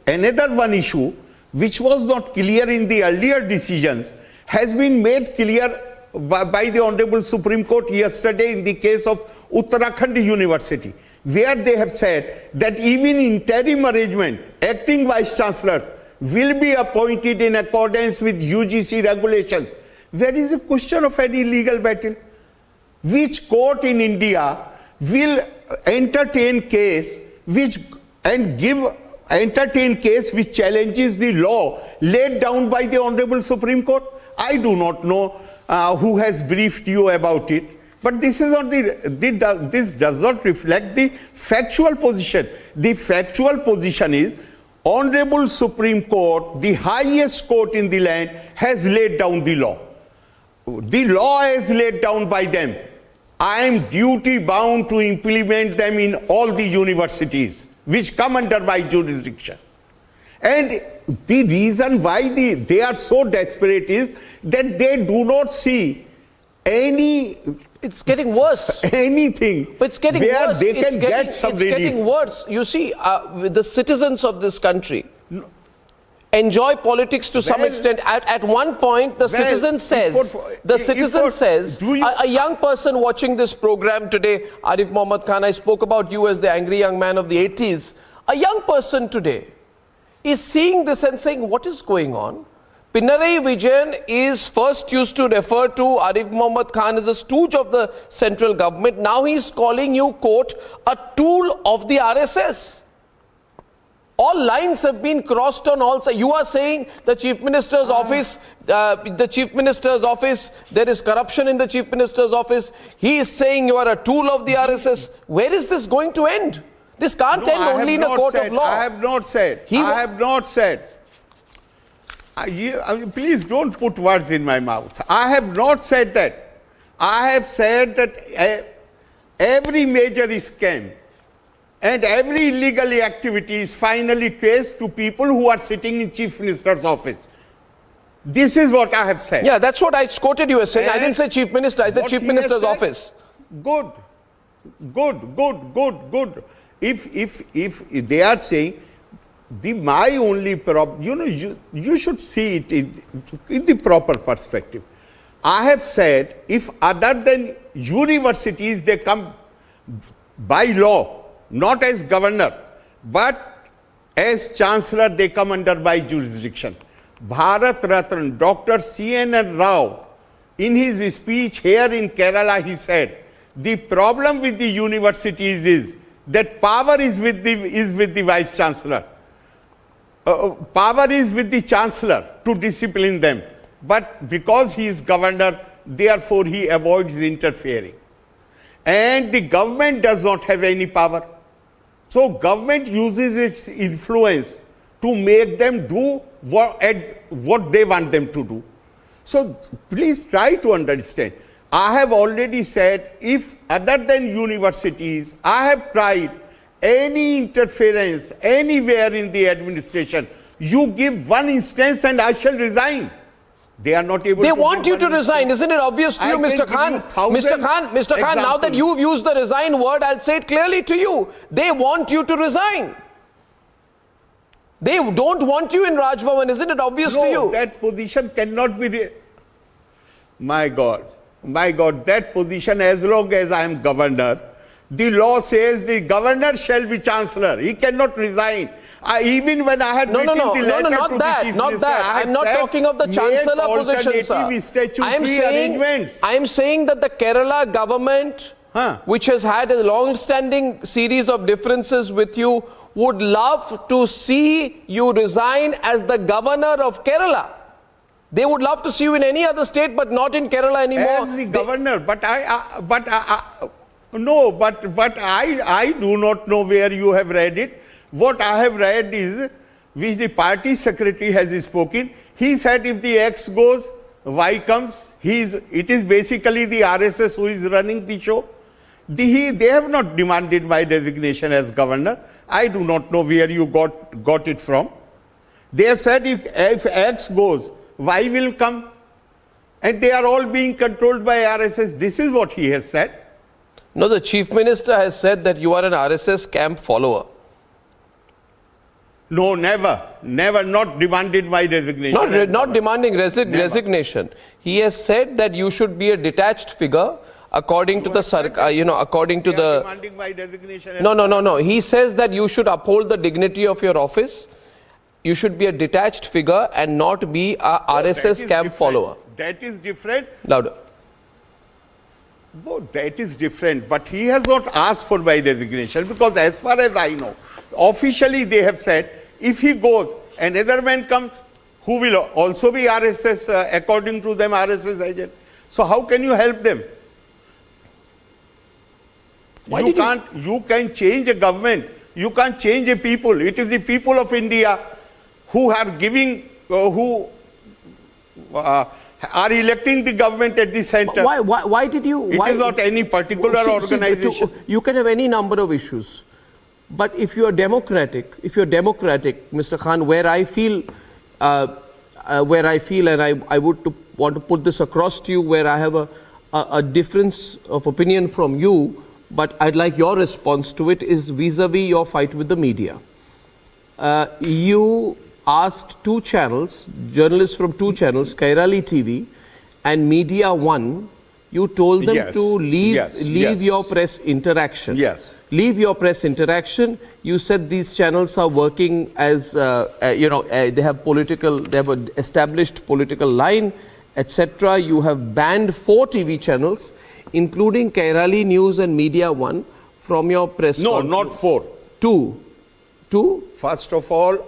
another one issue, which was not clear in the earlier decisions, has been made clear by the Honorable Supreme Court yesterday in the case of Uttarakhand University, where they have said that even interim arrangement, acting vice chancellors will be appointed in accordance with UGC regulations. There is a question of any legal battle. Which court in India will entertain case which challenges the law laid down by the Honorable Supreme Court? I do not know who has briefed you about it, but this is not this does not reflect the factual position. The factual position is Honorable Supreme Court, the highest court in the land, has laid down the law. The law is laid down by them. I am duty bound to implement them in all the universities which come under my jurisdiction. And the reason why they are so desperate is that they do not see any. It's getting worse. Anything. But it's getting where worse. they can get some relief. It's getting worse. You see, the citizens of this country enjoy politics to some extent. At one point, the citizen says, a young person watching this program today, Arif Khan, I spoke about you as the angry young man of the 80s. A young person today is seeing this and saying, what is going on? Pinarayi Vijayan is first used to refer to Arif Khan as a stooge of the central government. Now he is calling you, quote, a tool of the RSS. All lines have been crossed on all sides. You are saying the Chief Minister's office, there is corruption in the Chief Minister's office. He is saying you are a tool of the RSS. Where is this going to end? This can't end only in a court of law. I have not said. I have not said. Please don't put words in my mouth. I have not said that. I have said that every major scam and every illegal activity is finally traced to people who are sitting in Chief Minister's office. This is what I have said. Yeah, that's what I quoted you as saying. I didn't say Chief Minister, I said Chief Minister's office. Good. If they are saying, my only problem, you should see it in the proper perspective. I have said, if other than universities, they come by law, not as governor, but as chancellor, they come under my jurisdiction. Bharat Ratna, Dr. C.N. Rao, in his speech here in Kerala, he said, the problem with the universities is that power is with the vice chancellor. Power is with the chancellor to discipline them. But because he is governor, therefore he avoids interfering. And the government does not have any power. So government uses its influence to make them do what they want them to do. So please try to understand. I have already said, if other than universities, I have tried any interference anywhere in the administration, you give one instance and I shall resign. They are not able to. They want you to resign. Isn't it obvious to you, Mr. Khan? Mr. Khan, now that you've used the resign word, I'll say it clearly to you. They want you to resign. They don't want you in Raj Bhavan. Isn't it obvious to you? That position cannot be. My God, that position, as long as I am governor, the law says the governor shall be chancellor. He cannot resign. Even when I had written the letter to the Chief Minister, I'm not talking of the chancellor position, sir. I am saying that the Kerala government which has had a long-standing series of differences with you, would love to see you resign as the governor of Kerala. They would love to see you in any other state, but not in Kerala anymore. As the governor, but I do not know where you have read it. What I have read is, which the party secretary has spoken. He said if the X goes, Y comes. It is basically the RSS who is running the show. They have not demanded my resignation as governor. I do not know where you got it from. They have said if X goes, Y will come. And they are all being controlled by RSS. This is what he has said. No, the chief minister has said that you are an RSS camp follower. No, never, not demanded my resignation. Not demanding resignation. He has said that you should be a detached figure according to the according to the. Demanding my resignation. No. He says that you should uphold the dignity of your office. You should be a detached figure and not be a RSS camp follower. That is different. Louder. Oh, that is different. But he has not asked for my resignation because, as far as I know, officially they have said if he goes, another man comes who will also be RSS, according to them, RSS agent. So how can you help them? You can change a government. You can't change a people. It is the people of India who are giving, are electing the government at the center. Why did you? It is not any particular organization. You can have any number of issues, but if you are democratic, Mr. Khan, where I feel, and I would want to put this across to you, where I have a difference of opinion from you, but I'd like your response to it, is vis-a-vis your fight with the media. You asked two channels, journalists from two channels, Kairali TV and Media One, you told them to leave your press interaction. Leave your press interaction. You said these channels are working as, they have an established political line, etc. You have banned 4 TV channels, including Kairali News and Media One, from your press. No, not 4. 2. First of all,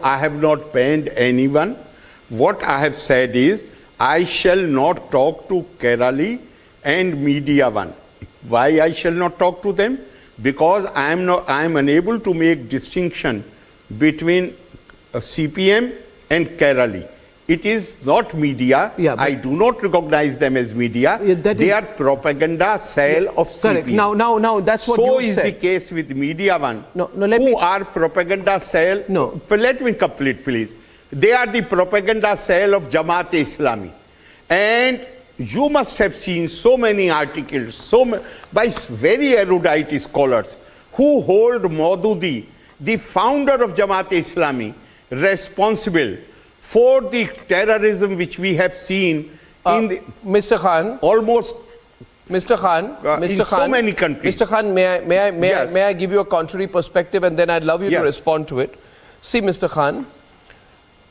I have not banned anyone. What I have said is, I shall not talk to Kerala and Media One. Why I shall not talk to them? Because I am unable to make distinction between CPM and Kerala. It is not media. I do not recognize them as media. They are propaganda cell of CPM. Correct. Now that's what you said. So is the case with Media One, who are propaganda cell. Let me complete, please. They are the propaganda cell of Jamaat-e-Islami. And you must have seen so many articles by very erudite scholars who hold Maududi, the founder of Jamaat-e-Islami, responsible for the terrorism which we have seen in the Mr. Khan, in so many countries. Mr. Khan, may I give you a contrary perspective, and then I'd love you to respond to it. See, Mr. Khan,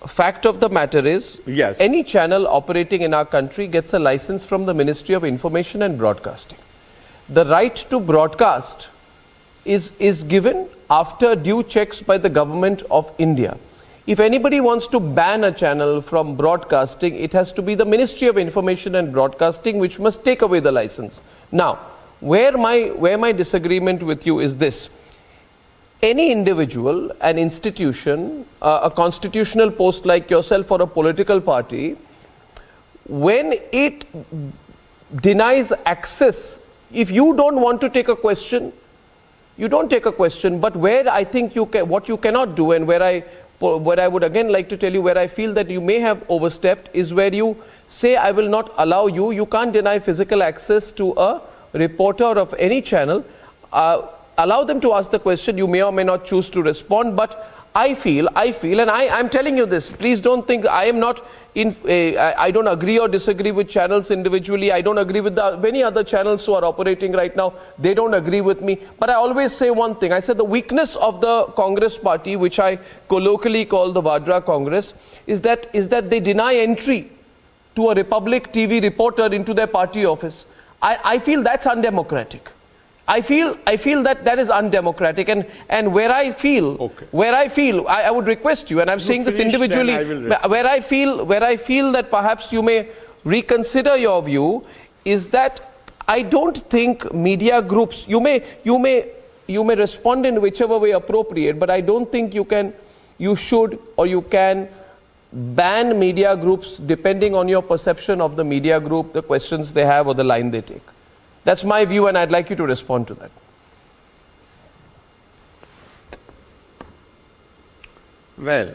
fact of the matter is, any channel operating in our country gets a license from the Ministry of Information and Broadcasting. The right to broadcast is given after due checks by the government of India. If anybody wants to ban a channel from broadcasting, it has to be the Ministry of Information and Broadcasting, which must take away the license. Now, where my disagreement with you is this. Any individual, an institution, a constitutional post like yourself or a political party, when it denies access, if you don't want to take a question, you don't take a question. But where I think what you cannot do, and where I would again like to tell you where I feel that you may have overstepped, is where you say, I will not allow you. You can't deny physical access to a reporter of any channel. Allow them to ask the question. You may or may not choose to respond, but I feel, and I'm telling you this, please don't think I am not I don't agree or disagree with channels individually. I don't agree with many other channels who are operating right now. They don't agree with me. But I always say one thing. I said the weakness of the Congress party, which I colloquially call the Vadra Congress, is that they deny entry to a Republic TV reporter into their party office. I feel that's undemocratic. I feel that is undemocratic, and where I feel, I would request you, and I'm saying this individually, where I feel that perhaps you may reconsider your view is that I don't think media groups, you may respond in whichever way appropriate, but I don't think you should or you can ban media groups depending on your perception of the media group, the questions they have or the line they take. That's my view, and I'd like you to respond to that. Well,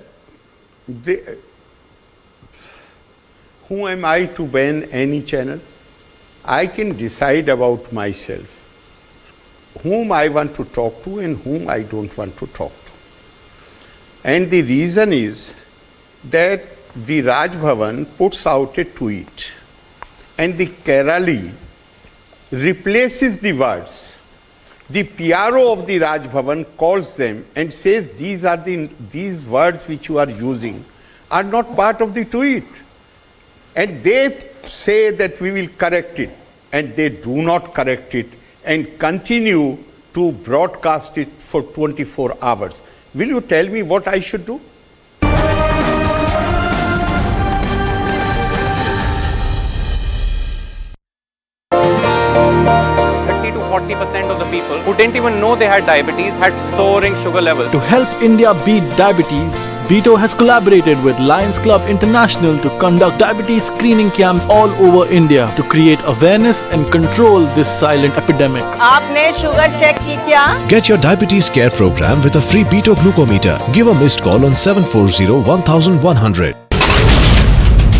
who am I to ban any channel? I can decide about myself, whom I want to talk to and whom I don't want to talk to. And the reason is that the Raj Bhavan puts out a tweet, and the Kerali replaces the words. The PRO of the Raj Bhavan calls them and says these words which you are using are not part of the tweet. And they say that we will correct it, and they do not correct it and continue to broadcast it for 24 hours. Will you tell me what I should do? To 40% of the people who didn't even know they had diabetes had soaring sugar levels. To help India beat diabetes, BITO has collaborated with Lions Club International to conduct diabetes screening camps all over India to create awareness and control this silent epidemic. आपने sugar check की क्या? Get your diabetes care program with a free Beto glucometer. Give a missed call on 740-1100.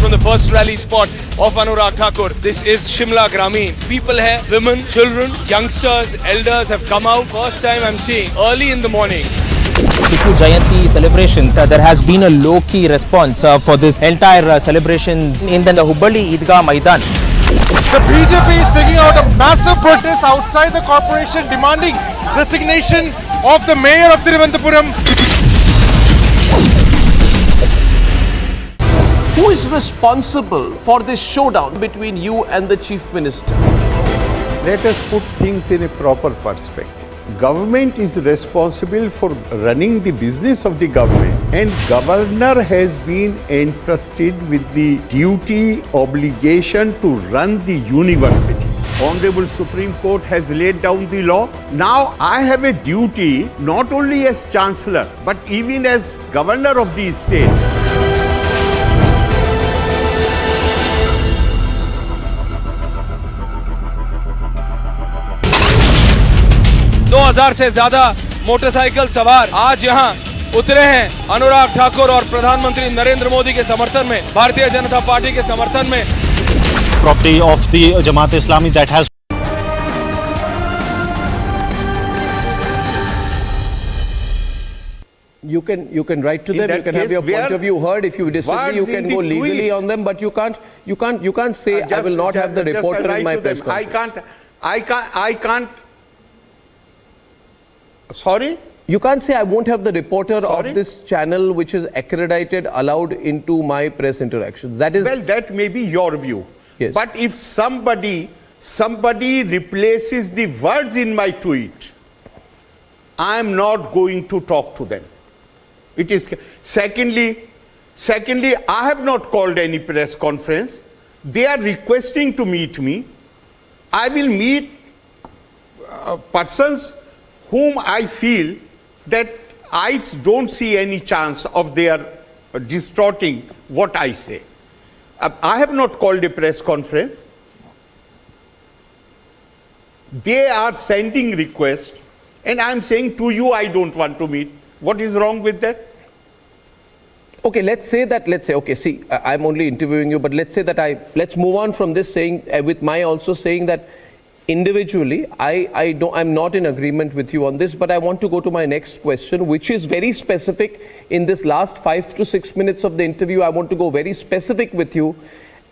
From the first rally spot of Anurag Thakur, this is Shimla Grameen. People here, women, children, youngsters, elders have come out. First time I'm seeing early in the morning. Tipu Jayanti celebrations, there has been a low-key response for this entire celebrations in the Hubballi Idgah Maidan. The BJP is taking out a massive protest outside the corporation demanding resignation of the mayor of Thiruvananthapuram. Who is responsible for this showdown between you and the Chief Minister? Let us put things in a proper perspective. Government is responsible for running the business of the government, and governor has been entrusted with the duty, obligation to run the university. Honorable Supreme Court has laid down the law. Now I have a duty not only as Chancellor but even as Governor of the state. 2000 से ज्यादा motorcycle सवार आज यहाँ उतरे हैं अनुराग ठाकुर और प्रधानमंत्री नरेंद्र मोदी के समर्थन में, भारतीय जनता पार्टी के समर्थन में. Property of the Jamaat Islami that has You can write to them. You can have your point of view heard. If you disagree, you can go legally on them. But you can't say I will not have the reporter in my press conference. I can't. Sorry? You can't say I won't have the reporter of this channel which is accredited allowed into my press interactions. That is. Well, that may be your view. Yes. But if somebody replaces the words in my tweet, I am not going to talk to them. It is secondly, I have not called any press conference. They are requesting to meet me. I will meet persons whom I feel that I don't see any chance of their distorting what I say. I have not called a press conference. They are sending requests, and I am saying to you, I don't want to meet. What is wrong with that? Okay, let's say, okay, see, I'm only interviewing you, but let's say that let's move on from this saying, with my also saying that individually, I'm not in agreement with you on this, but I want to go to my next question, which is very specific. In this last 5 to 6 minutes of the interview, I want to go very specific with you.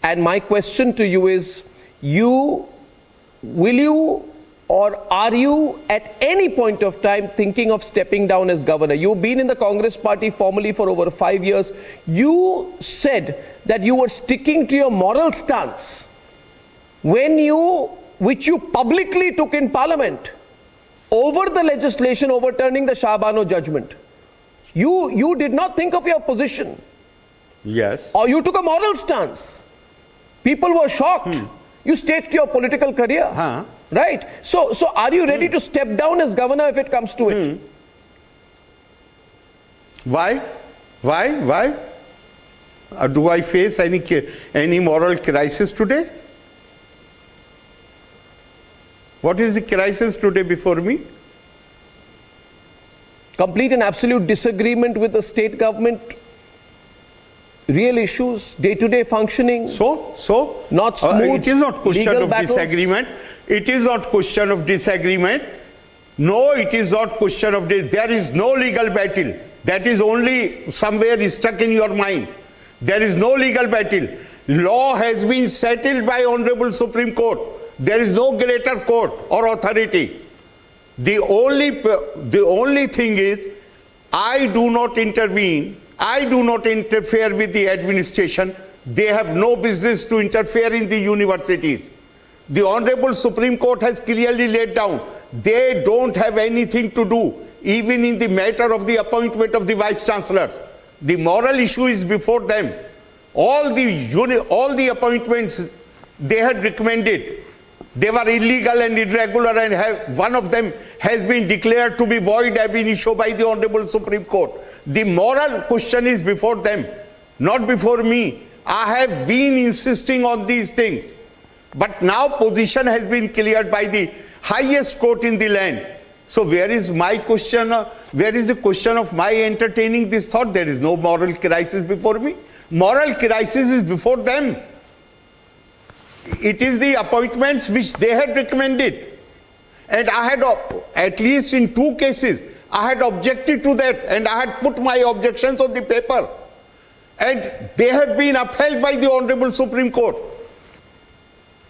And my question to you is, will you or are you at any point of time thinking of stepping down as governor? You've been in the Congress party formally for over 5 years. You said that you were sticking to your moral stance when you which you publicly took in Parliament over the legislation overturning the Shah Bano judgment. You did not think of your position. Yes. Or you took a moral stance. People were shocked. You staked your political career. Right? So are you ready to step down as governor if it comes to it? Why? Do I face any moral crisis today? What is the crisis today before me? Complete and absolute disagreement with the state government, real issues, day-to-day functioning. So? Not smooth. It is not question legal of battles. disagreement. It is not question of disagreement. No, it is not question of this. There is no legal battle. That is only somewhere stuck in your mind. There is no legal battle. Law has been settled by Honorable Supreme Court. There is no greater court or authority. The only thing is, I do not intervene. I do not interfere with the administration. They have no business to interfere in the universities. The Honorable Supreme Court has clearly laid down, they don't have anything to do, even in the matter of the appointment of the Vice Chancellors. The moral issue is before them. All the appointments they had recommended, they were illegal and irregular, and one of them has been declared to be void ab initio by the Honorable Supreme Court. The moral question is before them, not before me. I have been insisting on these things. But now position has been cleared by the highest court in the land. So where is my question? Where is the question of my entertaining this thought? There is no moral crisis before me. Moral crisis is before them. It is the appointments which they had recommended. And I had, at least in 2 cases, I had objected to that, and I had put my objections on the paper. And they have been upheld by the Honorable Supreme Court.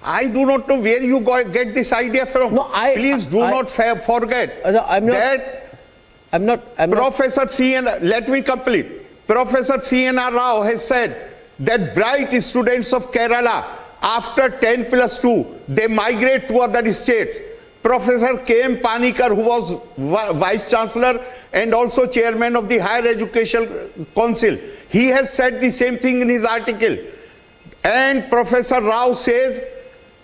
I do not know where you get this idea from. No, please do not forget Professor C.N. Let me complete. Professor C.N.R. Rao has said that bright students of Kerala, after 10+2, they migrate to other states. Professor K.M. Panikar, who was Vice Chancellor and also Chairman of the Higher Education Council, he has said the same thing in his article. And Professor Rao says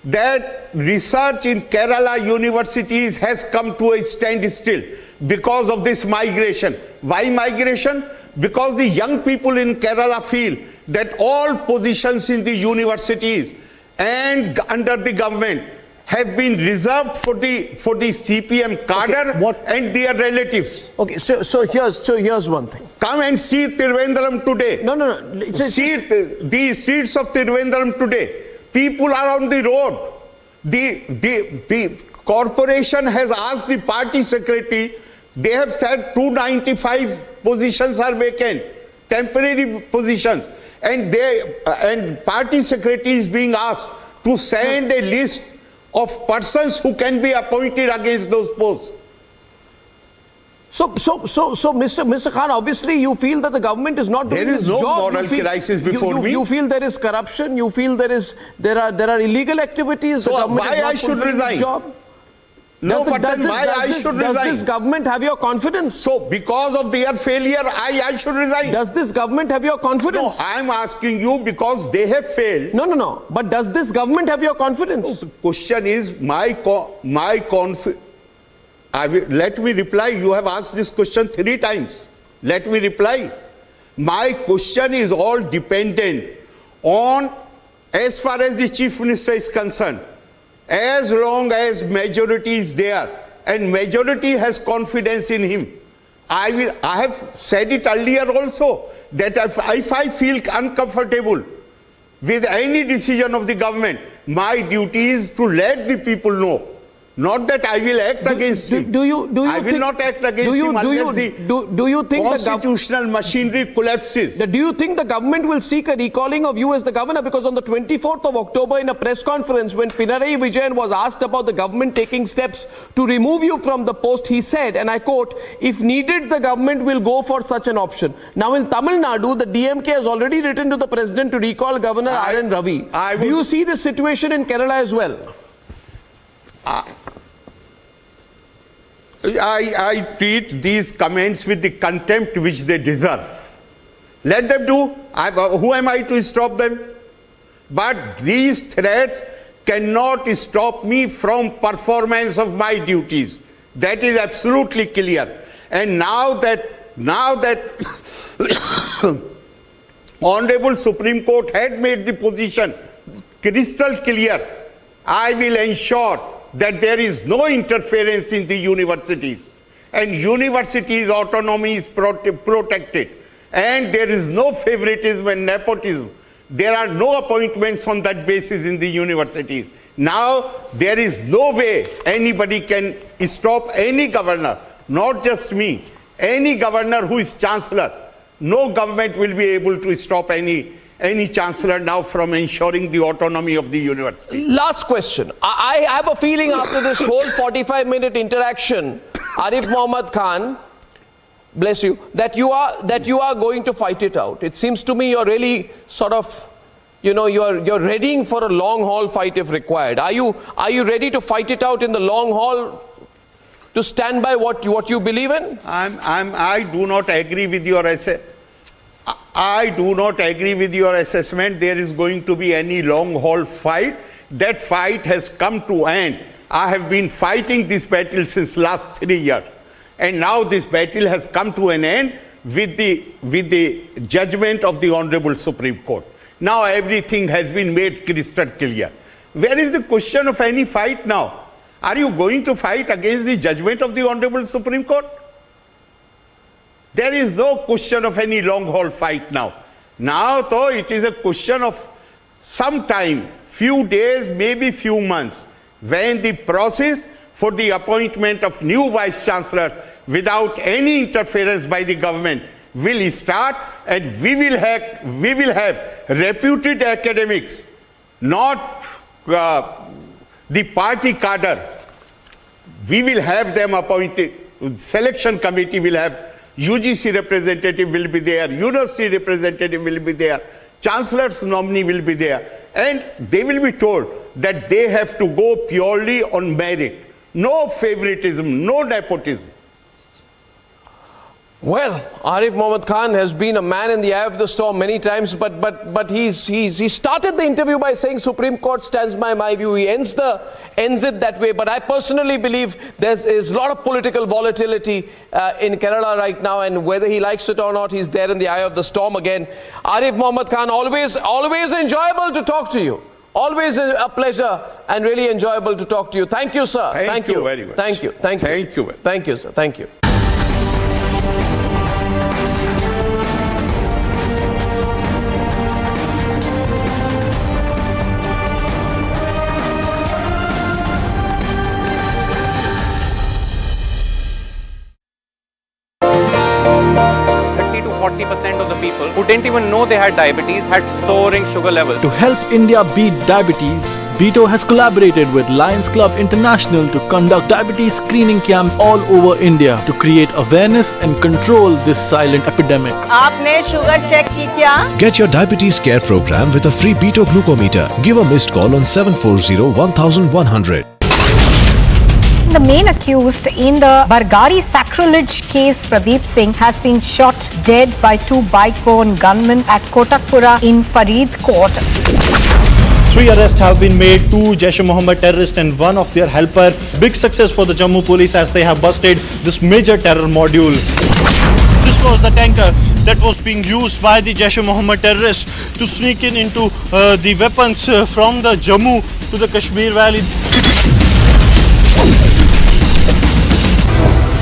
that research in Kerala universities has come to a standstill because of this migration. Why migration? Because the young people in Kerala feel that all positions in the universities and under the government have been reserved for the CPM cadre and their relatives. Okay, so here's one thing. Come and see Trivandrum today. No. See the streets of Trivandrum today. People are on the road. The corporation has asked the party secretary. They have said 295 positions are vacant, temporary positions, and party secretary is being asked to send a list of persons who can be appointed against those posts. So, Mr. Khan, obviously you feel that the government is not doing its job. There is no moral crisis before me. You feel there is corruption. You feel there are illegal activities. So the government why is not I should fulfilling its resign? job. No, but then why I should resign? Does this government have your confidence? So because of their failure, I should resign. Does this government have your confidence? No, I am asking you because they have failed. No. But does this government have your confidence? No, the question is my confidence. Let me reply. You have asked this question 3 times. Let me reply. My question is all dependent on, as far as the Chief Minister is concerned, as long as majority is there and majority has confidence in him. I have said it earlier also that if I feel uncomfortable with any decision of the government, my duty is to let the people know. Not that I will act against him. I will not act against him unless the constitutional machinery collapses. Do you think the government will seek a recalling of you as the governor? Because on the 24th of October in a press conference when Pinarayi Vijayan was asked about the government taking steps to remove you from the post, he said, and I quote, "If needed, the government will go for such an option." Now in Tamil Nadu, the DMK has already written to the president to recall Governor R.N. Ravi. Do you see this situation in Kerala as well? I treat these comments with the contempt which they deserve. Let them do. Who am I to stop them? But these threats cannot stop me from performance of my duties. That is absolutely clear. And now that Honorable Supreme Court had made the position crystal clear, I will ensure that there is no interference in the universities, and universities' autonomy is protected, and there is no favoritism and nepotism. There are no appointments on that basis in the universities. Now there is no way anybody can stop any governor, not just me, any governor who is chancellor. No government will be able to stop any chancellor now from ensuring the autonomy of the university. Last question. I have a feeling after this whole 45-minute interaction, Arif Khan, bless you, that you are going to fight it out. It seems to me you're really sort of, you're readying for a long haul fight if required. Are you ready to fight it out in the long haul, to stand by what you believe in? I do not agree with your I do not agree with your assessment. There is going to be any long haul fight. That fight has come to end. I have been fighting this battle since last 3 years, and now this battle has come to an end with the judgment of the Honorable Supreme Court. Now everything has been made crystal clear. Where is the question of any fight now? Are you going to fight against the judgment of the Honorable Supreme Court? There is no question of any long haul fight now. Now though it is a question of some time, few days, maybe few months, when the process for the appointment of new vice chancellors without any interference by the government will start, and we will have reputed academics, not the party cadre. We will have them appointed. Selection committee will have, UGC representative will be there, university representative will be there, chancellor's nominee will be there, and they will be told that they have to go purely on merit. No favoritism, no nepotism. Well, Arif Khan has been a man in the eye of the storm many times, but he started the interview by saying Supreme Court stands by my view. He ends it that way. But I personally believe there's a lot of political volatility in Kerala right now, and whether he likes it or not, he's there in the eye of the storm again. Arif Khan, always enjoyable to talk to you. Always a pleasure and really enjoyable to talk to you. Thank you, sir. Thank you very much. Thank you. Thank you. Thank you. Thank you, sir. Thank you. To 40% of the people who didn't even know they had diabetes had soaring sugar levels. To help India beat diabetes, Beto has collaborated with Lions Club International to conduct diabetes screening camps all over India to create awareness and control this silent epidemic. आपने sugar check की क्या? Get your diabetes care program with a free Beto glucometer. Give a missed call on 740-1100. The main accused in the Bargari sacrilege case, Pradeep Singh, has been shot dead by two bike-borne gunmen at Kotakpura in Faridkot. 3 arrests have been made, 2 Jaish-e-Mohammed terrorists and 1 of their helper. Big success for the Jammu police as they have busted this major terror module. This was the tanker that was being used by the Jaish-e-Mohammed terrorists to sneak into the weapons from the Jammu to the Kashmir Valley.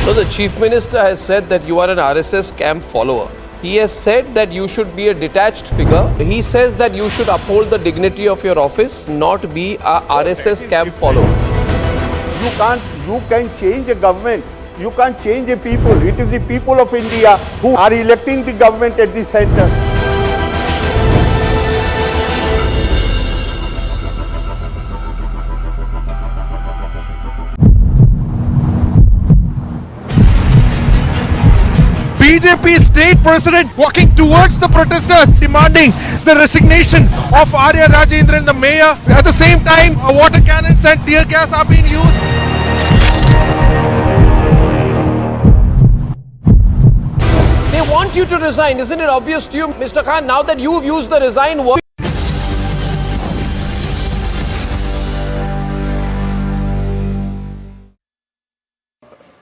So the Chief Minister has said that you are an RSS camp follower. He has said that you should be a detached figure. He says that you should uphold the dignity of your office, not be a RSS camp follower. You can change a government. You can't change a people. It is the people of India who are electing the government at the center. BJP state president walking towards the protesters, demanding the resignation of Arya Rajendran, the mayor. At the same time, water cannons and tear gas are being used. They want you to resign. Isn't it obvious to you, Mr. Khan, now that you've used the resign word?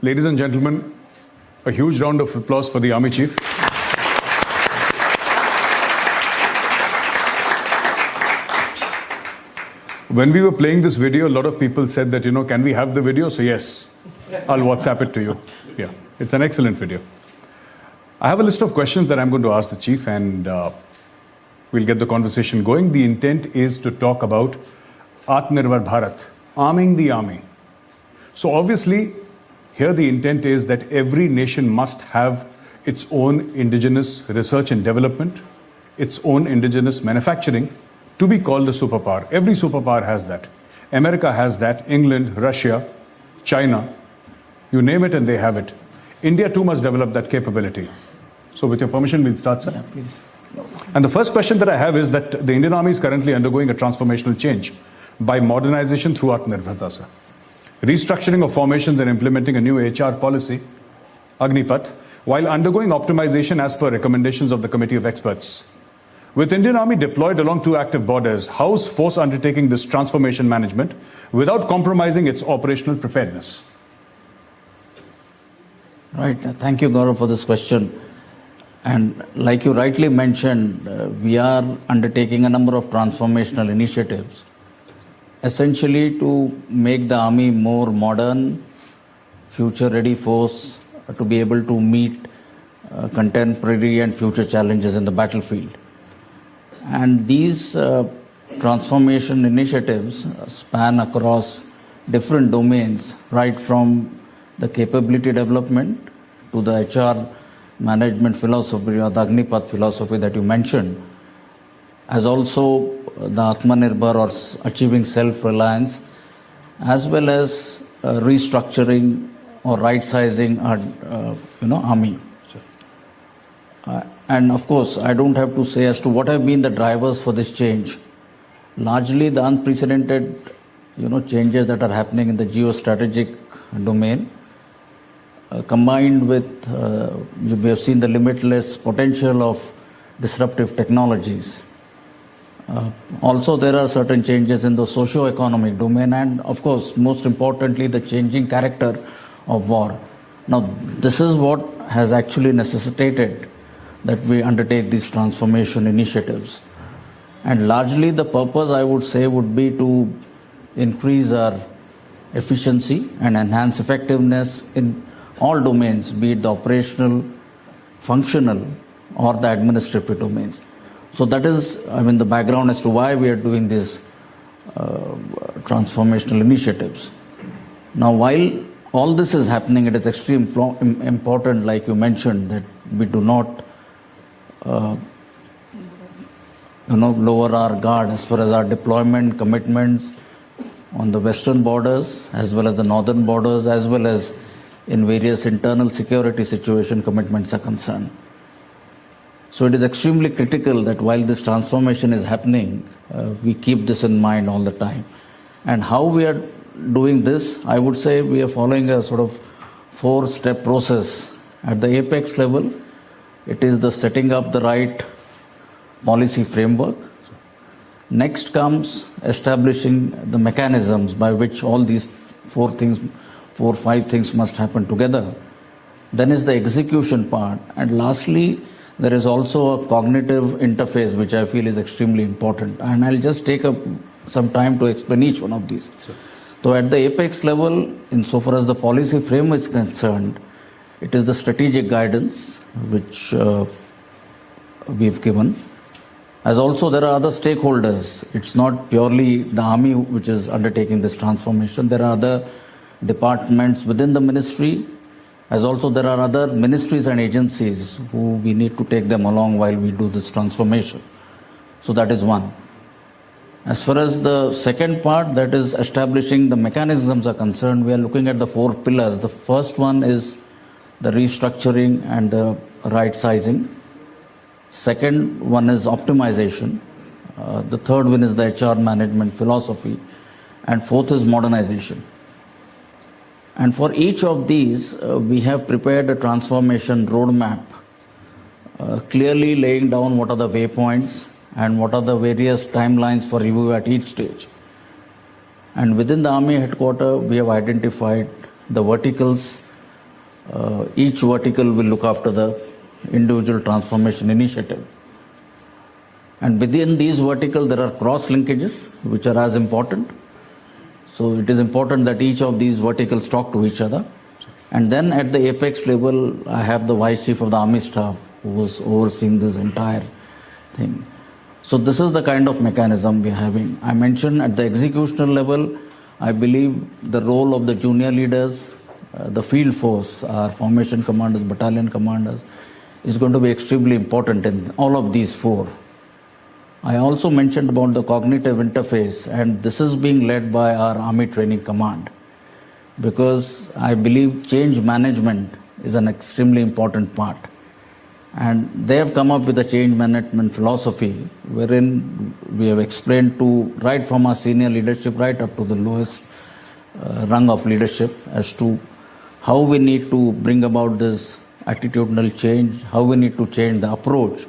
Ladies and gentlemen, a huge round of applause for the Army Chief. When we were playing this video, a lot of people said that, can we have the video? So yes, I'll WhatsApp it to you. Yeah, it's an excellent video. I have a list of questions that I'm going to ask the Chief, and we'll get the conversation going. The intent is to talk about Atmanirbhar Bharat, arming the army. So obviously, here the intent is that every nation must have its own indigenous research and development, its own indigenous manufacturing to be called a superpower. Every superpower has that. America has that, England, Russia, China, you name it and they have it. India too must develop that capability. So with your permission, we'll start, sir. Yeah, please. And the first question that I have is that the Indian Army is currently undergoing a transformational change by modernization through Atmanirbharta, sir. Restructuring of formations and implementing a new HR policy, Agnipath, while undergoing optimization as per recommendations of the Committee of Experts. With Indian Army deployed along two active borders, how is force undertaking this transformation management without compromising its operational preparedness? Right. Thank you, Gaurav, for this question. And like you rightly mentioned, we are undertaking a number of transformational initiatives, essentially to make the army more modern, future-ready force to be able to meet contemporary and future challenges in the battlefield. And these transformation initiatives span across different domains, right from the capability development to the HR management philosophy or the Agnipath philosophy that you mentioned, as also the Atmanirbhar or achieving self-reliance, as well as restructuring or right-sizing our army. And of course, I don't have to say as to what have been the drivers for this change. Largely the unprecedented changes that are happening in the geostrategic domain, combined with, we have seen the limitless potential of disruptive technologies. Also, there are certain changes in the socio-economic domain and, of course, most importantly, the changing character of war. Now, this is what has actually necessitated that we undertake these transformation initiatives. And largely the purpose, I would say, would be to increase our efficiency and enhance effectiveness in all domains, be it the operational, functional, or the administrative domains. So that is, the background as to why we are doing these transformational initiatives. Now, while all this is happening, it is extremely important, like you mentioned, that we do not lower our guard as far as our deployment commitments on the western borders, as well as the northern borders, as well as in various internal security situation commitments are concerned. So it is extremely critical that while this transformation is happening, we keep this in mind all the time. And how we are doing this, I would say we are following a sort of four-step process. At the apex level, it is the setting up the right policy framework. Next comes establishing the mechanisms by which all these four or five things must happen together. Then is the execution part. And lastly, there is also a cognitive interface, which I feel is extremely important. And I'll just take up some time to explain each one of these. Sure. So at the apex level, insofar as the policy frame is concerned, it is the strategic guidance which we've given. As also there are other stakeholders. It's not purely the army which is undertaking this transformation. There are other departments within the ministry, as also there are other ministries and agencies who we need to take them along while we do this transformation. So that is one. As far as the second part, that is establishing the mechanisms are concerned, we are looking at the four pillars. The first one is the restructuring and the right sizing. Second one is optimization. The third one is the HR management philosophy. And fourth is modernization. And for each of these, we have prepared a transformation roadmap, clearly laying down what are the waypoints and what are the various timelines for review at each stage. And within the Army headquarters, we have identified the verticals. Each vertical will look after the individual transformation initiative. And within these verticals, there are cross linkages, which are as important. So it is important that each of these verticals talk to each other. And then at the apex level, I have the Vice Chief of the Army Staff who is overseeing this entire thing. So this is the kind of mechanism we are having. I mentioned at the executional level, I believe the role of the junior leaders, the field force, our formation commanders, battalion commanders, is going to be extremely important in all of these four. I also mentioned about the cognitive interface, and this is being led by our Army Training Command, because I believe change management is an extremely important part. And they have come up with a change management philosophy wherein we have explained to right from our senior leadership right up to the lowest rung of leadership as to how we need to bring about this attitudinal change, how we need to change the approach,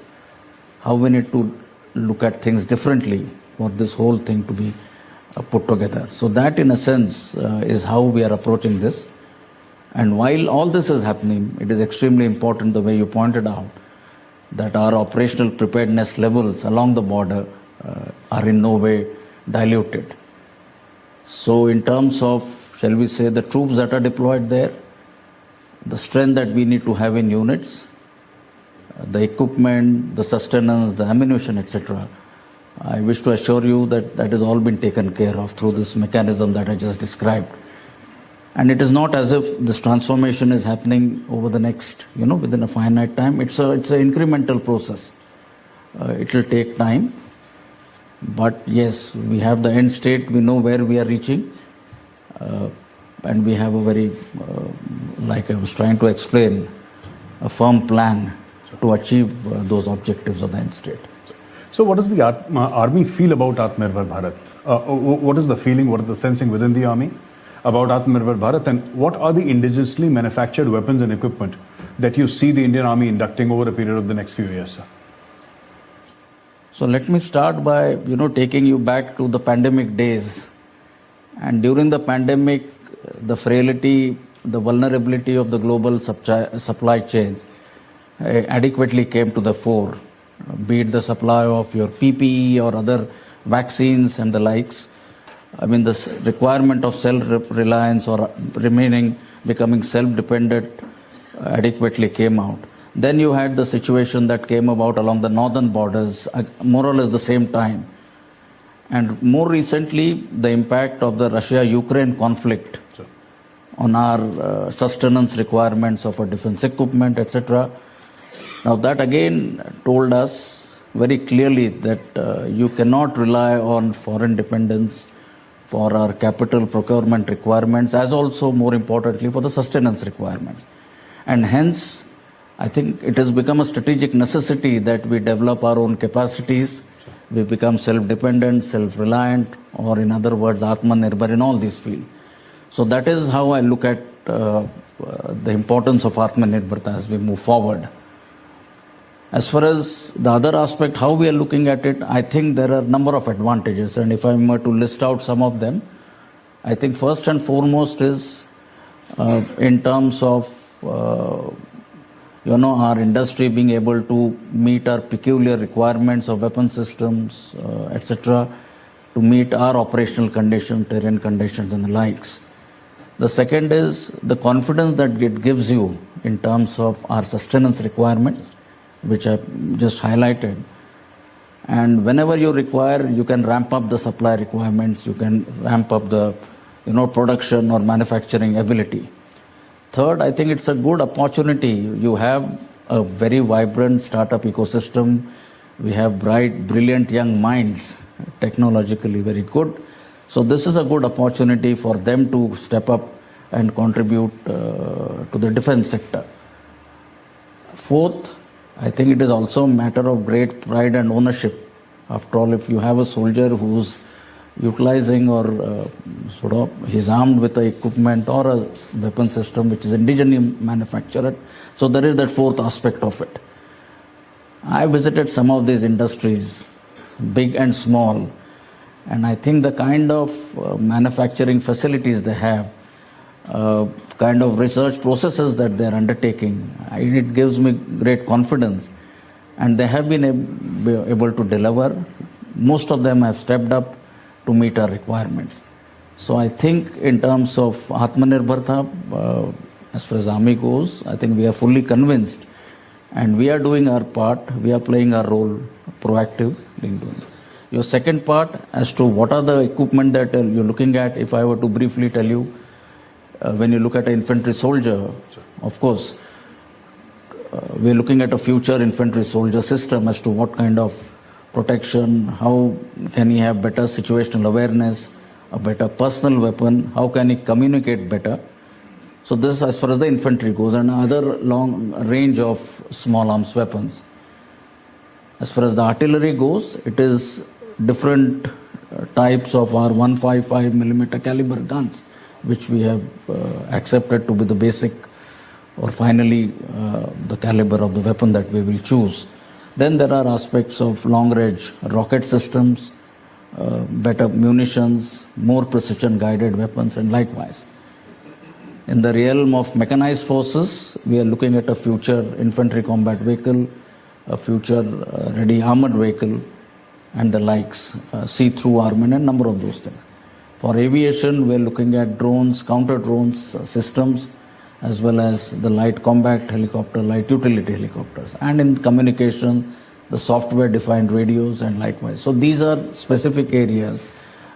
how we need to look at things differently for this whole thing to be put together. So that in a sense is how we are approaching this. And while all this is happening, it is extremely important, the way you pointed out, that our operational preparedness levels along the border are in no way diluted. So in terms of, shall we say, the troops that are deployed there, the strength that we need to have in units, the equipment, the sustenance, the ammunition, etc., I wish to assure you that that has all been taken care of through this mechanism that I just described. And it is not as if this transformation is happening over the next, within a finite time. It's an incremental process. It will take time. But yes, we have the end state. We know where we are reaching. And we have a very, like I was trying to explain, a firm plan to achieve those objectives of the end state. So what does the Army feel about Atmanirbhar Bharat? What is the feeling, what is the sensing within the Army about Atmanirbhar Bharat, and what are the indigenously manufactured weapons and equipment that you see the Indian Army inducting over a period of the next few years, sir? So let me start by, taking you back to the pandemic days. And during the pandemic, the frailty, the vulnerability of the global supply chains adequately came to the fore, be it the supply of your PPE or other vaccines and the likes. I mean, this requirement of self-reliance or becoming self-dependent adequately came out. Then you had the situation that came about along the northern borders, more or less the same time. And more recently, the impact of the Russia-Ukraine conflict on our sustenance requirements of our defense equipment, etc. Now that again told us very clearly that you cannot rely on foreign dependence for our capital procurement requirements, as also more importantly for the sustenance requirements. And hence, I think it has become a strategic necessity that we develop our own capacities, we become self-dependent, self-reliant, or in other words, Atmanirbhar in all these fields. So that is how I look at the importance of Atmanirbharta as we move forward. As far as the other aspect, how we are looking at it, I think there are a number of advantages. And if I were to list out some of them, I think first and foremost is in terms of, our industry being able to meet our peculiar requirements of weapon systems, etc., to meet our operational conditions, terrain conditions and the likes. The second is the confidence that it gives you in terms of our sustenance requirements, which I just highlighted. And whenever you require, you can ramp up the supply requirements, you can ramp up the production or manufacturing ability. Third, I think it's a good opportunity. You have a very vibrant startup ecosystem. We have bright, brilliant young minds, technologically very good. So this is a good opportunity for them to step up and contribute to the defense sector. Fourth, I think it is also a matter of great pride and ownership. After all, if you have a soldier who's utilizing or he's armed with a equipment or a weapon system which is indigenously manufactured, so there is that fourth aspect of it. I visited some of these industries, big and small, and I think the kind of manufacturing facilities they have, kind of research processes that they are undertaking, it gives me great confidence. And they have been able to deliver. Most of them have stepped up to meet our requirements. So I think in terms of Atmanirbharta, as far as Army goes, I think we are fully convinced. And we are doing our part, we are playing our role proactive. Your second part as to what are the equipment that you're looking at, if I were to briefly tell you, when you look at an infantry soldier, of course, we're looking at a future infantry soldier system as to what kind of protection, how can he have better situational awareness, a better personal weapon, how can he communicate better. So this as far as the infantry goes, and other long range of small arms weapons. As far as the artillery goes, it is different types of our 155mm caliber guns, which we have accepted to be the basic or finally the caliber of the weapon that we will choose. Then there are aspects of long-range rocket systems, better munitions, more precision-guided weapons, and likewise. In the realm of mechanized forces, we are looking at a future infantry combat vehicle, a future ready armored vehicle, and the likes, see-through armament, and a number of those things. For aviation, we are looking at drones, counter-drones systems, as well as the light combat helicopter, light utility helicopters. And in communication, the software-defined radios and likewise. So these are specific areas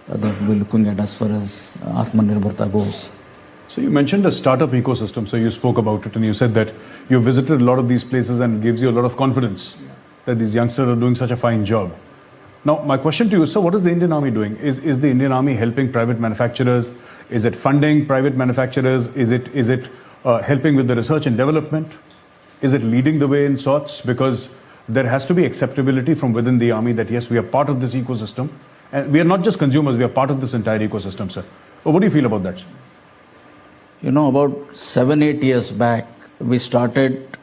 that we're looking at as far as Atmanirbharta goes. So you mentioned a startup ecosystem, so you spoke about it and you said that you visited a lot of these places and it gives you a lot of confidence that these youngsters are doing such a fine job. Now, my question to you, sir, what is the Indian Army doing? Is the Indian Army helping private manufacturers? Is it funding private manufacturers? Is it helping with the research and development? Is it leading the way in sorts? Because there has to be acceptability from within the army that yes, we are part of this ecosystem. And we are not just consumers, we are part of this entire ecosystem, sir. Well, what do you feel about that? You know, about 7-8 years back, we started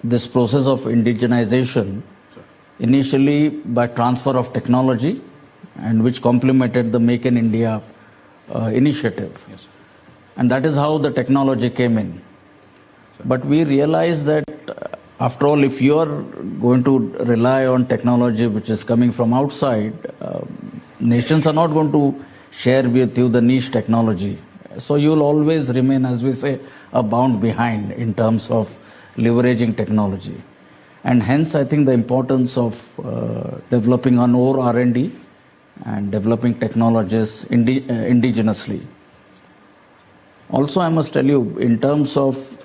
this process of indigenization, initially by transfer of technology, and which complemented the Make in India initiative. Yes. And that is how the technology came in. But we realized that after all, if you are going to rely on technology which is coming from outside, nations are not going to share with you the niche technology. So you will always remain, as we say, a bound behind in terms of leveraging technology. And hence, I think the importance of developing on our R&D and developing technologies indigenously. Also, I must tell you, in terms of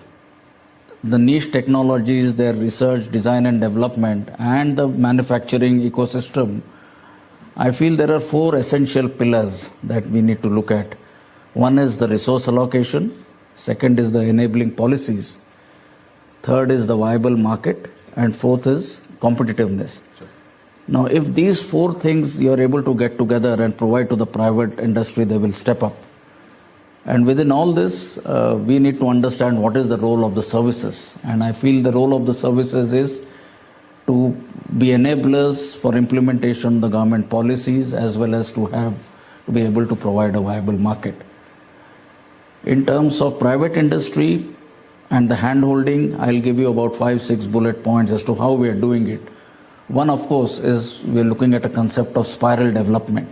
the niche technologies, their research, design and development, and the manufacturing ecosystem, I feel there are 4 essential pillars that we need to look at. One is the resource allocation, second is the enabling policies, third is the viable market, and fourth is competitiveness. Sure. Now, if these 4 things you are able to get together and provide to the private industry, they will step up. And within all this, we need to understand what is the role of the services. And I feel the role of the services is to be enablers for implementation of the government policies, as well as to be able to provide a viable market. In terms of private industry and the hand-holding, I'll give you about 5-6 bullet points as to how we are doing it. One, of course, is we're looking at a concept of spiral development.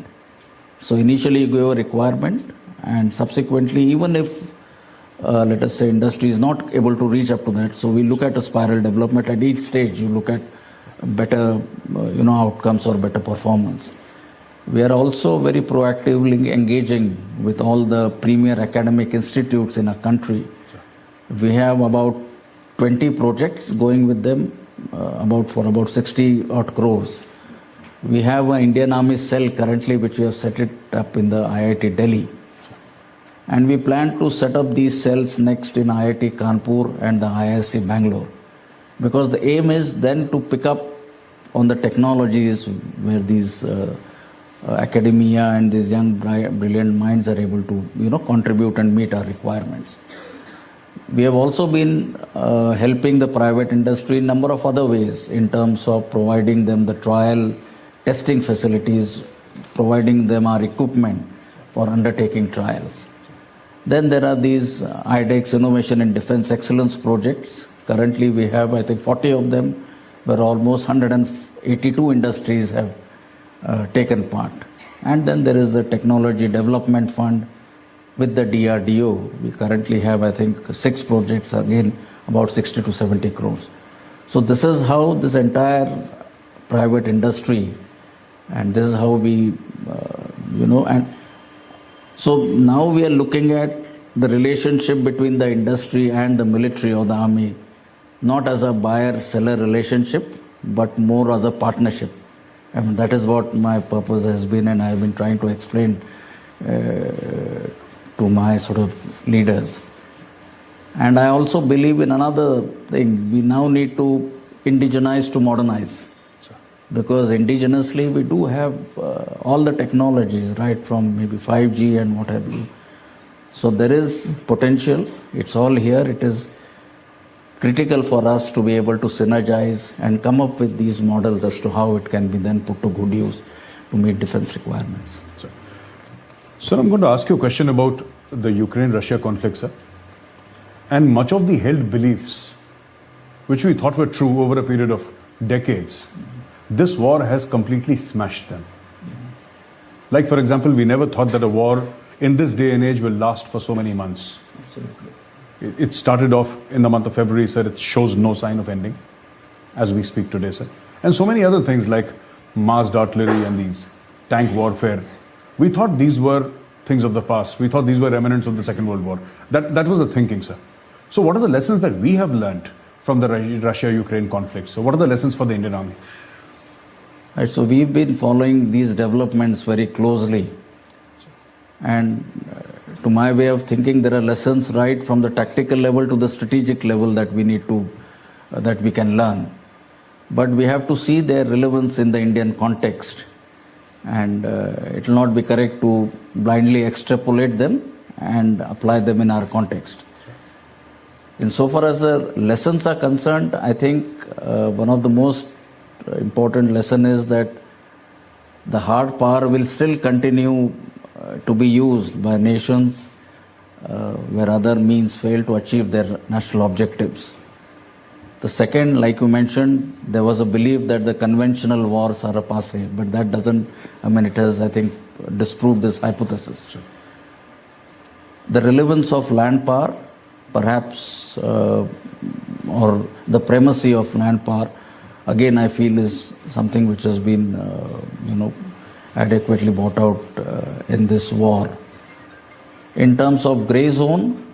So initially you give a requirement, and subsequently, even if, let us say, industry is not able to reach up to that, so we look at a spiral development. At each stage, you look at better outcomes or better performance. We are also very proactively engaging with all the premier academic institutes in our country. We have about 20 projects going with them, for about 60 odd crores. We have an Indian Army cell currently, which we have set it up in the IIT Delhi. And we plan to set up these cells next in IIT Kanpur and the IISc Bangalore. because the aim is then to pick up on the technologies where these academia and these young brilliant minds are able to contribute and meet our requirements. We have also been helping the private industry in a number of other ways in terms of providing them the trial testing facilities, providing them our equipment for undertaking trials. Then there are these IDEX Innovation and Defense Excellence projects. Currently we have, I think, 40 of them, where almost 182 industries have taken part. And then there is the Technology Development Fund with the DRDO. We currently have, I think, 6 projects, again, about 60 to 70 crores. So this is how this entire private industry, and this is how we, and so now we are looking at the relationship between the industry and the military or the army, not as a buyer-seller relationship, but more as a partnership. I mean, that is what my purpose has been, and I have been trying to explain to my sort of leaders. And I also believe in another thing. We now need to indigenize to modernize. Because indigenously we do have all the technologies, right, from maybe 5G and what have you. So there is potential. It's all here. It is critical for us to be able to synergize and come up with these models as to how it can be then put to good use to meet defense requirements. Sir, I'm going to ask you a question about the Ukraine-Russia conflict, sir. And much of the held beliefs, which we thought were true over a period of decades, this war has completely smashed them. Like, for example, we never thought that a war in this day and age will last for so many months. Absolutely. It started off in the month of February, sir. It shows no sign of ending as we speak today, sir. And so many other things like massed artillery and these tank warfare. We thought these were things of the past. We thought these were remnants of the Second World War. That was the thinking, sir. So what are the lessons that we have learned from the Russia-Ukraine conflict? So what are the lessons for the Indian Army? Right, so we've been following these developments very closely, and to my way of thinking, there are lessons right from the tactical level to the strategic level that we need to, that we can learn. But we have to see their relevance in the Indian context, and it will not be correct to blindly extrapolate them and apply them in our context. Insofar as the lessons are concerned, I think one of the most important lesson is that the hard power will still continue to be used by nations where other means fail to achieve their national objectives. The second, like you mentioned, there was a belief that the conventional wars are a passé, but that doesn't, it has, I think, disproved this hypothesis. The relevance of land power, perhaps, or the primacy of land power, again, I feel is something which has been, adequately brought out in this war. In terms of grey zone,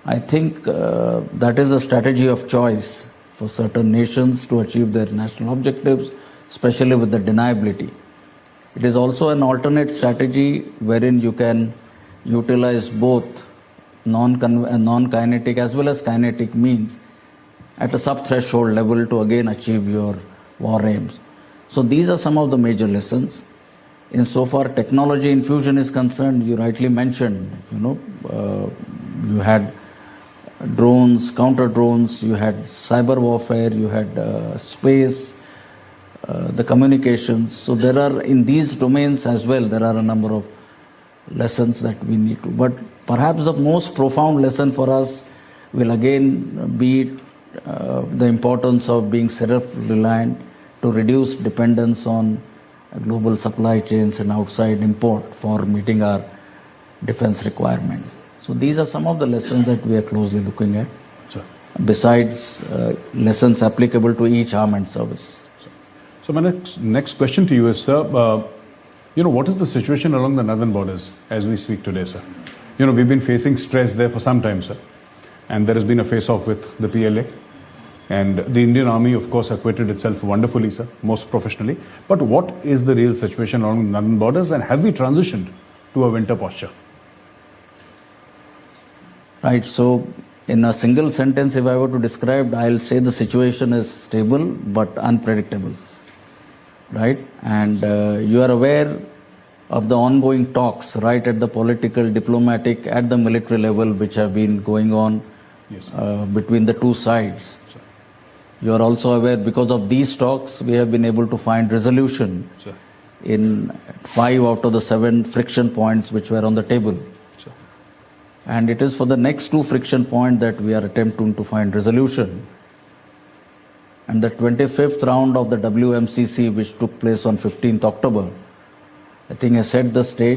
I think that is a strategy of choice for certain nations to achieve their national objectives, especially with the deniability. It is also an alternate strategy wherein you can utilize both non-kinetic as well as kinetic means at a sub-threshold level to again achieve your war aims. So these are some of the major lessons. Insofar technology infusion is concerned, you rightly mentioned, you had drones, counter drones, you had cyber warfare, you had space, the communications. So there are, in these domains as well, there are a number of lessons that we need to. But perhaps the most profound lesson for us will again be the importance of being self-reliant to reduce dependence on global supply chains and outside import for meeting our defense requirements. So these are some of the lessons that we are closely looking at, besides lessons applicable to each arm and service. So my next question to you is, sir, what is the situation along the northern borders as we speak today, sir? We've been facing stress there for some time, sir. And there has been a face-off with the PLA. And the Indian Army, of course, acquitted itself wonderfully, sir, most professionally. But what is the real situation along the northern borders, and have we transitioned to a winter posture? Right, so In a single sentence, if I were to describe, I'll say the situation is stable but unpredictable. Right? And you are aware of the ongoing talks right at the political, diplomatic, at the military level which have been going on between the two sides. You are also aware because of these talks we have been able to find resolution in 5 out of the 7 friction points which were on the table. And it is for the next 2 friction points that we are attempting to find resolution. And the 25th round of the WMCC which took place on 15th October, I think has set the stage